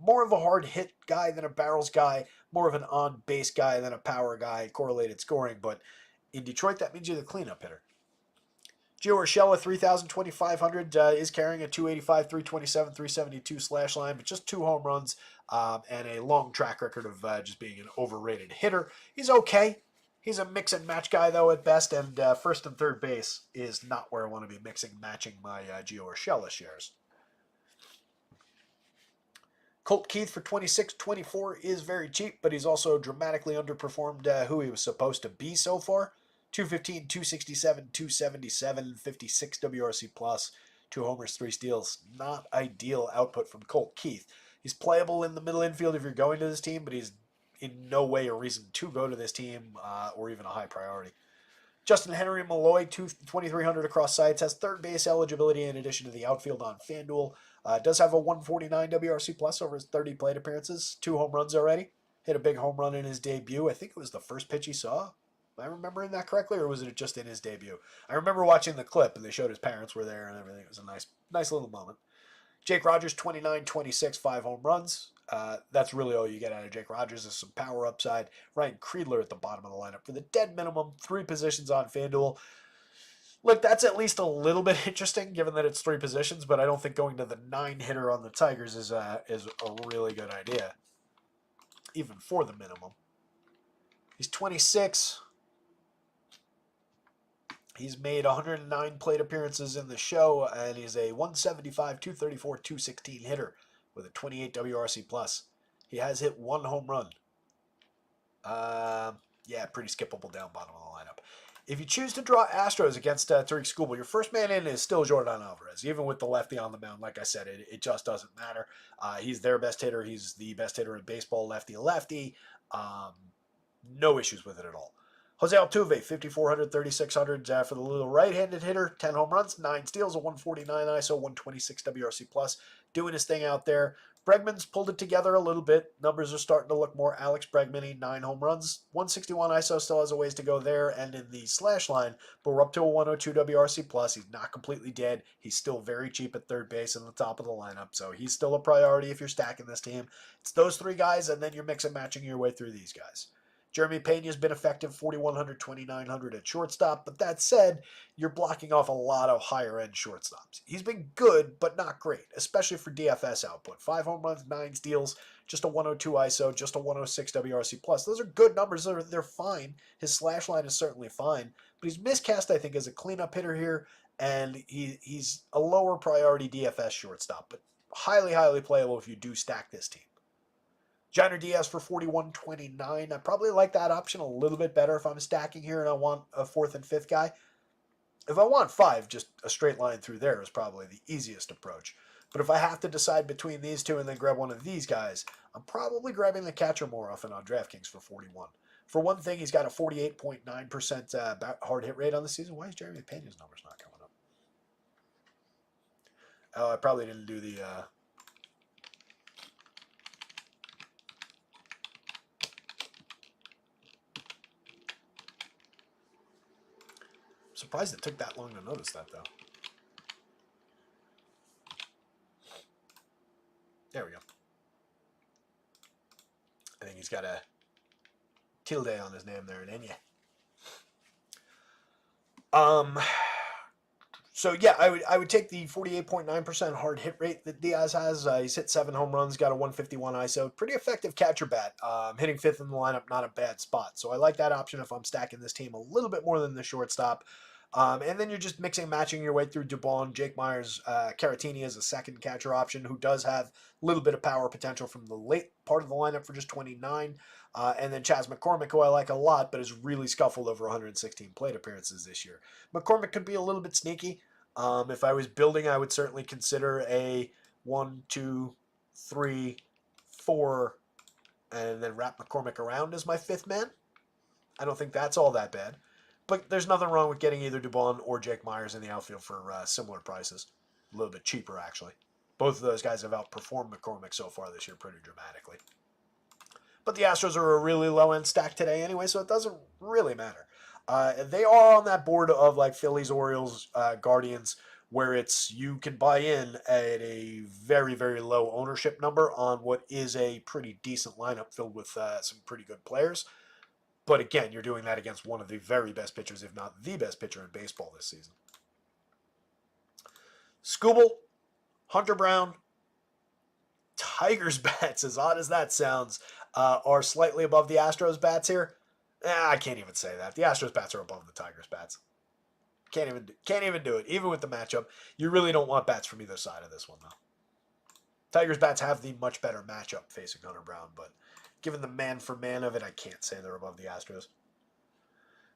More of a hard hit guy than a barrels guy, more of an on base guy than a power guy, correlated scoring, but in Detroit, that means you're the cleanup hitter. Gio Urshela, 3,000, 2,500, is carrying a 285, 327, 372 slash line, but just 2 home runs and a long track record of just being an overrated hitter. He's okay. He's a mix and match guy, though, at best, and first and third base is not where I want to be mixing and matching my Gio Urshela shares. Colt Keith for 26, 24 is very cheap, but he's also dramatically underperformed who he was supposed to be so far. 215, 267, 277, 56 WRC plus, 2 homers, 3 steals. Not ideal output from Colt Keith. He's playable in the middle infield if you're going to this team, but he's in no way a reason to go to this team or even a high priority. Justin Henry Malloy, 2,300 across sites, has third base eligibility in addition to the outfield on FanDuel. Does have a 149 WRC plus over his 30 plate appearances, 2 home runs already. Hit a big home run in his debut. I think it was the first pitch he saw. Am I remembering that correctly, or was it just in his debut? I remember watching the clip, and they showed his parents were there and everything. It was a nice little moment. Jake Rogers, 29, 26, 5 home runs. That's really all you get out of Jake Rogers is some power upside. Ryan Kreidler at the bottom of the lineup for the dead minimum, 3 positions on FanDuel. Look, that's at least a little bit interesting, given that it's 3 positions, but I don't think going to the 9 hitter on the Tigers is a really good idea, even for the minimum. He's 26. He's made 109 plate appearances in the show, and he's a 175, 234, 216 hitter with a 28 WRC plus. He has hit 1 home run. Pretty skippable down bottom of the lineup. If you choose to draw Astros against Tariq Skubal, your first man in is still Jordan Alvarez. Even with the lefty on the mound, like I said, it just doesn't matter. He's their best hitter. He's the best hitter in baseball, lefty-lefty. No issues with it at all. Jose Altuve, 5,400, 3,600 for the little right-handed hitter. 10 home runs, 9 steals, a 149 ISO, 126 WRC plus. Doing his thing out there. Bregman's pulled it together a little bit. Numbers are starting to look more Alex Bregman-y. 9 home runs, 161 ISO, still has a ways to go there. And in the slash line, but we're up to a 102 WRC plus. He's not completely dead. He's still very cheap at third base in the top of the lineup. So he's still a priority if you're stacking this team. It's those 3 guys, and then you're mix and matching your way through these guys. Jeremy Pena's been effective, 4,100, 2,900 at shortstop. But that said, you're blocking off a lot of higher-end shortstops. He's been good, but not great, especially for DFS output. 5 home runs, 9 steals, just a 102 ISO, just a 106 WRC+. Those are good numbers. They're fine. His slash line is certainly fine. But he's miscast, I think, as a cleanup hitter here, and he's a lower priority DFS shortstop, but highly, highly playable if you do stack this team. Jainer Diaz for 41.29. I probably like that option a little bit better if I'm stacking here and I want a 4th and 5th guy. If I want 5, just a straight line through there is probably the easiest approach. But if I have to decide between these 2 and then grab one of these guys, I'm probably grabbing the catcher more often on DraftKings for 41. For one thing, he's got a 48.9% hard hit rate on the season. Why is Jeremy Pena's numbers not coming up? Oh, I probably didn't do the... Surprised it took that long to notice that, though. There we go. I think he's got a tilde on his name there, and So yeah, I would take the 48.9% hard hit rate that Diaz has. He's hit 7 home runs, got a 151 ISO. Pretty effective catcher bat. Hitting 5th in the lineup, not a bad spot. So I like that option if I'm stacking this team a little bit more than the shortstop. And then you're just mixing and matching your way through Dubon. Jake Myers, Caratini is a second catcher option who does have a little bit of power potential from the late part of the lineup for just 29. And then Chas McCormick, who I like a lot, but has really scuffled over 116 plate appearances this year. McCormick could be a little bit sneaky. If I was building, I would certainly consider a 1, 2, 3, 4, and then wrap McCormick around as my 5th man. I don't think that's all that bad. But there's nothing wrong with getting either Dubon or Jake Myers in the outfield for similar prices. A little bit cheaper, actually. Both of those guys have outperformed McCormick so far this year pretty dramatically. But the Astros are a really low-end stack today anyway, so it doesn't really matter. They are on that board of like Phillies, Orioles, Guardians, where it's you can buy in at a very, very low ownership number on what is a pretty decent lineup filled with some pretty good players. But again, you're doing that against one of the very best pitchers, if not the best pitcher in baseball this season. Skubal, Hunter Brown, Tigers bats, as odd as that sounds, are slightly above the Astros bats here. I can't even say that. The Astros bats are above the Tigers bats. Can't even do it. Even with the matchup, you really don't want bats from either side of this one, though. Tigers bats have the much better matchup facing Hunter Brown, but given the man for man of it, I can't say they're above the Astros.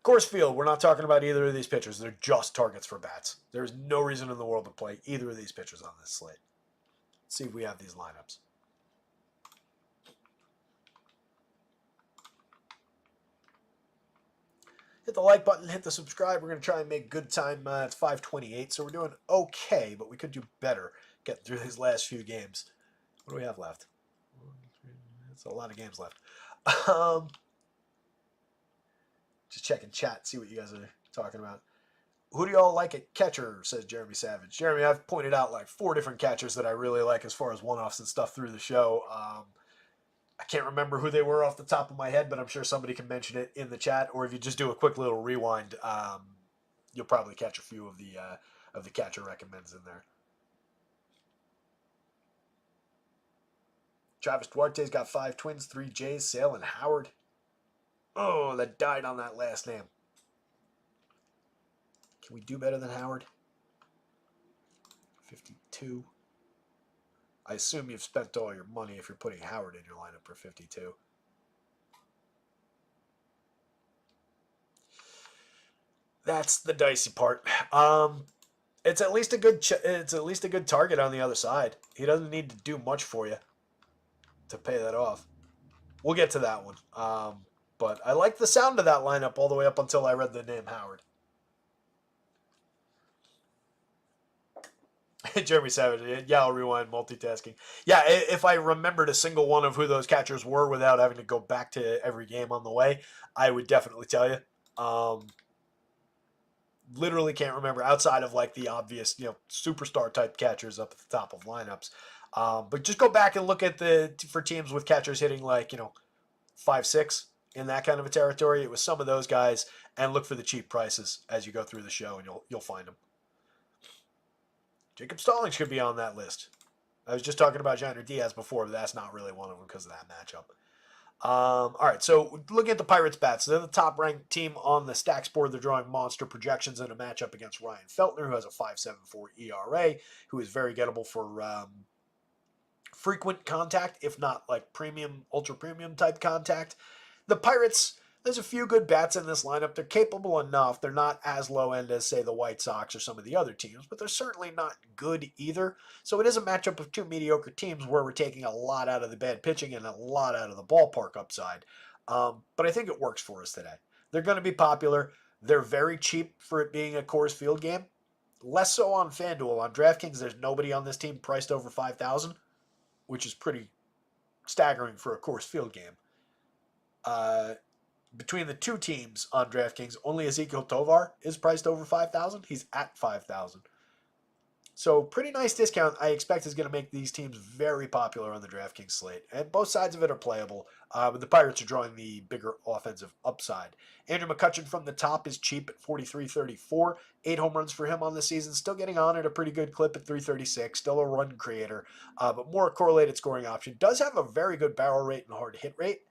Coors Field, we're not talking about either of these pitchers. They're just targets for bats. There's no reason in the world to play either of these pitchers on this slate. Let's see if we have these lineups. Hit the like button, hit the subscribe. We're going to try and make good time. It's 5:28, so we're doing okay, but we could do better getting through these last few games. What do we have left? It's a lot of games left. Just checking chat, see what you guys are talking about. Who do y'all like at catcher, says Jeremy Savage. Jeremy, I've pointed out like 4 different catchers that I really like as far as one-offs and stuff through the show. I can't remember who they were off the top of my head, but I'm sure somebody can mention it in the chat, or if you just do a quick little rewind, you'll probably catch a few of the catcher recommends in there. Travis Duarte's got 5 Twins, 3 Jays, Sale, and Howard. Oh, that died on that last name. Can we do better than Howard? 52. I assume you've spent all your money if you're putting Howard in your lineup for 52. That's the dicey part. It's at least a good target on the other side. He doesn't need to do much for you to pay that off. We'll get to that one. But I like the sound of that lineup all the way up until I read the name Howard. Jeremy Savage, yeah, I'll rewind, multitasking. Yeah, if I remembered a single one of who those catchers were without having to go back to every game on the way, I would definitely tell you. Literally can't remember outside of like the obvious, superstar type catchers up at the top of lineups. But just go back and look at for teams with catchers hitting like, 5-6 in that kind of a territory. It was some of those guys, and look for the cheap prices as you go through the show, and you'll find them. Jacob Stallings should be on that list. I was just talking about Jainer Diaz before, but that's not really one of them because of that matchup. All right, so looking at the Pirates bats, they're the top-ranked team on the stacks board. They're drawing monster projections in a matchup against Ryan Feltner, who has a 5.74 ERA, who is very gettable for frequent contact, if not like premium, ultra-premium type contact. The Pirates, there's a few good bats in this lineup. They're capable enough. They're not as low-end as, say, the White Sox or some of the other teams, but they're certainly not good either. So it is a matchup of 2 mediocre teams where we're taking a lot out of the bad pitching and a lot out of the ballpark upside. But I think it works for us today. They're going to be popular. They're very cheap for it being a Coors Field game. Less so on FanDuel. On DraftKings, there's nobody on this team priced over $5,000, which is pretty staggering for a Coors Field game. Between the 2 teams on DraftKings, only Ezequiel Tovar is priced over $5,000. He's at $5,000. So pretty nice discount I expect is going to make these teams very popular on the DraftKings slate. And both sides of it are playable. But the Pirates are drawing the bigger offensive upside. Andrew McCutchen from the top is cheap at 43.34. 8 home runs for him on the season. Still getting on at a pretty good clip at 336. Still a run creator. But more correlated scoring option. Does have a very good barrel rate and hard hit rate.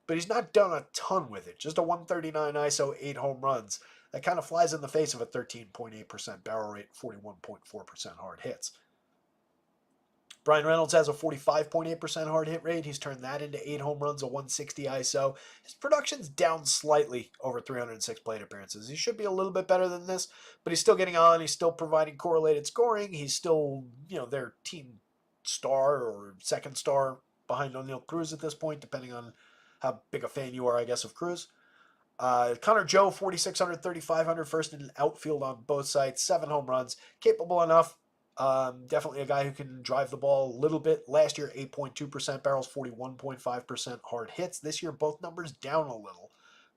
But he's not done a ton with it. Just a 139 ISO, 8 home runs. That kind of flies in the face of a 13.8% barrel rate, 41.4% hard hits. Brian Reynolds has a 45.8% hard hit rate. He's turned that into 8 home runs, a 160 ISO. His production's down slightly over 306 plate appearances. He should be a little bit better than this, but he's still getting on. He's still providing correlated scoring. He's still, their team star or second star behind O'Neill Cruz at this point, depending on how big a fan you are, I guess, of Cruz. Connor Joe, 4,600, 3,500, first in outfield on both sides, 7 home runs, capable enough. Definitely a guy who can drive the ball a little bit. Last year, 8.2% barrels, 41.5% hard hits. This year, both numbers down a little,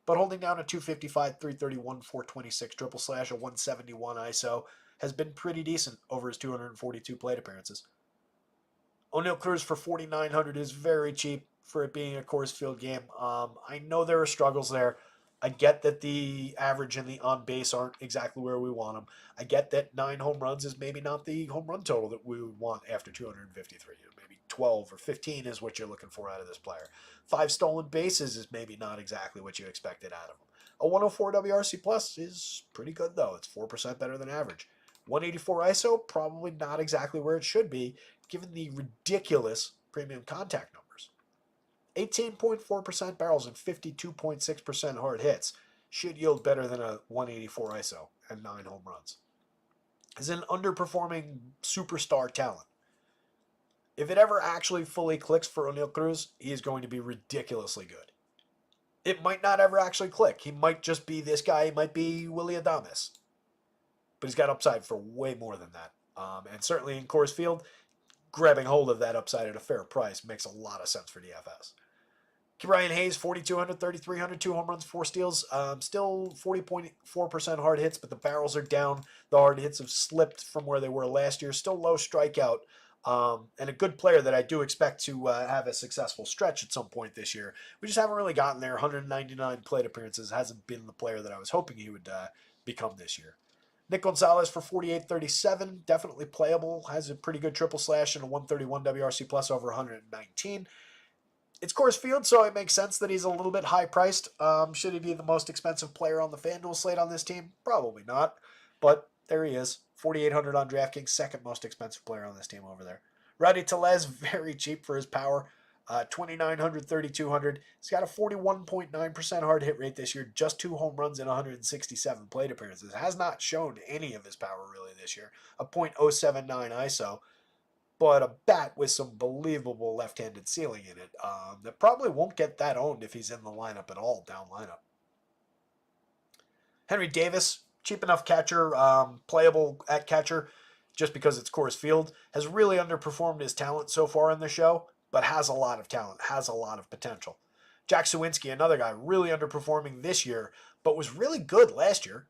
but holding down a 255, 331, 426 triple slash, a 171 ISO has been pretty decent over his 242 plate appearances. O'Neill Cruz for 4,900 is very cheap for it being a Coors Field game. I know there are struggles there. I get that the average and the on base aren't exactly where we want them. I get that 9 home runs is maybe not the home run total that we would want after 253. Maybe 12 or 15 is what you're looking for out of this player. 5 stolen bases is maybe not exactly what you expected out of him. A 104 WRC plus is pretty good though. It's 4% better than average. 184 ISO, probably not exactly where it should be, given the ridiculous premium contact numbers. 18.4% barrels and 52.6% hard hits should yield better than a 184 ISO and 9 home runs. Is an underperforming superstar talent. If it ever actually fully clicks for O'Neill Cruz, he is going to be ridiculously good. It might not ever actually click. He might just be this guy. He might be Willy Adames. But he's got upside for way more than that. And certainly in Coors Field, grabbing hold of that upside at a fair price makes a lot of sense for DFS. Ryan Hayes, 4,200, 3,300, 2 home runs, 4 steals. Still 40.4% hard hits, but the barrels are down. The hard hits have slipped from where they were last year. Still low strikeout. And a good player that I do expect to have a successful stretch at some point this year. We just haven't really gotten there. 199 plate appearances. Hasn't been the player that I was hoping he would become this year. Nick Gonzalez for 48.37, definitely playable, has a pretty good triple slash and a 131 WRC plus over 119. It's Coors Field, so it makes sense that he's a little bit high priced. Should he be the most expensive player on the FanDuel slate on this team? Probably not, but there he is. 4,800 on DraftKings, second most expensive player on this team over there. Rowdy Tellez, very cheap for his power. 2,900, 3,200. He's got a 41.9% hard hit rate this year, just 2 home runs and 167 plate appearances. Has not shown any of his power really this year. A .079 ISO, but a bat with some believable left-handed ceiling in it. That probably won't get that owned if he's in the lineup at all, down lineup. Henry Davis, cheap enough catcher, playable at catcher, just because it's Coors Field, has really underperformed his talent so far in the show, but has a lot of talent, has a lot of potential. Jack Suwinski, another guy really underperforming this year, but was really good last year.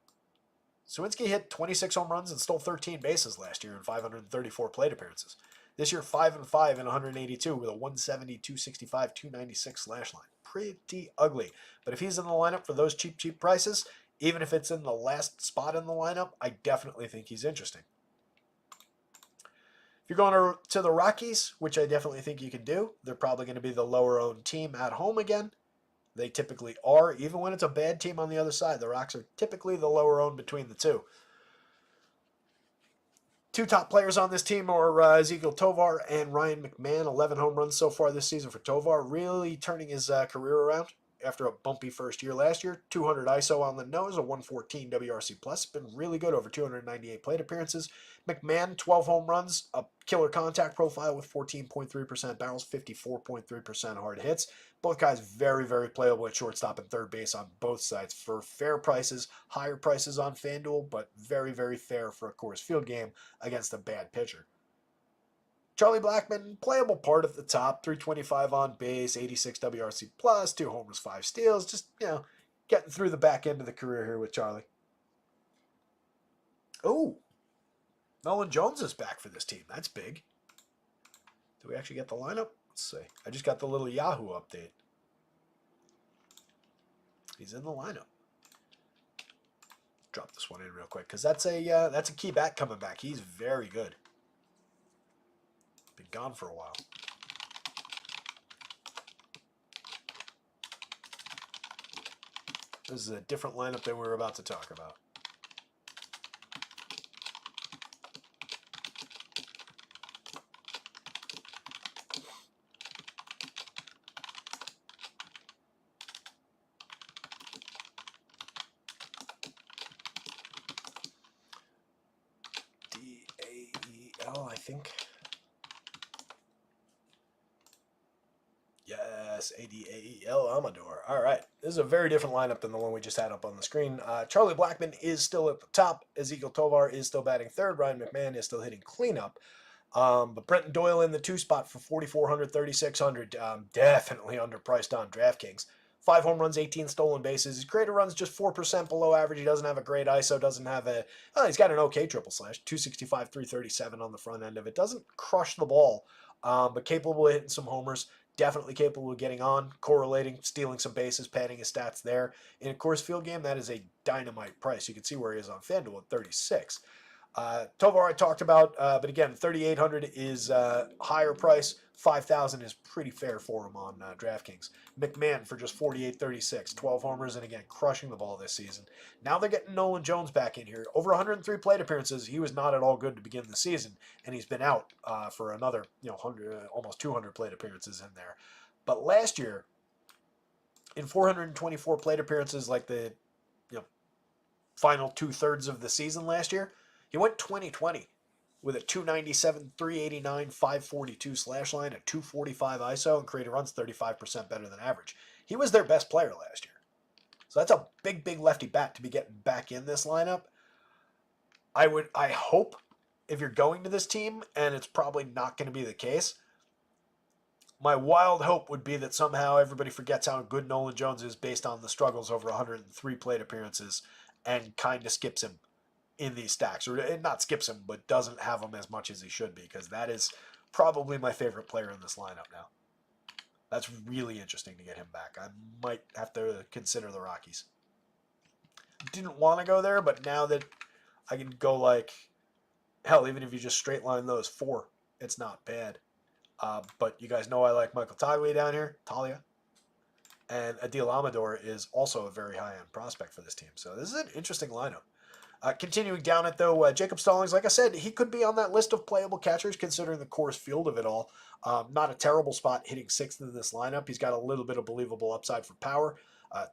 Suwinski hit 26 home runs and stole 13 bases last year in 534 plate appearances. This year, 5-5 in 182 with a 170, 265, 296 slash line. Pretty ugly. But if he's in the lineup for those cheap prices, even if it's in the last spot in the lineup, I definitely think he's interesting. If you're going to the Rockies, which I definitely think you can do, they're probably going to be the lower-owned team at home again. They typically are, even when it's a bad team on the other side. The Rocks are typically the lower-owned between the two. 2 top players on this team are Ezekiel Tovar and Ryan McMahon. 11 home runs so far this season for Tovar, really turning his career around after a bumpy first year last year. 200 ISO on the nose, a 114 WRC plus. Been really good, over 298 plate appearances. McMahon, 12 home runs, a killer contact profile with 14.3% barrels, 54.3% hard hits. Both guys very, very playable at shortstop and third base on both sides for fair prices, higher prices on FanDuel, but very, very fair for a Coors Field game against a bad pitcher. Charlie Blackmon, playable part at the top, 325 on base, 86 WRC plus, 2 homers, 5 steals. Just, getting through the back end of the career here with Charlie. Oh, Nolan Jones is back for this team. That's big. Do we actually get the lineup? Let's see. I just got the little Yahoo update. He's in the lineup. Drop this one in real quick because that's a key bat coming back. He's very good. Been gone for a while. This is a different lineup than we were about to talk about. DAEL, I think. Yes, ADAEL Amador. All right. This is a very different lineup than the one we just had up on the screen. Charlie Blackmon is still at the top. Ezekiel Tovar is still batting third. Ryan McMahon is still hitting cleanup. But Brenton Doyle in the 2 spot for 4,400, 3,600. Definitely underpriced on DraftKings. 5 home runs, 18 stolen bases. His creator runs just 4% below average. He doesn't have a great ISO. Doesn't have he's got an okay triple slash. 265, 337 on the front end of it. Doesn't crush the ball, but capable of hitting some homers. Definitely capable of getting on, correlating, stealing some bases, padding his stats there. In a Coors Field game, that is a dynamite price. You can see where he is on FanDuel at 36. Tovar I talked about, but again, 3,800 is higher price. 5,000 is pretty fair for him on DraftKings. McMahon for just 48.36, 12 homers, and again, crushing the ball this season. Now they're getting Nolan Jones back in here. Over 103 plate appearances. He was not at all good to begin the season, and he's been out for another 100, almost 200 plate appearances in there. But last year, in 424 plate appearances, like the final 2/3 of the season last year, he went 20-20 with a 297, 389, 542 slash line, a 245 ISO, and created runs 35% better than average. He was their best player last year. So that's a big, big lefty bat to be getting back in this lineup. I hope if you're going to this team, and it's probably not going to be the case, my wild hope would be that somehow everybody forgets how good Nolan Jones is based on the struggles over 103 plate appearances and kind of skips him in these stacks, or not skips him, but doesn't have him as much as he should be, because that is probably my favorite player in this lineup now. That's really interesting to get him back. I might have to consider the Rockies. Didn't want to go there, but now that I can go like, hell, even if you just straight line those 4, it's not bad. But you guys know I like Michael Talia down here, and Adil Amador is also a very high-end prospect for this team. So this is an interesting lineup. Continuing down it, though, Jacob Stallings, like I said, he could be on that list of playable catchers considering the Coors Field of it all. Not a terrible spot hitting 6th in this lineup. He's got a little bit of believable upside for power.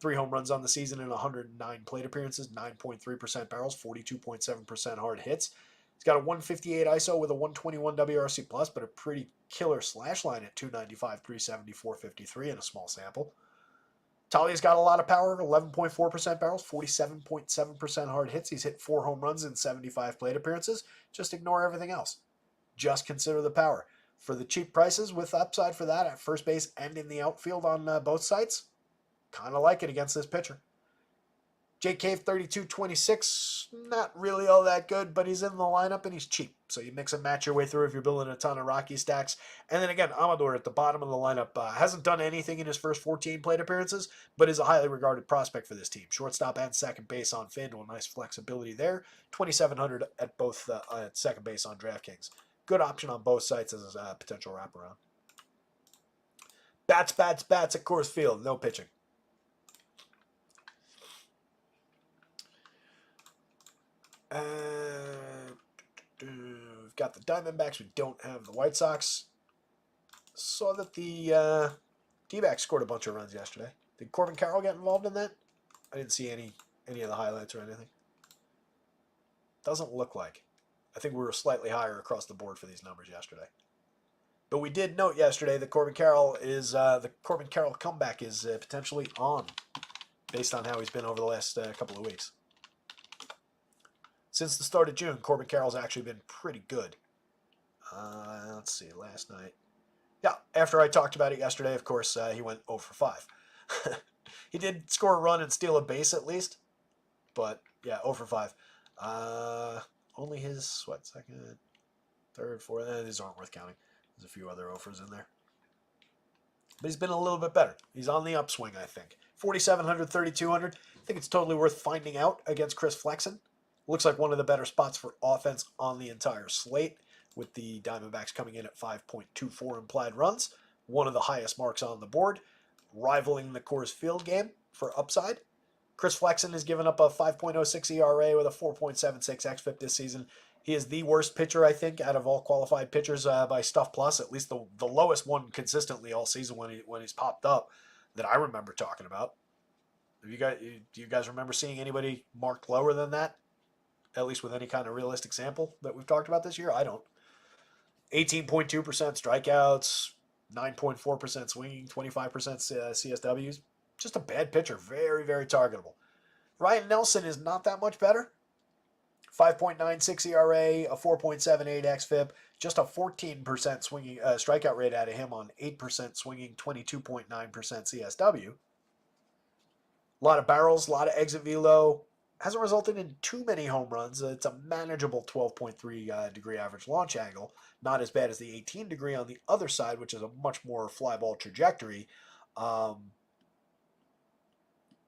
3 home runs on the season in 109 plate appearances, 9.3% barrels, 42.7% hard hits. He's got a 158 ISO with a 121 WRC+, but a pretty killer slash line at 295, 370, 453 in a small sample. Talia's got a lot of power, 11.4% barrels, 47.7% hard hits. He's hit 4 home runs in 75 plate appearances. Just ignore everything else. Just consider the power. For the cheap prices with upside for that at first base and in the outfield on both sites, kind of like it against this pitcher. Jake Cave, 32.26, not really all that good, but he's in the lineup and he's cheap. So you mix and match your way through if you're building a ton of Rocky stacks. And then again, Amador at the bottom of the lineup hasn't done anything in his first 14 plate appearances, but is a highly regarded prospect for this team. Shortstop and second base on FanDuel, nice flexibility there. 2,700 at both at second base on DraftKings. Good option on both sites as a potential wraparound. Bats at Coors Field, no pitching. We've got the Diamondbacks. We don't have the White Sox. Saw that the D-backs scored a bunch of runs yesterday. Did Corbin Carroll get involved in that? I didn't see any of the highlights or anything. Doesn't look like. I think we were slightly higher across the board for these numbers yesterday. But we did note yesterday that Corbin Carroll is the Corbin Carroll comeback is potentially on, based on how he's been over the last couple of weeks. Since the start of June, Corbin Carroll's actually been pretty good. Let's see, last night. Yeah, after I talked about it yesterday, of course, he went 0 for 5. He did score a run and steal a base at least. But, yeah, 0 for 5. only his, second, third, fourth. These aren't worth counting. There's a few other offers in there. But he's been a little bit better. He's on the upswing, I think. 4,700, 3,200. I think it's totally worth finding out against Chris Flexen. Looks like one of the better spots for offense on the entire slate, with the Diamondbacks coming in at 5.24 implied runs, one of the highest marks on the board, rivaling the Coors Field game for upside. Chris Flexen has given up a 5.06 ERA with a 4.76 xFIP this season. He is the worst pitcher, I think, out of all qualified pitchers by Stuff Plus, at least the lowest one consistently all season when he's popped up that I remember talking about. Do you guys remember seeing anybody marked lower than that? At least with any kind of realistic sample that we've talked about this year? I don't. 18.2% strikeouts, 9.4% swinging, 25% CSWs. Just a bad pitcher. Very, very targetable. Ryan Nelson is not that much better. 5.96 ERA, a 4.78 xFIP, just a 14% swinging strikeout rate out of him on 8% swinging, 22.9% CSW. A lot of barrels, a lot of exit velo. Hasn't resulted in too many home runs. It's a manageable 12.3 degree average launch angle. Not as bad as the 18 degree on the other side, which is a much more fly ball trajectory.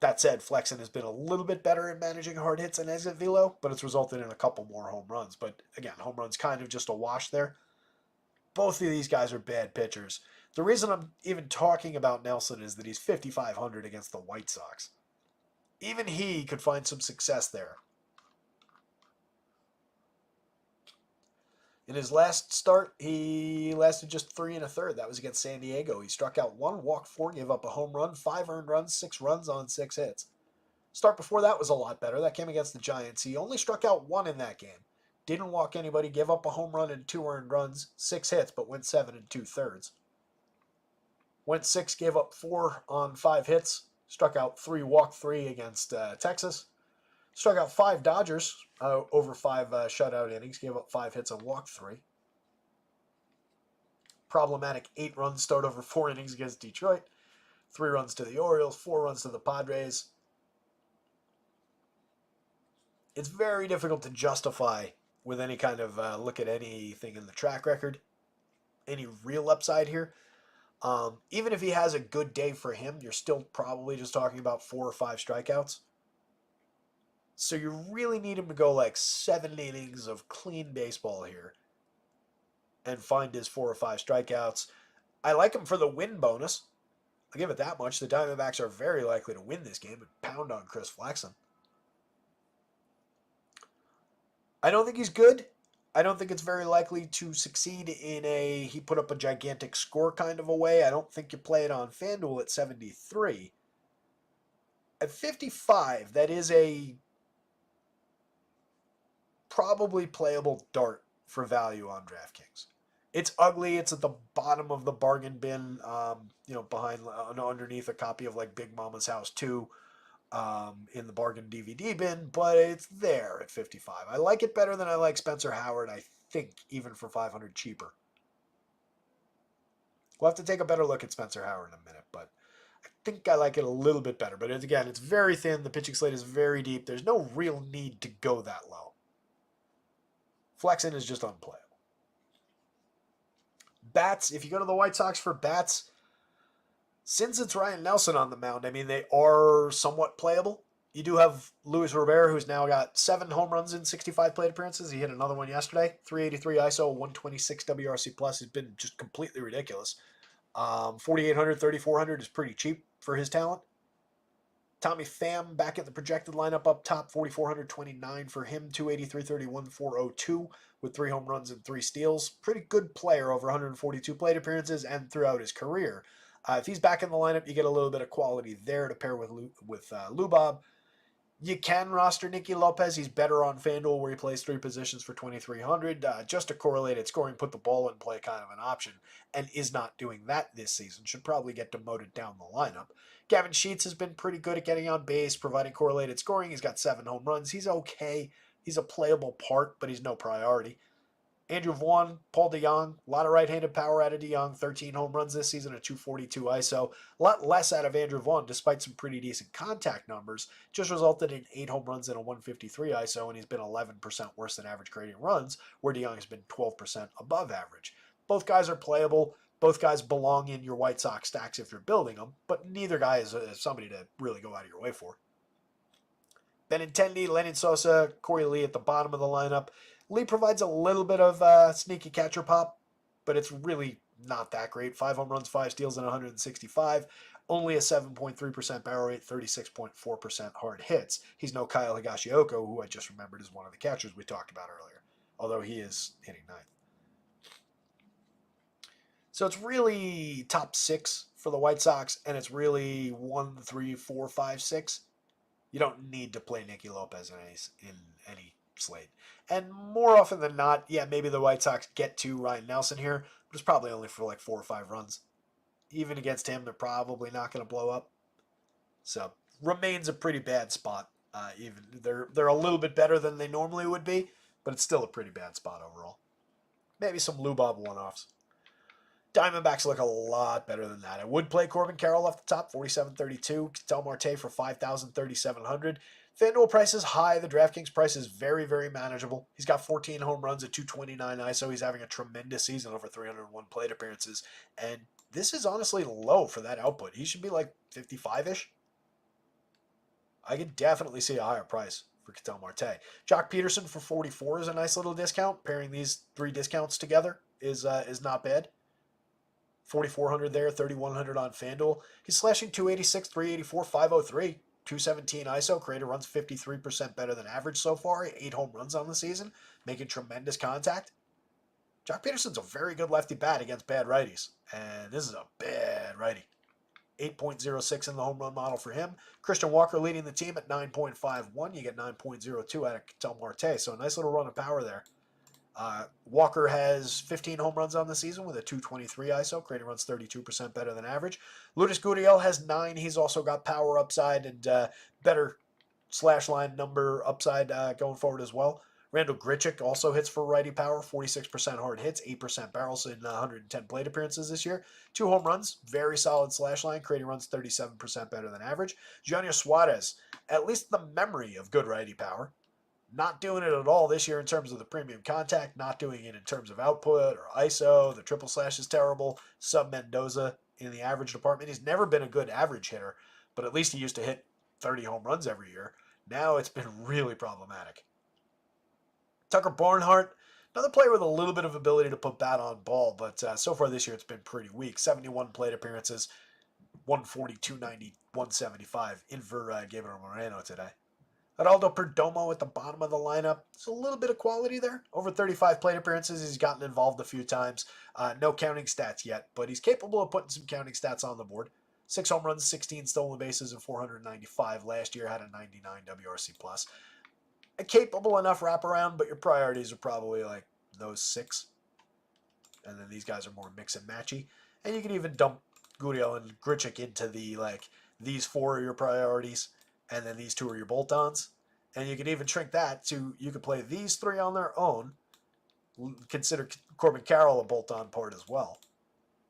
That said, Flexen has been a little bit better in managing hard hits and exit velo, but it's resulted in a couple more home runs. But again, home runs kind of just a wash there. Both of these guys are bad pitchers. The reason I'm even talking about Nelson is that he's 5,500 against the White Sox. Even he could find some success there. In his last start, he lasted just 3 1/3. That was against San Diego. He struck out 1, walked 4, gave up a home run, 5 earned runs, 6 runs on 6 hits. Start before that was a lot better. That came against the Giants. He only struck out 1 in that game. Didn't walk anybody, gave up a home run and 2 earned runs, 6 hits, but went 7 2/3. Went 6, gave up 4 on 5 hits, struck out 3, walked 3 against Texas. Struck out 5 Dodgers over 5 shutout innings, gave up 5 hits and walked 3. Problematic 8-run start over 4 innings against Detroit. 3 runs to the Orioles, 4 runs to the Padres. It's very difficult to justify with any kind of look at anything in the track record, any real upside here. Even if he has a good day for him, you're still probably just talking about 4 or 5 strikeouts. So you really need him to go like 7 innings of clean baseball here and find his 4 or 5 strikeouts. I like him for the win bonus. I'll give it that much. The Diamondbacks are very likely to win this game and pound on Chris Flexen. I don't think he's good. I don't think it's very likely to succeed in a he put up a gigantic score kind of a way. I don't think you play it on FanDuel at 73. At 55, that is a probably playable dart for value on DraftKings. It's ugly. It's at the bottom of the bargain bin, behind underneath a copy of like Big Mama's House 2 in the bargain DVD bin, but it's there at 55. I like it better than I like Spencer Howard, I think, even for 500 cheaper. We'll have to take a better look at Spencer Howard in a minute, but I think I like it a little bit better. But again, it's very thin. The pitching slate is very deep. There's no real need to go that low. Flexen is just unplayable. Bats, if you go to the White Sox for bats, since it's Ryan Nelson on the mound, I mean, they are somewhat playable. You do have Luis Robert, who's now got 7 home runs in 65 plate appearances. He hit another one yesterday. 383 ISO, 126 WRC+. Plus. He's been just completely ridiculous. 4,800, 3,400 is pretty cheap for his talent. Tommy Pham back at the projected lineup up top, 4,429 for him, 283, 31, 402 with 3 home runs and 3 steals. Pretty good player over 142 plate appearances and throughout his career. If he's back in the lineup, you get a little bit of quality there to pair with Lubob. You can roster Nicky Lopez. He's better on FanDuel where he plays 3 positions for 2,300. Just a correlated scoring, put the ball in play kind of an option, and is not doing that this season. Should probably get demoted down the lineup. Gavin Sheets has been pretty good at getting on base, providing correlated scoring. He's got 7 home runs. He's okay. He's a playable part, but he's no priority. Andrew Vaughn, Paul DeJong, a lot of right-handed power out of DeJong, 13 home runs this season, a 242 ISO. A lot less out of Andrew Vaughn, despite some pretty decent contact numbers. Just resulted in 8 home runs and a 153 ISO, and he's been 11% worse than average creating runs, where DeJong has been 12% above average. Both guys are playable. Both guys belong in your White Sox stacks if you're building them, but neither guy is somebody to really go out of your way for. Benintendi, Lenyn Sosa, Corey Lee at the bottom of the lineup. Lee provides a little bit of sneaky catcher pop, but it's really not that great. 5 home runs, 5 steals, and 165. Only a 7.3% barrel rate, 36.4% hard hits. He's no Kyle Higashioka, who I just remembered is one of the catchers we talked about earlier, although he is hitting 9th. So it's really top 6 for the White Sox, and it's really 1, 3, 4, 5, 6. You don't need to play Nicky Lopez in any slate. And more often than not, yeah, maybe the White Sox get to Ryan Nelson here, but it's probably only for like 4 or 5 runs. Even against him, they're probably not going to blow up. So remains a pretty bad spot. Even they're a little bit better than they normally would be, but it's still a pretty bad spot overall. Maybe some Lou Bob one-offs. Diamondbacks look a lot better than that. I would play Corbin Carroll off the top, 47.32. Ketel Marte for 5,037. FanDuel price is high. The DraftKings price is very, very manageable. He's got 14 home runs at 229 ISO. He's having a tremendous season, over 301 plate appearances. And this is honestly low for that output. He should be like 55-ish. I could definitely see a higher price for Ketel Marte. Jock Peterson for 44 is a nice little discount. Pairing these 3 discounts together is not bad. 4,400 there, 3,100 on FanDuel. He's slashing 286, 384, 503, 217 ISO. Creator runs 53% better than average so far. 8 home runs on the season, making tremendous contact. Jock Peterson's a very good lefty bat against bad righties, and this is a bad righty. 8.06 in the home run model for him. Christian Walker leading the team at 9.51. You get 9.02 out of Ketel Marte, so a nice little run of power there. Walker has 15 home runs on the season with a 223 ISO. Creating runs 32% better than average. Lourdes Gurriel has 9. He's also got power upside and better slash line number upside going forward as well. Randall Grichuk also hits for righty power, 46% hard hits, 8% barrels in 110 plate appearances this year. 2 home runs, very solid slash line, creating runs 37% better than average. Junior Suarez, at least the memory of good righty power. Not doing it at all this year in terms of the premium contact, not doing it in terms of output or ISO. The triple slash is terrible. Sub Mendoza in the average department. He's never been a good average hitter, but at least he used to hit 30 home runs every year. Now it's been really problematic. Tucker Barnhart, another player with a little bit of ability to put bat on ball, but so far this year it's been pretty weak. 71 plate appearances, 140, 290, 175 in for Gabriel Moreno today. Geraldo Perdomo at the bottom of the lineup. There's a little bit of quality there. Over 35 plate appearances. He's gotten involved a few times. No counting stats yet, but he's capable of putting some counting stats on the board. 6 home runs, 16 stolen bases, and 495 last year. Had a 99 WRC+. A capable enough wraparound, but your priorities are probably like those 6. And then these guys are more mix and matchy. And you can even dump Gurriel and Grichuk into the, like, these 4 are your priorities. And then these 2 are your bolt-ons. And you can even shrink that to, you could play these 3 on their own. Consider Corbin Carroll a bolt-on part as well.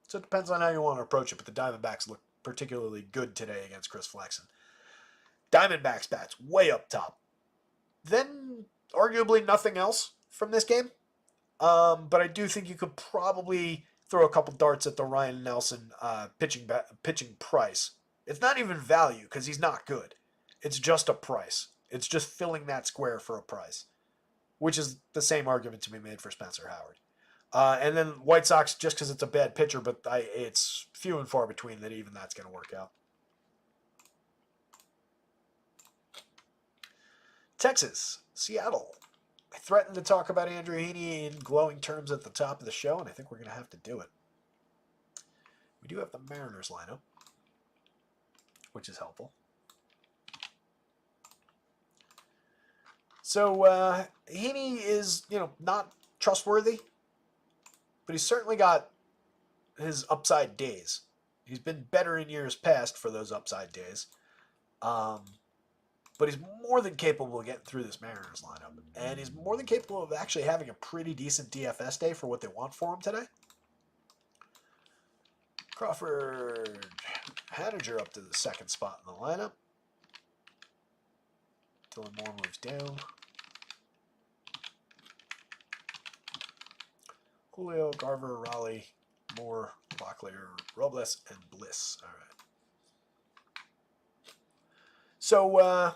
So it depends on how you want to approach it. But the Diamondbacks look particularly good today against Chris Flexen. Diamondbacks bats way up top. Then arguably nothing else from this game. But I do think you could probably throw a couple darts at the Ryan Nelson pitching price. It's not even value because he's not good. It's just a price. It's just filling that square for a price, which is the same argument to be made for Spencer Howard. And then White Sox, just because it's a bad pitcher, but it's few and far between that even that's going to work out. Texas, Seattle. I threatened to talk about Andrew Heaney in glowing terms at the top of the show, and I think we're going to have to do it. We do have the Mariners lineup, which is helpful. So Heaney is, not trustworthy, but he's certainly got his upside days. He's been better in years past for those upside days. but he's more than capable of getting through this Mariners lineup. And he's more than capable of actually having a pretty decent DFS day for what they want for him today. Crawford Haniger up to the second spot in the lineup. Dylan Moore moves down. Julio, Garver, Raleigh, Moore, Locklear, Robles, and Bliss. All right. So,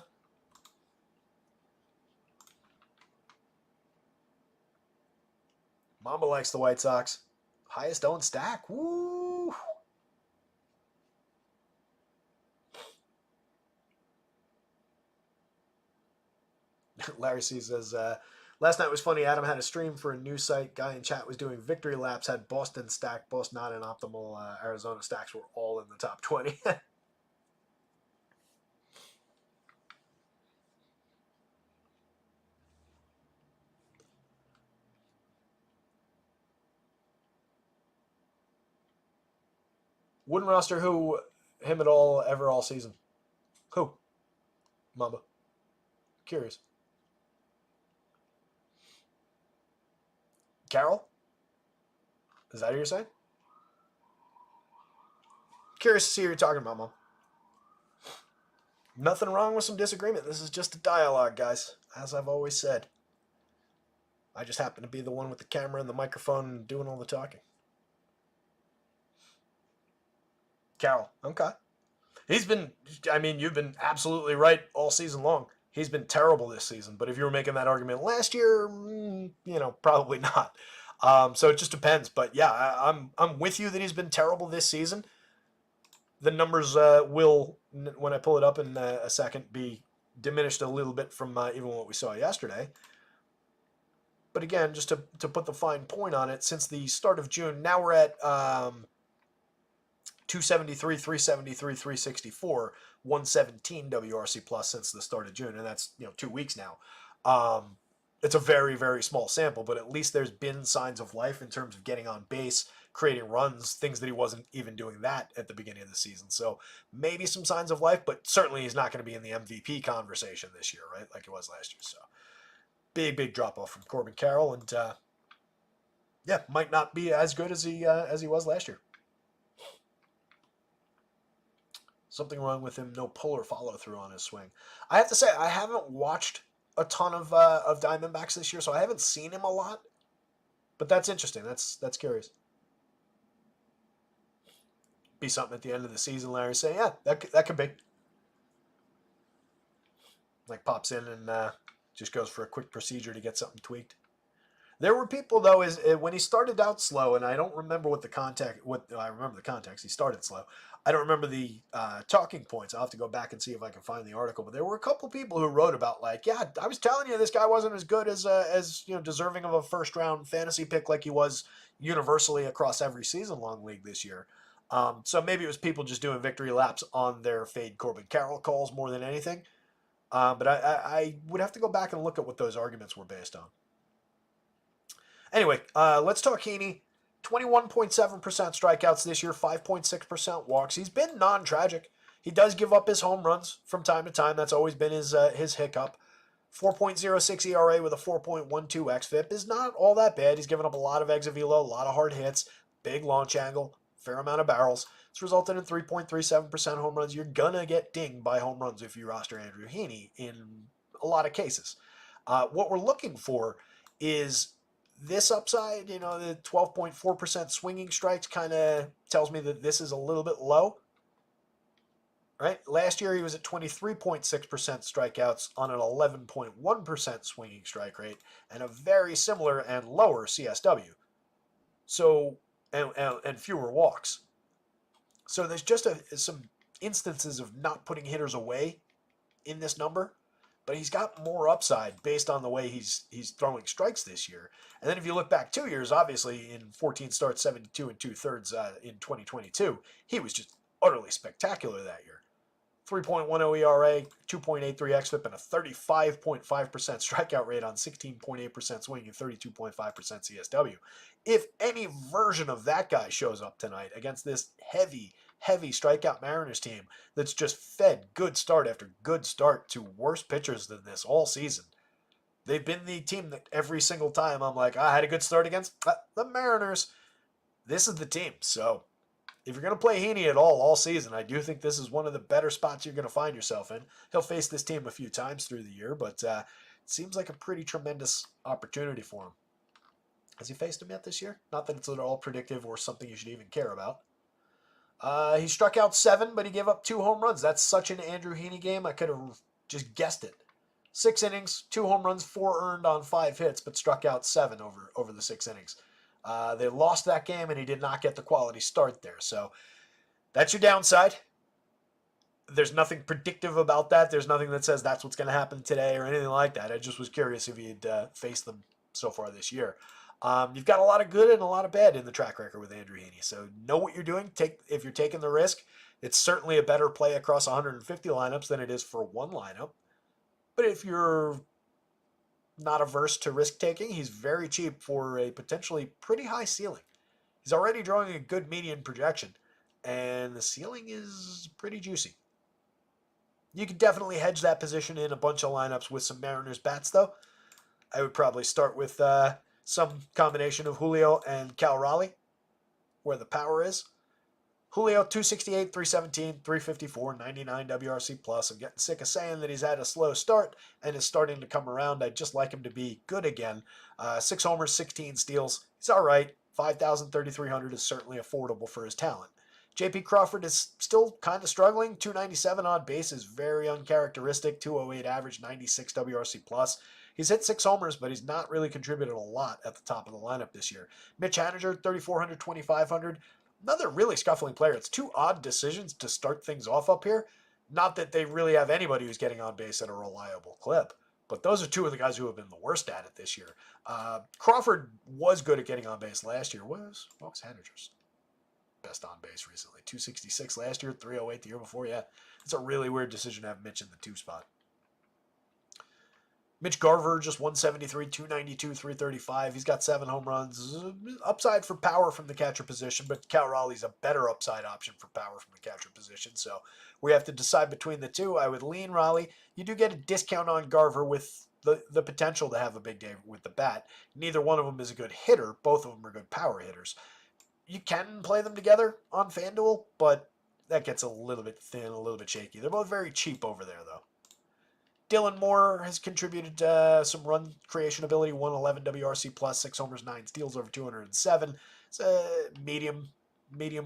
Mamba likes the White Sox. Highest owned stack. Woo! Larry C says, last night was funny. Adam had a stream for a new site. Guy in chat was doing victory laps, had Boston stacked. Boston not in optimal. Arizona stacks were all in the top 20. Wouldn't roster who? Him at all, ever, all season. Who? Mamba. Curious. Carroll? Is that what you're saying? Curious to see what you're talking about, Mom. Nothing wrong with some disagreement. This is just a dialogue, guys. As I've always said. I just happen to be the one with the camera and the microphone doing all the talking. Carroll. Okay. He's been, I mean, you've been absolutely right all season long. He's been terrible this season, but if you were making that argument last year, probably not. So it just depends. But yeah, I'm with you that he's been terrible this season. The numbers will, when I pull it up in a second, be diminished a little bit from even what we saw yesterday. But again, just to put the fine point on it, since the start of June, now we're at 273, 373, 364, 117 WRC plus since the start of June, and that's 2 weeks now. It's a very, very small sample, but at least there's been signs of life in terms of getting on base, creating runs, things that he wasn't even doing that at the beginning of the season. So maybe some signs of life, but certainly he's not going to be in the MVP conversation this year, right? Like it was last year. So big drop off from Corbin Carroll, and might not be as good as he was last year. Something wrong with him. No pull or follow through on his swing. I have to say, I haven't watched a ton of Diamondbacks this year, so I haven't seen him a lot. But that's interesting. That's curious. Be something at the end of the season, Larry say, yeah, that could be. Like pops in and just goes for a quick procedure to get something tweaked. There were people though when he started out slow, and I don't remember what the context. I remember the context. He started slow. I don't remember the talking points. I'll have to go back and see if I can find the article. But there were a couple people who wrote about I was telling you this guy wasn't as good as deserving of a first round fantasy pick like he was universally across every season long league this year. So maybe it was people just doing victory laps on their fade Corbin Carroll calls more than anything. But I would have to go back and look at what those arguments were based on. Anyway, let's talk Heaney. 21.7% strikeouts this year, 5.6% walks. He's been non-tragic. He does give up his home runs from time to time. That's always been his hiccup. 4.06 ERA with a 4.12 xFIP is not all that bad. He's given up a lot of exit velo, a lot of hard hits, big launch angle, fair amount of barrels. It's resulted in 3.37% home runs. You're going to get dinged by home runs if you roster Andrew Heaney in a lot of cases. What we're looking for is this upside, the 12.4% swinging strikes kind of tells me that this is a little bit low, right? Last year, he was at 23.6% strikeouts on an 11.1% swinging strike rate and a very similar and lower CSW. So, and fewer walks. So there's just some instances of not putting hitters away in this number. But he's got more upside based on the way he's throwing strikes this year. And then if you look back 2 years, obviously in 14 starts, 72 and 2/3 in 2022, he was just utterly spectacular that year. 3.10 ERA, 2.83 xFIP, and a 35.5% strikeout rate on 16.8% swing and 32.5% CSW. If any version of that guy shows up tonight against this heavy heavy strikeout Mariners team that's just fed good start after good start to worse pitchers than this all season. They've been the team that every single time I'm like, I had a good start against the Mariners. This is the team. So if you're going to play Heaney at all season, I do think this is one of the better spots you're going to find yourself in. He'll face this team a few times through the year, but it seems like a pretty tremendous opportunity for him. Has he faced him yet this year? Not that it's at all predictive or something you should even care about. He struck out 7, but he gave up 2 home runs. That's such an Andrew Heaney game. I could have just guessed it. 6 innings, 2 home runs, 4 earned on 5 hits, but struck out 7 over the 6 innings. They lost that game, and he did not get the quality start there. So that's your downside. There's nothing predictive about that. There's nothing that says that's what's going to happen today or anything like that. I just was curious if he'd faced them so far this year. You've got a lot of good and a lot of bad in the track record with Andrew Heaney. So know what you're doing. If you're taking the risk, it's certainly a better play across 150 lineups than it is for one lineup. But if you're not averse to risk taking, he's very cheap for a potentially pretty high ceiling. He's already drawing a good median projection, and the ceiling is pretty juicy. You could definitely hedge that position in a bunch of lineups with some Mariners bats, though. I would probably start with some combination of Julio and Cal Raleigh, where the power is. Julio, 268, 317, 354, 99 WRC+. I'm getting sick of saying that he's had a slow start and is starting to come around. I'd just like him to be good again. 6 homers, 16 steals. He's all right. 5,000, 3,300 is certainly affordable for his talent. J.P. Crawford is still kind of struggling. 297 on base is very uncharacteristic. 208 average, 96 WRC+. He's hit 6 homers, but he's not really contributed a lot at the top of the lineup this year. Mitch Haniger, 3,400, 2,500. Another really scuffling player. It's 2 odd decisions to start things off up here. Not that they really have anybody who's getting on base at a reliable clip, but those are 2 of the guys who have been the worst at it this year. Crawford was good at getting on base last year. What was Haniger's best on base recently? 266 last year, 308 the year before. Yeah, it's a really weird decision to have Mitch in the 2 spot. Mitch Garver, just 173, 292, 335. He's got 7 home runs. Upside for power from the catcher position, but Cal Raleigh's a better upside option for power from the catcher position. So we have to decide between the 2. I would lean Raleigh. You do get a discount on Garver with the potential to have a big day with the bat. Neither one of them is a good hitter. Both of them are good power hitters. You can play them together on FanDuel, but that gets a little bit thin, a little bit shaky. They're both very cheap over there, though. Dylan Moore has contributed some run creation ability, 111 WRC+, 6 homers, 9 steals, over 207. It's a medium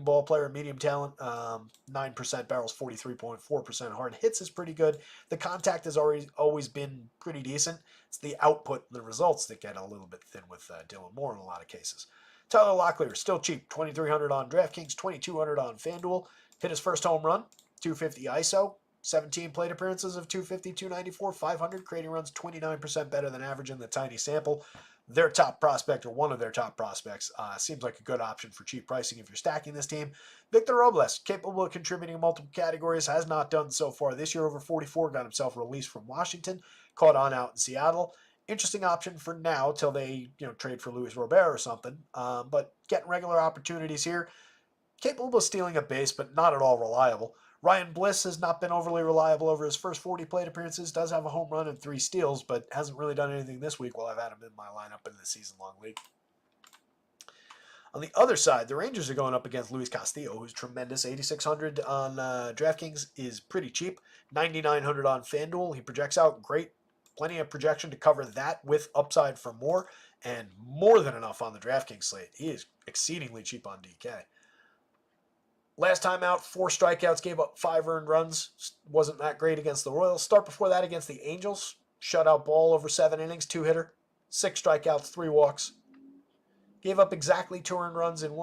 ball player, medium talent. 9% barrels, 43.4% hard hits is pretty good. The contact has always been pretty decent. It's the output and the results that get a little bit thin with Dylan Moore in a lot of cases. Tyler Locklear, still cheap, 2,300 on DraftKings, 2,200 on FanDuel. Hit his first home run, 250 ISO. 17 plate appearances of 250, 294, 500, creating runs 29% better than average in the tiny sample. Their top prospect, or one of their top prospects, seems like a good option for cheap pricing if you're stacking this team. Victor Robles, capable of contributing in multiple categories, has not done so far this year. Over 44, got himself released from Washington, caught on out in Seattle. Interesting option for now till they trade for Luis Robert or something. But getting regular opportunities here. Capable of stealing a base, but not at all reliable. Ryan Bliss has not been overly reliable over his first 40 plate appearances. Does have a home run and 3 steals, but hasn't really done anything this week while I've had him in my lineup in the season-long league. On the other side, the Rangers are going up against Luis Castillo, who's tremendous. 8,600 on DraftKings is pretty cheap. 9,900 on FanDuel. He projects out great. Plenty of projection to cover that with upside for more, and more than enough on the DraftKings slate. He is exceedingly cheap on DK. Last time out, 4 strikeouts, gave up 5 earned runs. Wasn't that great against the Royals. Start before that against the Angels. Shutout ball over 7 innings, 2-hitter. 6 strikeouts, 3 walks. Gave up exactly 2 earned runs in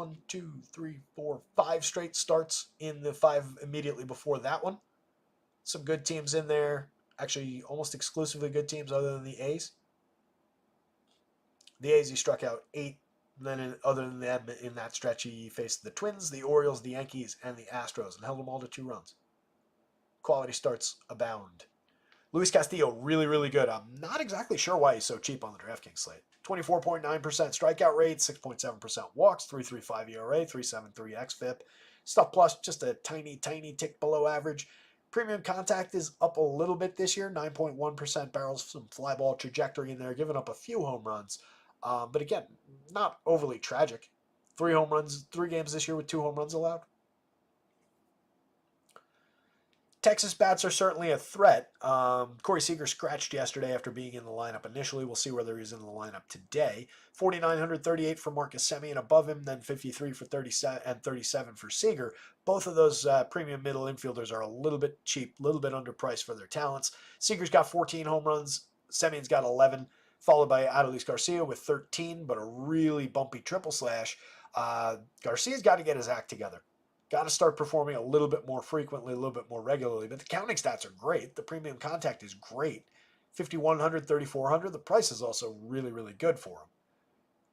5 straight starts in the 5 immediately before that one. Some good teams in there. Actually, almost exclusively good teams other than the A's. The A's, he struck out 8. And then other than that, in that stretch, he faced the Twins, the Orioles, the Yankees, and the Astros, and held them all to 2 runs. Quality starts abound. Luis Castillo, really, really good. I'm not exactly sure why he's so cheap on the DraftKings slate. 24.9% strikeout rate, 6.7% walks, 3.35 ERA, 3.73 xFIP. Stuff plus, just a tiny tick below average. Premium contact is up a little bit this year, 9.1% barrels, some fly ball trajectory in there, giving up a few home runs. But again, not overly tragic. 3 games this year with 2 home runs allowed. Texas bats are certainly a threat. Corey Seager scratched yesterday after being in the lineup initially. We'll see whether he's in the lineup today. 4,938 for Marcus Semien above him, then 53 for 37 and 37 for Seager. Both of those premium middle infielders are a little bit cheap, a little bit underpriced for their talents. Seager's got 14 home runs. Semien's got 11, followed by Adolis Garcia with 13, but a really bumpy triple slash. Garcia's got to get his act together. Got to start performing a little bit more frequently, a little bit more regularly. But the counting stats are great. The premium contact is great. 5,100, 3,400. The price is also really, really good for him.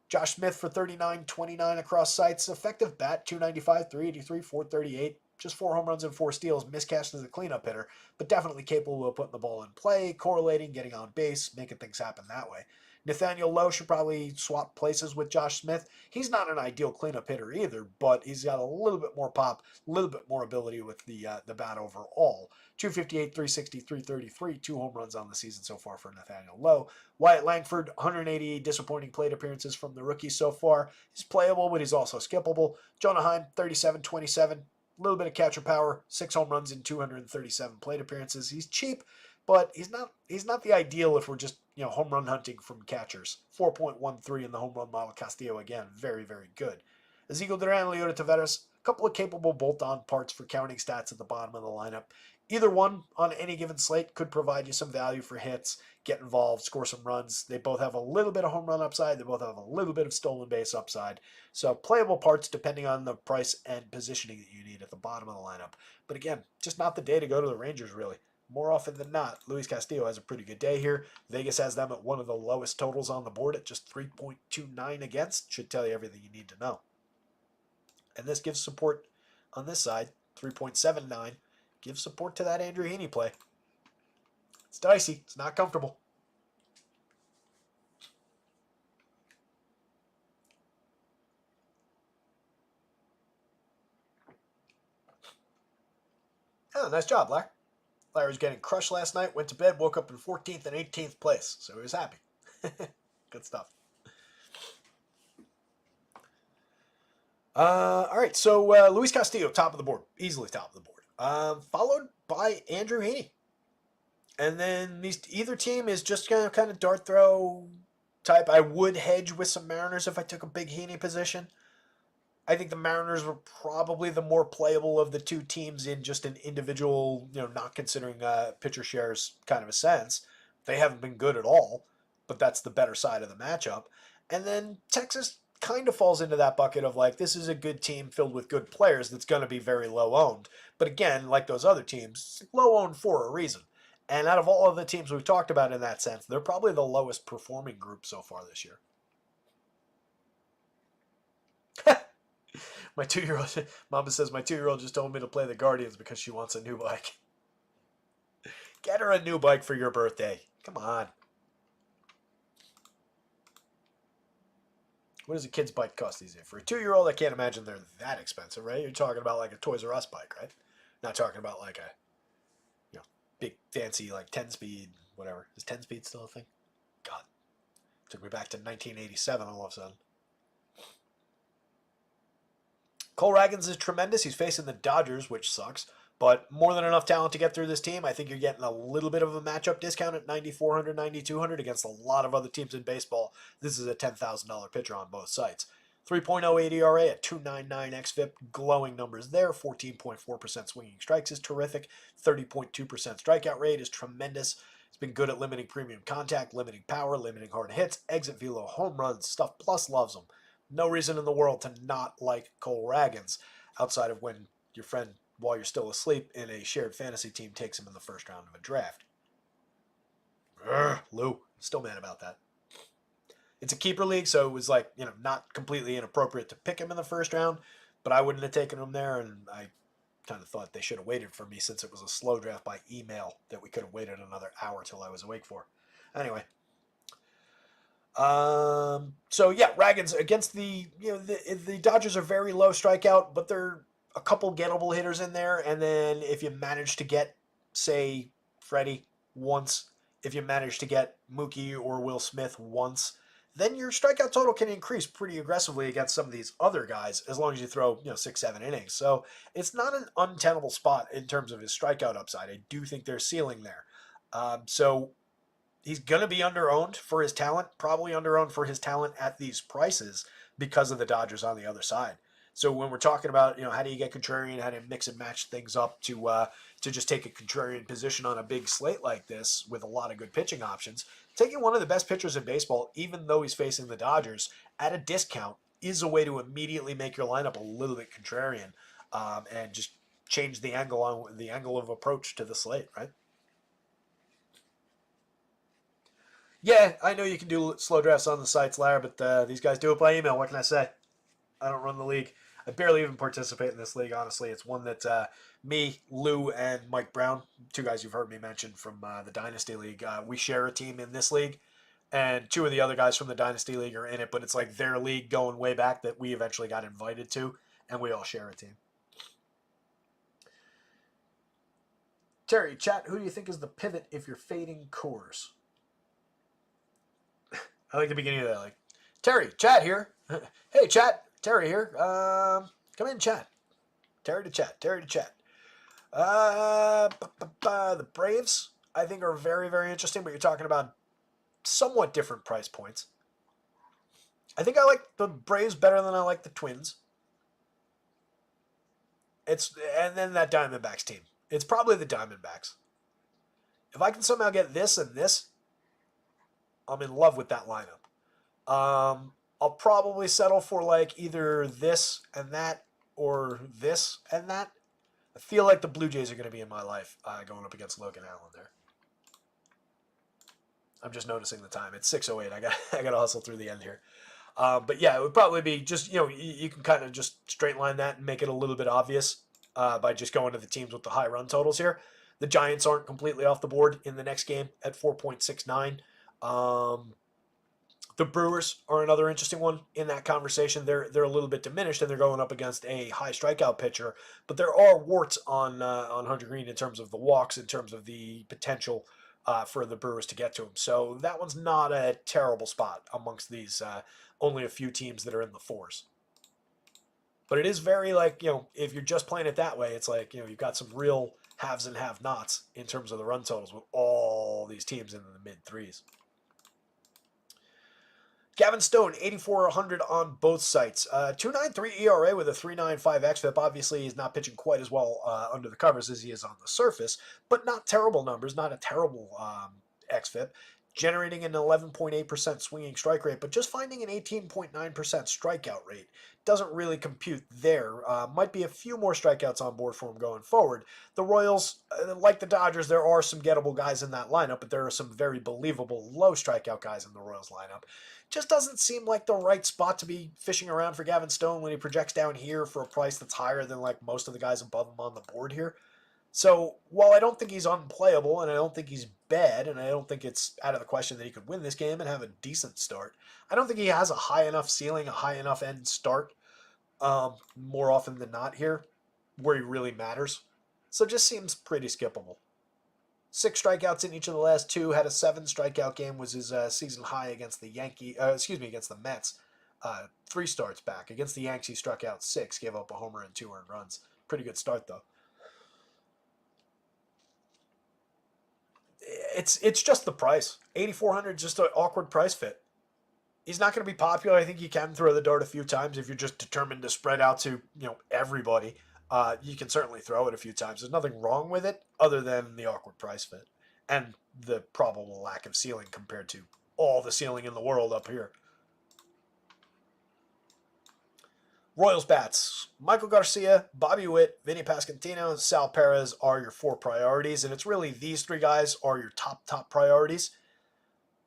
Josh Smith for 39.29 across sites. Effective bat, 295, 383, 438. Just 4 home runs and 4 steals. Miscast as a cleanup hitter, but definitely capable of putting the ball in play, correlating, getting on base, making things happen that way. Nathaniel Lowe should probably swap places with Josh Smith. He's not an ideal cleanup hitter either, but he's got a little bit more pop, a little bit more ability with the bat overall. 258, 360, 333, 2 home runs on the season so far for Nathaniel Lowe. Wyatt Langford, 180 disappointing plate appearances from the rookie so far. He's playable, but he's also skippable. Jonah Heim, 37, 27. A little bit of catcher power, 6 home runs in 237 plate appearances. He's cheap, but he's not the ideal if we're just home run hunting from catchers. 4.13 in the home run model. Castillo again, very, very good. Ezequiel Duran, Leota Taveras, a couple of capable bolt-on parts for counting stats at the bottom of the lineup. Either one on any given slate could provide you some value for hits, get involved, score some runs. They both have a little bit of home run upside. They both have a little bit of stolen base upside. So playable parts depending on the price and positioning that you need at the bottom of the lineup. But again, just not the day to go to the Rangers, really. More often than not, Luis Castillo has a pretty good day here. Vegas has them at one of the lowest totals on the board at just 3.29 against. Should tell you everything you need to know. And this gives support on this side, 3.79. Gives support to that Andrew Heaney play. It's dicey. It's not comfortable. Oh, nice job, Larry. Larry was getting crushed last night, went to bed, woke up in 14th and 18th place, so he was happy. Good stuff. All right, so Luis Castillo, top of the board, easily top of the board, followed by Andrew Heaney. And then either team is just going to kind of dart throw type. I would hedge with some Mariners if I took a big Heaney position. I think the Mariners were probably the more playable of the two teams in just an individual, not considering pitcher shares kind of a sense. They haven't been good at all, but that's the better side of the matchup. And then Texas kind of falls into that bucket of this is a good team filled with good players that's going to be very low owned. But again, like those other teams, low owned for a reason. And out of all of the teams we've talked about in that sense, they're probably the lowest performing group so far this year. My 2-year-old, Mama says, my 2-year-old just told me to play the Guardians because she wants a new bike. Get her a new bike for your birthday. Come on. What does a kid's bike cost these days? For a 2-year-old, I can't imagine they're that expensive, right? You're talking about a Toys R Us bike, right? Not talking about a big fancy 10-speed, whatever. Is 10-speed still a thing? God. Took me back to 1987 all of a sudden. Cole Ragans is tremendous. He's facing the Dodgers, which sucks, but more than enough talent to get through this team. I think you're getting a little bit of a matchup discount at 9,400, 9,200 against a lot of other teams in baseball. This is a $10,000 pitcher on both sides. 3.08 ERA at 2.99 xFIP. Glowing numbers there. 14.4% swinging strikes is terrific. 30.2% strikeout rate is tremendous. He's been good at limiting premium contact, limiting power, limiting hard hits, exit velo, home runs, stuff plus loves him. No reason in the world to not like Cole Ragans outside of when your friend, while you're still asleep in a shared fantasy team, takes him in the first round of a draft. Lou, still mad about that. It's a keeper league, so it was not completely inappropriate to pick him in the first round, but I wouldn't have taken him there, and I kind of thought they should have waited for me since it was a slow draft by email that we could have waited another hour till I was awake for. Anyway. So yeah, Ragans against the Dodgers are very low strikeout, but they're a couple gettable hitters in there, and then if you manage to get, say, Freddie once, if you manage to get Mookie or Will Smith once, then your strikeout total can increase pretty aggressively against some of these other guys as long as you throw 6-7 innings. So it's not an untenable spot in terms of his strikeout upside. I do think there's ceiling there. So he's going to be under-owned for his talent, probably under-owned for his talent at these prices because of the Dodgers on the other side. So when we're talking about, how do you get contrarian, how do you mix and match things up to just take a contrarian position on a big slate like this with a lot of good pitching options, taking one of the best pitchers in baseball, even though he's facing the Dodgers, at a discount is a way to immediately make your lineup a little bit contrarian and just change the angle of approach to the slate, right? Yeah, I know you can do slow drafts on the sites, Larry, but these guys do it by email. What can I say? I don't run the league. I barely even participate in this league, honestly. It's one that me, Lou, and Mike Brown, two guys you've heard me mention from the Dynasty League, we share a team in this league. And two of the other guys from the Dynasty League are in it, but it's like their league going way back that we eventually got invited to, and we all share a team. Terry, chat, who do you think is the pivot if you're fading Coors? I like the beginning of that, like, Terry, chat here. Hey, chat. Terry here. Come in, chat. Terry to chat. The Braves, I think, are very, very interesting, but you're talking about somewhat different price points. I think I like the Braves better than I like the Twins. And then that Diamondbacks team. It's probably the Diamondbacks. If I can somehow get this and this, I'm in love with that lineup. I'll probably settle for like either this and that or this and that. I feel like the Blue Jays are going to be in my life going up against Logan Allen there. I'm just noticing the time. It's 6:08. I got to hustle through the end here. But yeah, it would probably be just, you can kind of just straight line that and make it a little bit obvious by just going to the teams with the high run totals here. The Giants aren't completely off the board in the next game at 4.69. The Brewers are another interesting one in that conversation. They're a little bit diminished, and they're going up against a high strikeout pitcher. But there are warts on Hunter Green in terms of the walks, in terms of the potential for the Brewers to get to him. So that one's not a terrible spot amongst these only a few teams that are in the fours. But it is very like, if you're just playing it that way, it's like, you've got some real haves and have-nots in terms of the run totals with all these teams in the mid-threes. Gavin Stone, 8,400 on both sites. 2.93 ERA with a 3.95 xFIP. Obviously, he's not pitching quite as well under the covers as he is on the surface, but not terrible numbers, not a terrible xFIP. Generating an 11.8% swinging strike rate, but just finding an 18.9% strikeout rate doesn't really compute there. Might be a few more strikeouts on board for him going forward. The Royals, like the Dodgers, there are some gettable guys in that lineup, but there are some very believable low strikeout guys in the Royals lineup. Just doesn't seem like the right spot to be fishing around for Gavin Stone when he projects down here for a price that's higher than like most of the guys above him on the board here. So while I don't think he's unplayable and I don't think he's bad and I don't think it's out of the question that he could win this game and have a decent start, I don't think he has a high enough ceiling, a high enough end start more often than not here where he really matters. So it just seems pretty skippable. 6 strikeouts in each of the last 2. Had a 7 strikeout game, was his season high against the against the Mets. 3 starts back. Against the Yankees, he struck out 6, gave up a homer and 2 earned runs. Pretty good start though. It's just the price. 8,400, just an awkward price fit. He's not going to be popular. I think you can throw the dart a few times if you're just determined to spread out to everybody. You can certainly throw it a few times. There's nothing wrong with it other than the awkward price fit and the probable lack of ceiling compared to all the ceiling in the world up here. Royals bats. Michael Garcia, Bobby Witt, Vinny Pasquantino, Sal Perez are your 4 priorities, and it's really these 3 guys are your top priorities.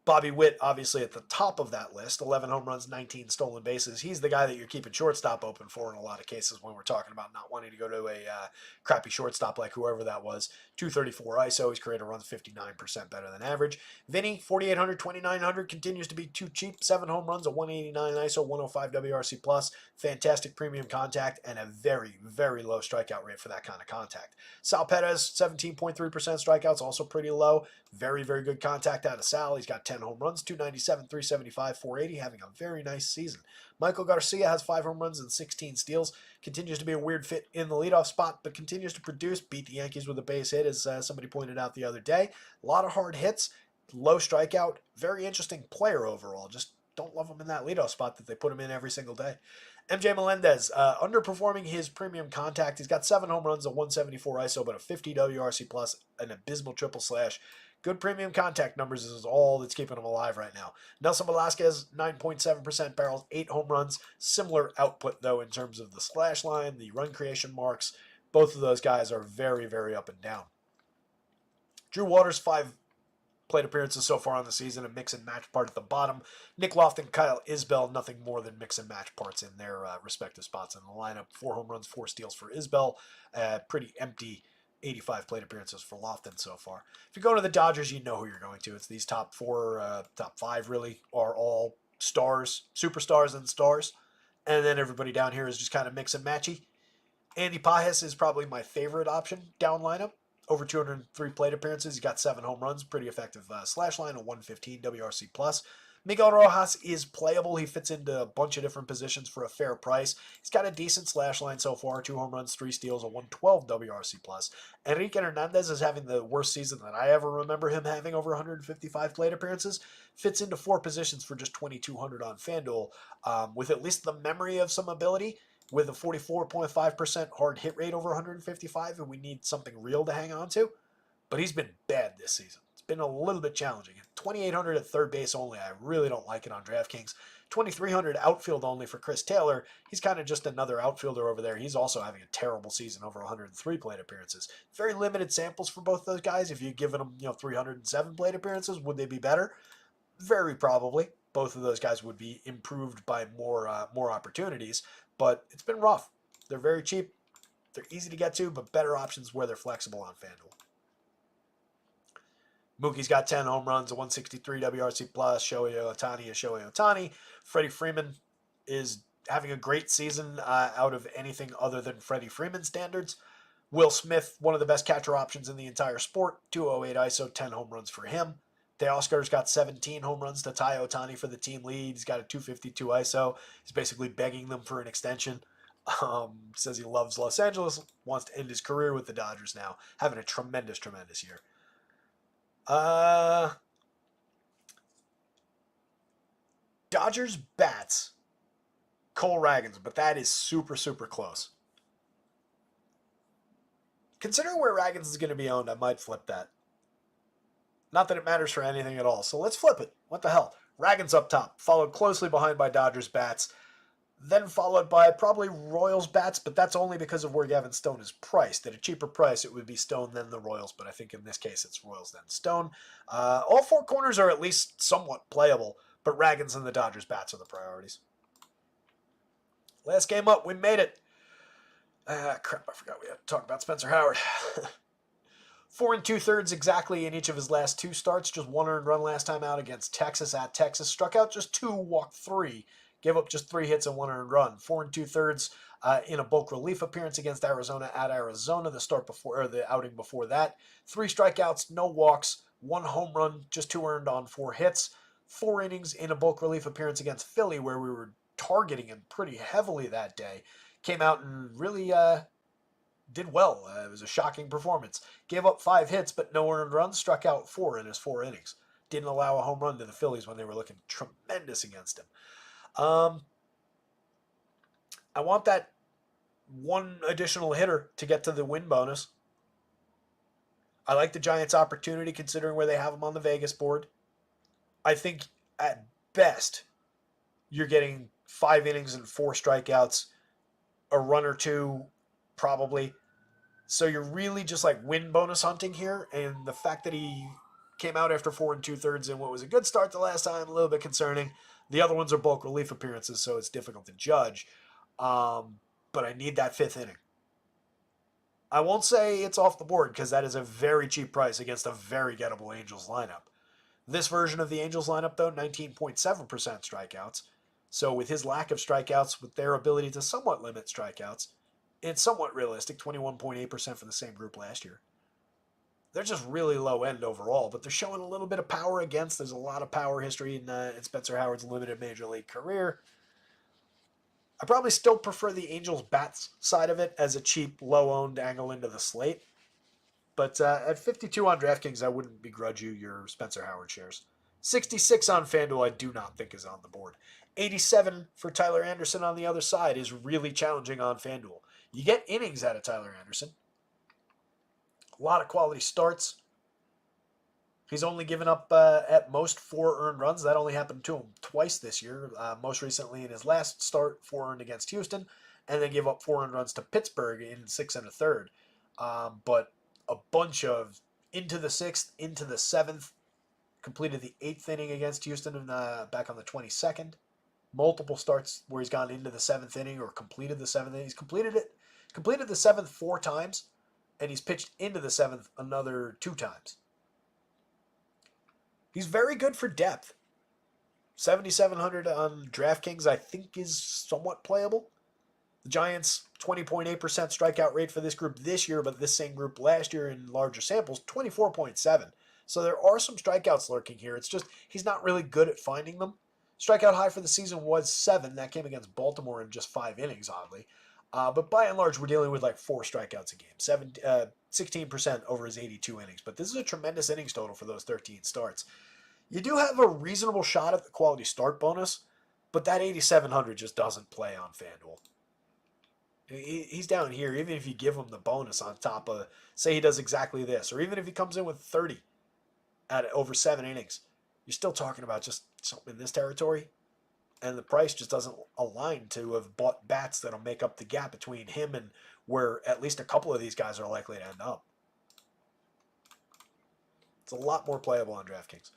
Bobby Witt, obviously at the top of that list, 11 home runs, 19 stolen bases. He's the guy that you're keeping shortstop open for in a lot of cases when we're talking about not wanting to go to a crappy shortstop like whoever that was. 234 ISO. He's created runs 59% better than average. Vinny, 4,800, 2,900, continues to be too cheap. 7 home runs, a 189 ISO, 105 WRC+, plus, fantastic premium contact, and a very, very low strikeout rate for that kind of contact. Sal Perez, 17.3% strikeouts, also pretty low. Very, very good contact out of Sal. He's got 10 home runs, 297, 375, 480, having a very nice season. Michael Garcia has 5 home runs and 16 steals. Continues to be a weird fit in the leadoff spot, but continues to produce. Beat the Yankees with a base hit, as somebody pointed out the other day. A lot of hard hits, low strikeout, very interesting player overall. Just don't love him in that leadoff spot that they put him in every single day. MJ Melendez, underperforming his premium contact. He's got 7 home runs, a 174 ISO, but a 50 WRC+, plus, an abysmal triple slash. Good premium contact numbers is all that's keeping him alive right now. Nelson Velasquez, 9.7% barrels, 8 home runs. Similar output, though, in terms of the slash line, the run creation marks. Both of those guys are very, very up and down. Drew Waters, 5 plate appearances so far on the season, a mix and match part at the bottom. Nick Lofton, Kyle Isbell, nothing more than mix and match parts in their respective spots in the lineup. 4 home runs, 4 steals for Isbell. Pretty empty 85 plate appearances for Lofton so far. If you go to the Dodgers, you know who you're going to. It's these top 5 really are all stars, superstars and stars. And then everybody down here is just kind of mix and matchy. Andy Pajes is probably my favorite option down lineup. Over 203 plate appearances. He's got 7 home runs. Pretty effective slash line, a 115 WRC+. plus. Miguel Rojas is playable. He fits into a bunch of different positions for a fair price. He's got a decent slash line so far. 2 home runs, 3 steals, a 112 WRC+. plus. Enrique Hernandez is having the worst season that I ever remember him having, over 155 plate appearances. Fits into 4 positions for just 2,200 on FanDuel, with at least the memory of some ability, with a 44.5% hard hit rate over 155, and we need something real to hang on to. But he's been bad this season. It's been a little bit challenging. 2,800 at third base only. I really don't like it on DraftKings. 2,300 outfield only for Chris Taylor. He's kind of just another outfielder over there. He's also having a terrible season, over 103 plate appearances. Very limited samples for both those guys. If you'd given them 307 plate appearances, would they be better? Very probably. Both of those guys would be improved by more opportunities. But it's been rough. They're very cheap. They're easy to get to, but better options where they're flexible on FanDuel. Mookie's got 10 home runs, a 163 WRC+. Shohei Ohtani is Shohei Ohtani. Freddie Freeman is having a great season out of anything other than Freddie Freeman standards. Will Smith, one of the best catcher options in the entire sport. 208 ISO, 10 home runs for him. Teoscar's got 17 home runs to tie Ohtani for the team lead. He's got a 252 ISO. He's basically begging them for an extension. Says he loves Los Angeles, wants to end his career with the Dodgers now. Having a tremendous, tremendous year. Dodgers bats, Cole Ragans, but that is super, super close. Considering where Ragans is going to be owned, I might flip that. Not that it matters for anything at all. So let's flip it. What the hell? Ragans up top, followed closely behind by Dodgers bats, then followed by probably Royals bats, but that's only because of where Gavin Stone is priced. At a cheaper price, it would be Stone then the Royals, but I think in this case it's Royals then Stone. All 4 corners are at least somewhat playable, but Ragans and the Dodgers bats are the priorities. Last game up, we made it. Crap, I forgot we had to talk about Spencer Howard. 4 2/3 exactly in each of his last 2 starts. Just 1 earned run last time out against Texas at Texas. Struck out just 2, walked 3. Gave up just 3 hits and 1 earned run. 4 2/3 in a bulk relief appearance against Arizona at Arizona. The outing before that. 3 strikeouts, no walks, 1 home run, just 2 earned on 4 hits. 4 innings in a bulk relief appearance against Philly, where we were targeting him pretty heavily that day. Came out and really did well. It was a shocking performance. Gave up 5 hits, but no earned runs. Struck out 4 in his 4 innings. Didn't allow a home run to the Phillies when they were looking tremendous against him. I want that 1 additional hitter to get to the win bonus. I like the Giants' opportunity considering where they have them on the Vegas board. I think at best you're getting 5 innings and 4 strikeouts, a run or 2 probably. So you're really just like win bonus hunting here, and the fact that he came out after 4 2/3 in what was a good start the last time, a little bit concerning. The other ones are bulk relief appearances, so it's difficult to judge. But I need that 5th inning. I won't say it's off the board because that is a very cheap price against a very gettable Angels lineup. This version of the Angels lineup, though, 19.7% strikeouts. So with his lack of strikeouts, with their ability to somewhat limit strikeouts, it's somewhat realistic, 21.8% for the same group last year. They're just really low end overall, but they're showing a little bit of power against. There's a lot of power history in Spencer Howard's limited major league career. I probably still prefer the Angels bats side of it as a cheap, low-owned angle into the slate. But at 52 on DraftKings, I wouldn't begrudge you your Spencer Howard shares. 66 on FanDuel, I do not think is on the board. 87 for Tyler Anderson on the other side is really challenging on FanDuel. You get innings out of Tyler Anderson. A lot of quality starts. He's only given up at most 4 earned runs. That only happened to him twice this year. Most recently in his last start, 4 earned against Houston, and then gave up 4 earned runs to Pittsburgh in 6 1/3. But a bunch of into the 6th, into the 7th, completed the 8th inning against Houston back on the 22nd. Multiple starts where he's gone into the 7th inning or completed the 7th inning. He's completed the 7th 4 times, and he's pitched into the 7th another 2 times. He's very good for depth. 7,700 on DraftKings, I think, is somewhat playable. The Giants, 20.8% strikeout rate for this group this year, but this same group last year in larger samples, 24.7. So there are some strikeouts lurking here. It's just he's not really good at finding them. Strikeout high for the season was 7. That came against Baltimore in just 5 innings, oddly. But by and large, we're dealing with like 4 strikeouts a game, 16% over his 82 innings. But this is a tremendous innings total for those 13 starts. You do have a reasonable shot at the quality start bonus, but that 8,700 just doesn't play on FanDuel. He's down here, even if you give him the bonus on top of, say he does exactly this, or even if he comes in with 30 at over 7 innings, you're still talking about just something in this territory, and the price just doesn't align to have bought bats that'll make up the gap between him and where at least a couple of these guys are likely to end up. It's a lot more playable on DraftKings.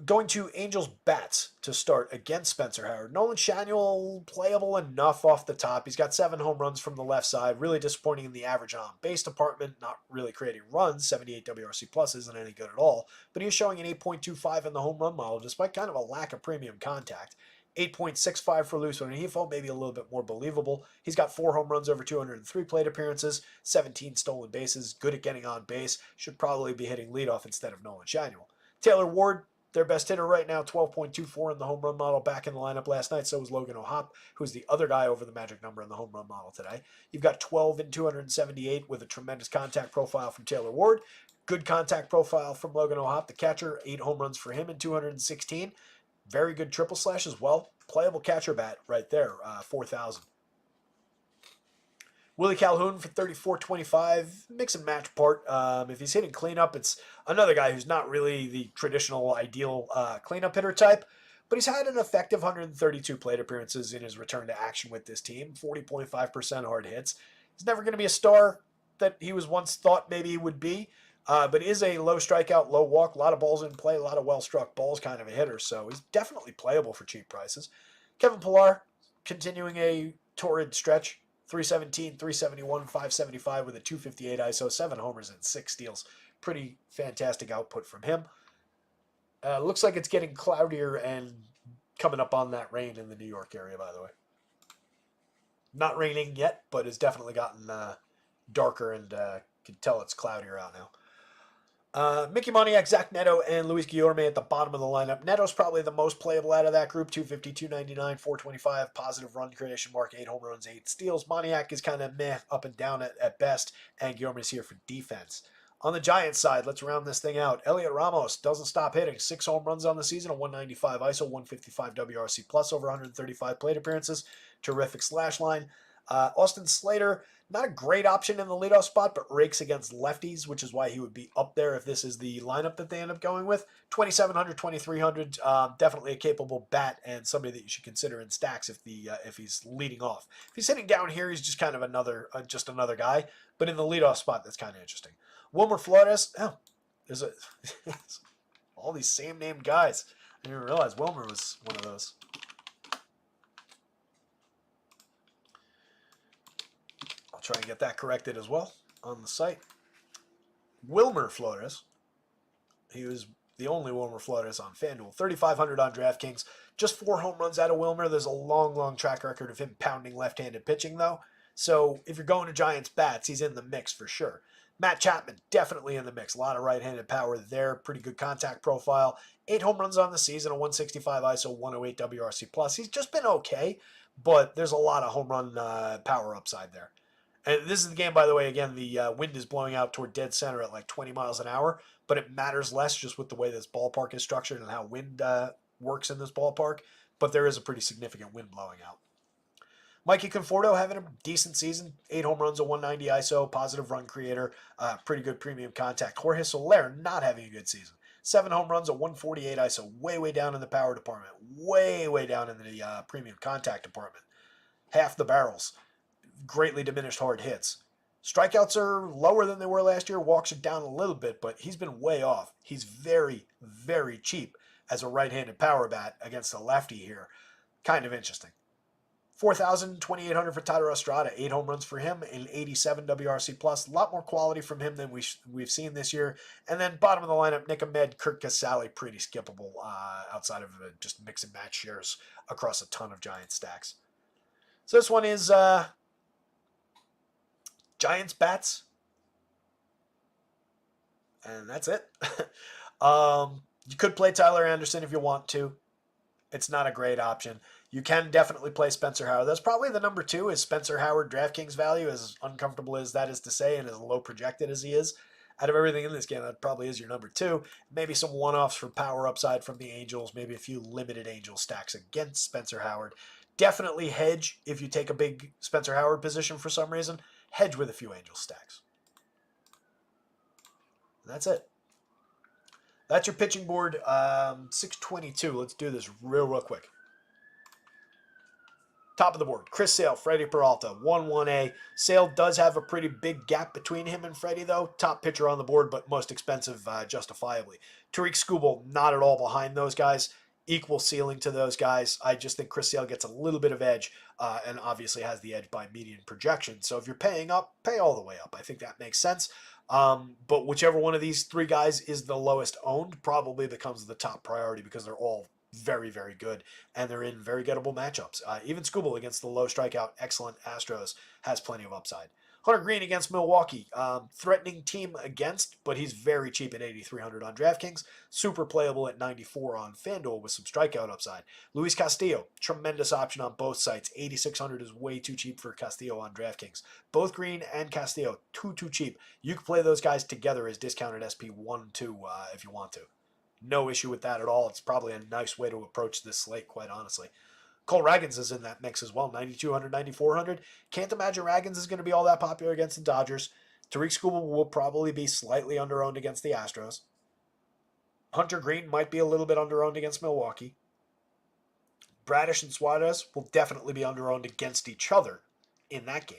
Going to Angels bats to start against Spencer Howard. Nolan Schanuel, playable enough off the top. He's got 7 home runs from the left side. Really disappointing in the average on base department. Not really creating runs. 78 WRC plus isn't any good at all. But he's showing an 8.25 in the home run model, despite kind of a lack of premium contact. 8.65 for loose run and Hefo, maybe a little bit more believable. He's got 4 home runs over 203 plate appearances, 17 stolen bases, good at getting on base. Should probably be hitting leadoff instead of Nolan Schanuel. Taylor Ward, their best hitter right now, 12.24 in the home run model, back in the lineup last night. So was Logan O'Hoppe, who's the other guy over the magic number in the home run model today. You've got 12 in 278 with a tremendous contact profile from Taylor Ward. Good contact profile from Logan O'Hoppe, the catcher. 8 home runs for him in 216. Very good triple slash as well. Playable catcher bat right there, 4,000. Willie Calhoun for 34.25, mix and match part. If he's hitting cleanup, it's another guy who's not really the traditional ideal cleanup hitter type, but he's had an effective 132 plate appearances in his return to action with this team, 40.5% hard hits. He's never going to be a star that he was once thought maybe he would be, but is a low strikeout, low walk, a lot of balls in play, a lot of well-struck balls kind of a hitter, so he's definitely playable for cheap prices. Kevin Pillar, continuing a torrid stretch. 317, 371, 575 with a 258 ISO, 7 homers and 6 steals. Pretty fantastic output from him. Looks like it's getting cloudier and coming up on that rain in the New York area, by the way. Not raining yet, but it's definitely gotten darker and can tell it's cloudier out now. Mickey Moniak, Zach Neto, and Luis Guillorme at the bottom of the lineup. Neto's probably the most playable out of that group. 250, 299, 425, positive run creation mark, 8 home runs, 8 steals. Moniak is kind of meh, up and down at best, and Guillorme's here for defense. On the Giants side, let's round this thing out. Elliot Ramos doesn't stop hitting. 6 home runs on the season, a 195 ISO, 155 WRC plus, over 135 plate appearances. Terrific slash line. Austin Slater, not a great option in the leadoff spot, but rakes against lefties, which is why he would be up there if this is the lineup that they end up going with. 2,700, 2,300, definitely a capable bat and somebody that you should consider in stacks if he's leading off. If he's sitting down here, he's just kind of just another guy, but in the leadoff spot, that's kind of interesting. Wilmer Flores, There's a all these same named guys. I didn't even realize Wilmer was one of those. I'll try and get that corrected as well on the site. Wilmer Flores. He was the only Wilmer Flores on FanDuel. 3,500 on DraftKings. Just 4 home runs out of Wilmer. There's a long, long track record of him pounding left-handed pitching, though. So if you're going to Giants bats, he's in the mix for sure. Matt Chapman, definitely in the mix. A lot of right-handed power there. Pretty good contact profile. 8 home runs on the season, a 165 ISO, 108 WRC+. He's just been okay, but there's a lot of home run power upside there. And this is the game, by the way, again, the wind is blowing out toward dead center at like 20 miles an hour, but it matters less just with the way this ballpark is structured and how wind works in this ballpark. But there is a pretty significant wind blowing out. Mikey Conforto having a decent season. 8 home runs, a 190 ISO, positive run creator, pretty good premium contact. Jorge Soler not having a good season. 7 home runs, a 148 ISO, way down in the power department. Way down in the premium contact department. Half the barrels. Greatly diminished hard hits. Strikeouts are lower than they were last year. Walks are down a little bit, but he's been way off. He's very, very cheap as a right-handed power bat against a lefty here. Kind of interesting. 4,000, 2,800 for Tyler Estrada. 8 home runs for him, an 87 WRC+. A lot more quality from him than we've seen this year. And then bottom of the lineup, Nick Ahmed, Kurt Casale, pretty skippable outside of just mix and match shares across a ton of Giant stacks. So this one is Giants bats. And that's it. You could play Tyler Anderson if you want to. It's not a great option. You can definitely play Spencer Howard. That's probably the number 2 is Spencer Howard DraftKings value, as uncomfortable as that is to say and as low projected as he is. Out of everything in this game, that probably is your number 2. Maybe some one-offs for power upside from the Angels. Maybe a few limited Angel stacks against Spencer Howard. Definitely hedge if you take a big Spencer Howard position for some reason. Hedge with a few Angel stacks. And that's it. That's your pitching board. 622. Let's do this real quick. Top of the board, Chris Sale, Freddie Peralta, 1-1A. Sale does have a pretty big gap between him and Freddie, though. Top pitcher on the board, but most expensive justifiably. Tariq Skubal, not at all behind those guys. Equal ceiling to those guys. I just think Chris Sale gets a little bit of edge and obviously has the edge by median projection. So if you're paying up, pay all the way up. I think that makes sense. But whichever one of these 3 guys is the lowest owned probably becomes the top priority because they're all very, very good, and they're in very gettable matchups. Even Skubal against the low strikeout, excellent Astros has plenty of upside. Hunter Green against Milwaukee, threatening team against, but he's very cheap at 8,300 on DraftKings, super playable at 94 on FanDuel with some strikeout upside. Luis Castillo, tremendous option on both sites. 8,600 is way too cheap for Castillo on DraftKings. Both Green and Castillo, too cheap. You can play those guys together as discounted SP 1-2 if you want to. No issue with that at all. It's probably a nice way to approach this slate, quite honestly. Cole Ragans is in that mix as well, 9,200, 9,400. Can't imagine Ragans is going to be all that popular against the Dodgers. Tariq Skubal will probably be slightly underowned against the Astros. Hunter Green might be a little bit underowned against Milwaukee. Bradish and Suarez will definitely be underowned against each other in that game.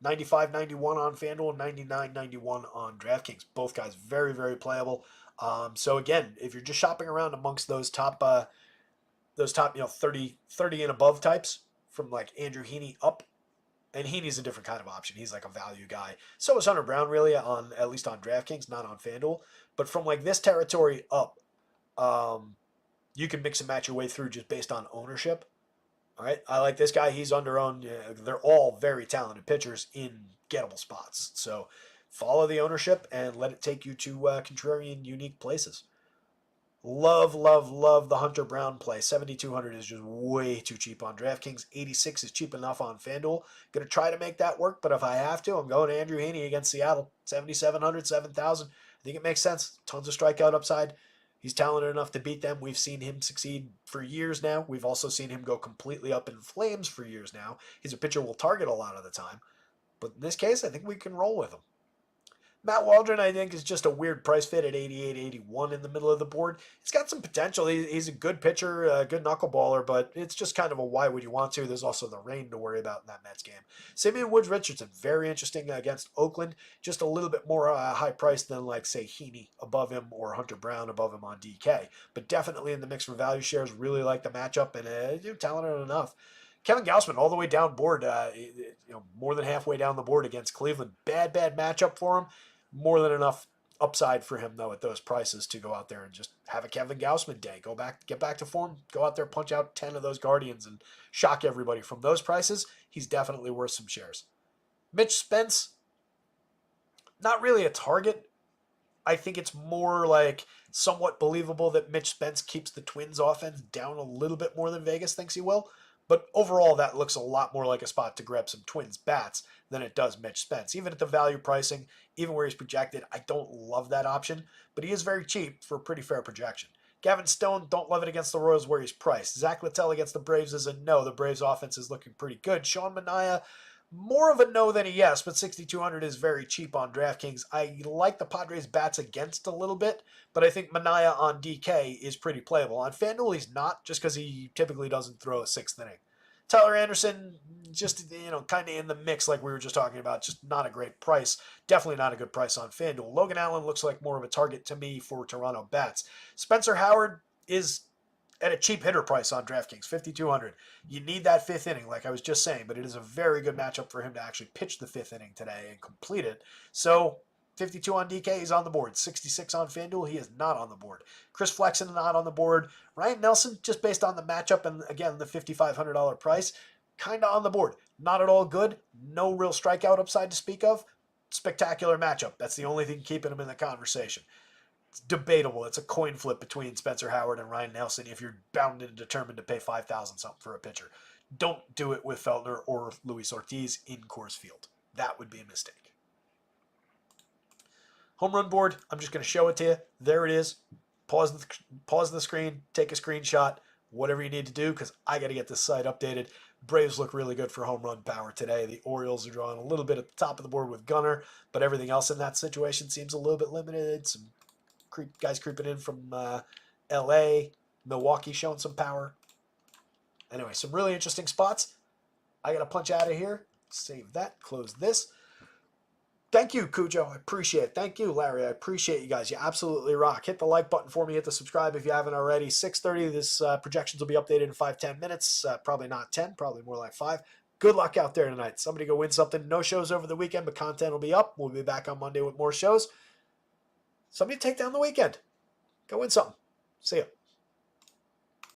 95-91 on FanDuel, 99-91 on DraftKings. Both guys very, very playable. So again, if you're just shopping around amongst those top 30 and above types from like Andrew Heaney up, and Heaney's a different kind of option. He's like a value guy. So is Hunter Brown really at least on DraftKings, not on FanDuel. But from like this territory up, you can mix and match your way through just based on ownership. All right, I like this guy. He's underowned. They're all very talented pitchers in gettable spots. So follow the ownership and let it take you to contrarian, unique places. Love the Hunter Brown play. 7,200 is just way too cheap on DraftKings. 86 is cheap enough on FanDuel. Going to try to make that work, but if I have to, I'm going to Andrew Heaney against Seattle. 7,700, 7,000. I think it makes sense. Tons of strikeout upside. He's talented enough to beat them. We've seen him succeed for years now. We've also seen him go completely up in flames for years now. He's a pitcher we'll target a lot of the time. But in this case, I think we can roll with him. Matt Waldron, I think, is just a weird price fit at 88, 81 in the middle of the board. He's got some potential. He's a good pitcher, a good knuckleballer, but it's just kind of a why would you want to? There's also the rain to worry about in that Mets game. Simeon Woods Richardson, very interesting against Oakland. Just a little bit more high price than, like, say, Heaney above him or Hunter Brown above him on DK. But definitely in the mix for value shares. Really like the matchup, and talented enough. Kevin Gausman all the way down board, more than halfway down the board against Cleveland. Bad matchup for him. More than enough upside for him, though, at those prices to go out there and just have a Kevin Gausman day. Get back to form, go out there, punch out 10 of those Guardians and shock everybody. From those prices, he's definitely worth some shares. Mitch Spence, not really a target. I think it's more like somewhat believable that Mitch Spence keeps the Twins offense down a little bit more than Vegas thinks he will. But overall, that looks a lot more like a spot to grab some Twins bats than it does Mitch Spence. Even at the value pricing, even where he's projected, I don't love that option, but he is very cheap for a pretty fair projection. Gavin Stone, don't love it against the Royals where he's priced. Zach Littell against the Braves is a no. The Braves offense is looking pretty good. Sean Manaea, more of a no than a yes, but 6,200 is very cheap on DraftKings. I like the Padres bats against a little bit, but I think Manaea on DK is pretty playable. On FanDuel, he's not, just because he typically doesn't throw a sixth inning. Tyler Anderson, just, kind of in the mix like we were just talking about, just not a great price. Definitely not a good price on FanDuel. Logan Allen looks like more of a target to me for Toronto bats. Spencer Howard is at a cheap hitter price on DraftKings, 5,200. You need that fifth inning, like I was just saying, but it is a very good matchup for him to actually pitch the fifth inning today and complete it. So 52 on DK, he's on the board. 66 on FanDuel, he is not on the board. Chris Flexen, not on the board. Ryan Nelson, just based on the matchup and, again, the $5,500 price, kind of on the board. Not at all good. No real strikeout upside to speak of. Spectacular matchup. That's the only thing keeping him in the conversation. It's debatable. It's a coin flip between Spencer Howard and Ryan Nelson if you're bound and determined to pay $5,000 something for a pitcher. Don't do it with Feltner or Luis Ortiz in Coors Field. That would be a mistake. Home run board, I'm just going to show it to you. There it is. Pause the screen, take a screenshot, whatever you need to do, because I got to get this site updated. Braves look really good for home run power today. The Orioles are drawing a little bit at the top of the board with Gunnar, but everything else in that situation seems a little bit limited. Some guys creeping in from L.A., Milwaukee showing some power. Anyway, some really interesting spots. I got to punch out of here. Save that, close this. Thank you, Cujo. I appreciate it. Thank you, Larry. I appreciate you guys. You absolutely rock. Hit the like button for me. Hit the subscribe if you haven't already. 6:30. This projections will be updated in 5-10 minutes. Probably not 10. Probably more like 5. Good luck out there tonight. Somebody go win something. No shows over the weekend, but content will be up. We'll be back on Monday with more shows. Somebody take down the weekend. Go win something. See ya.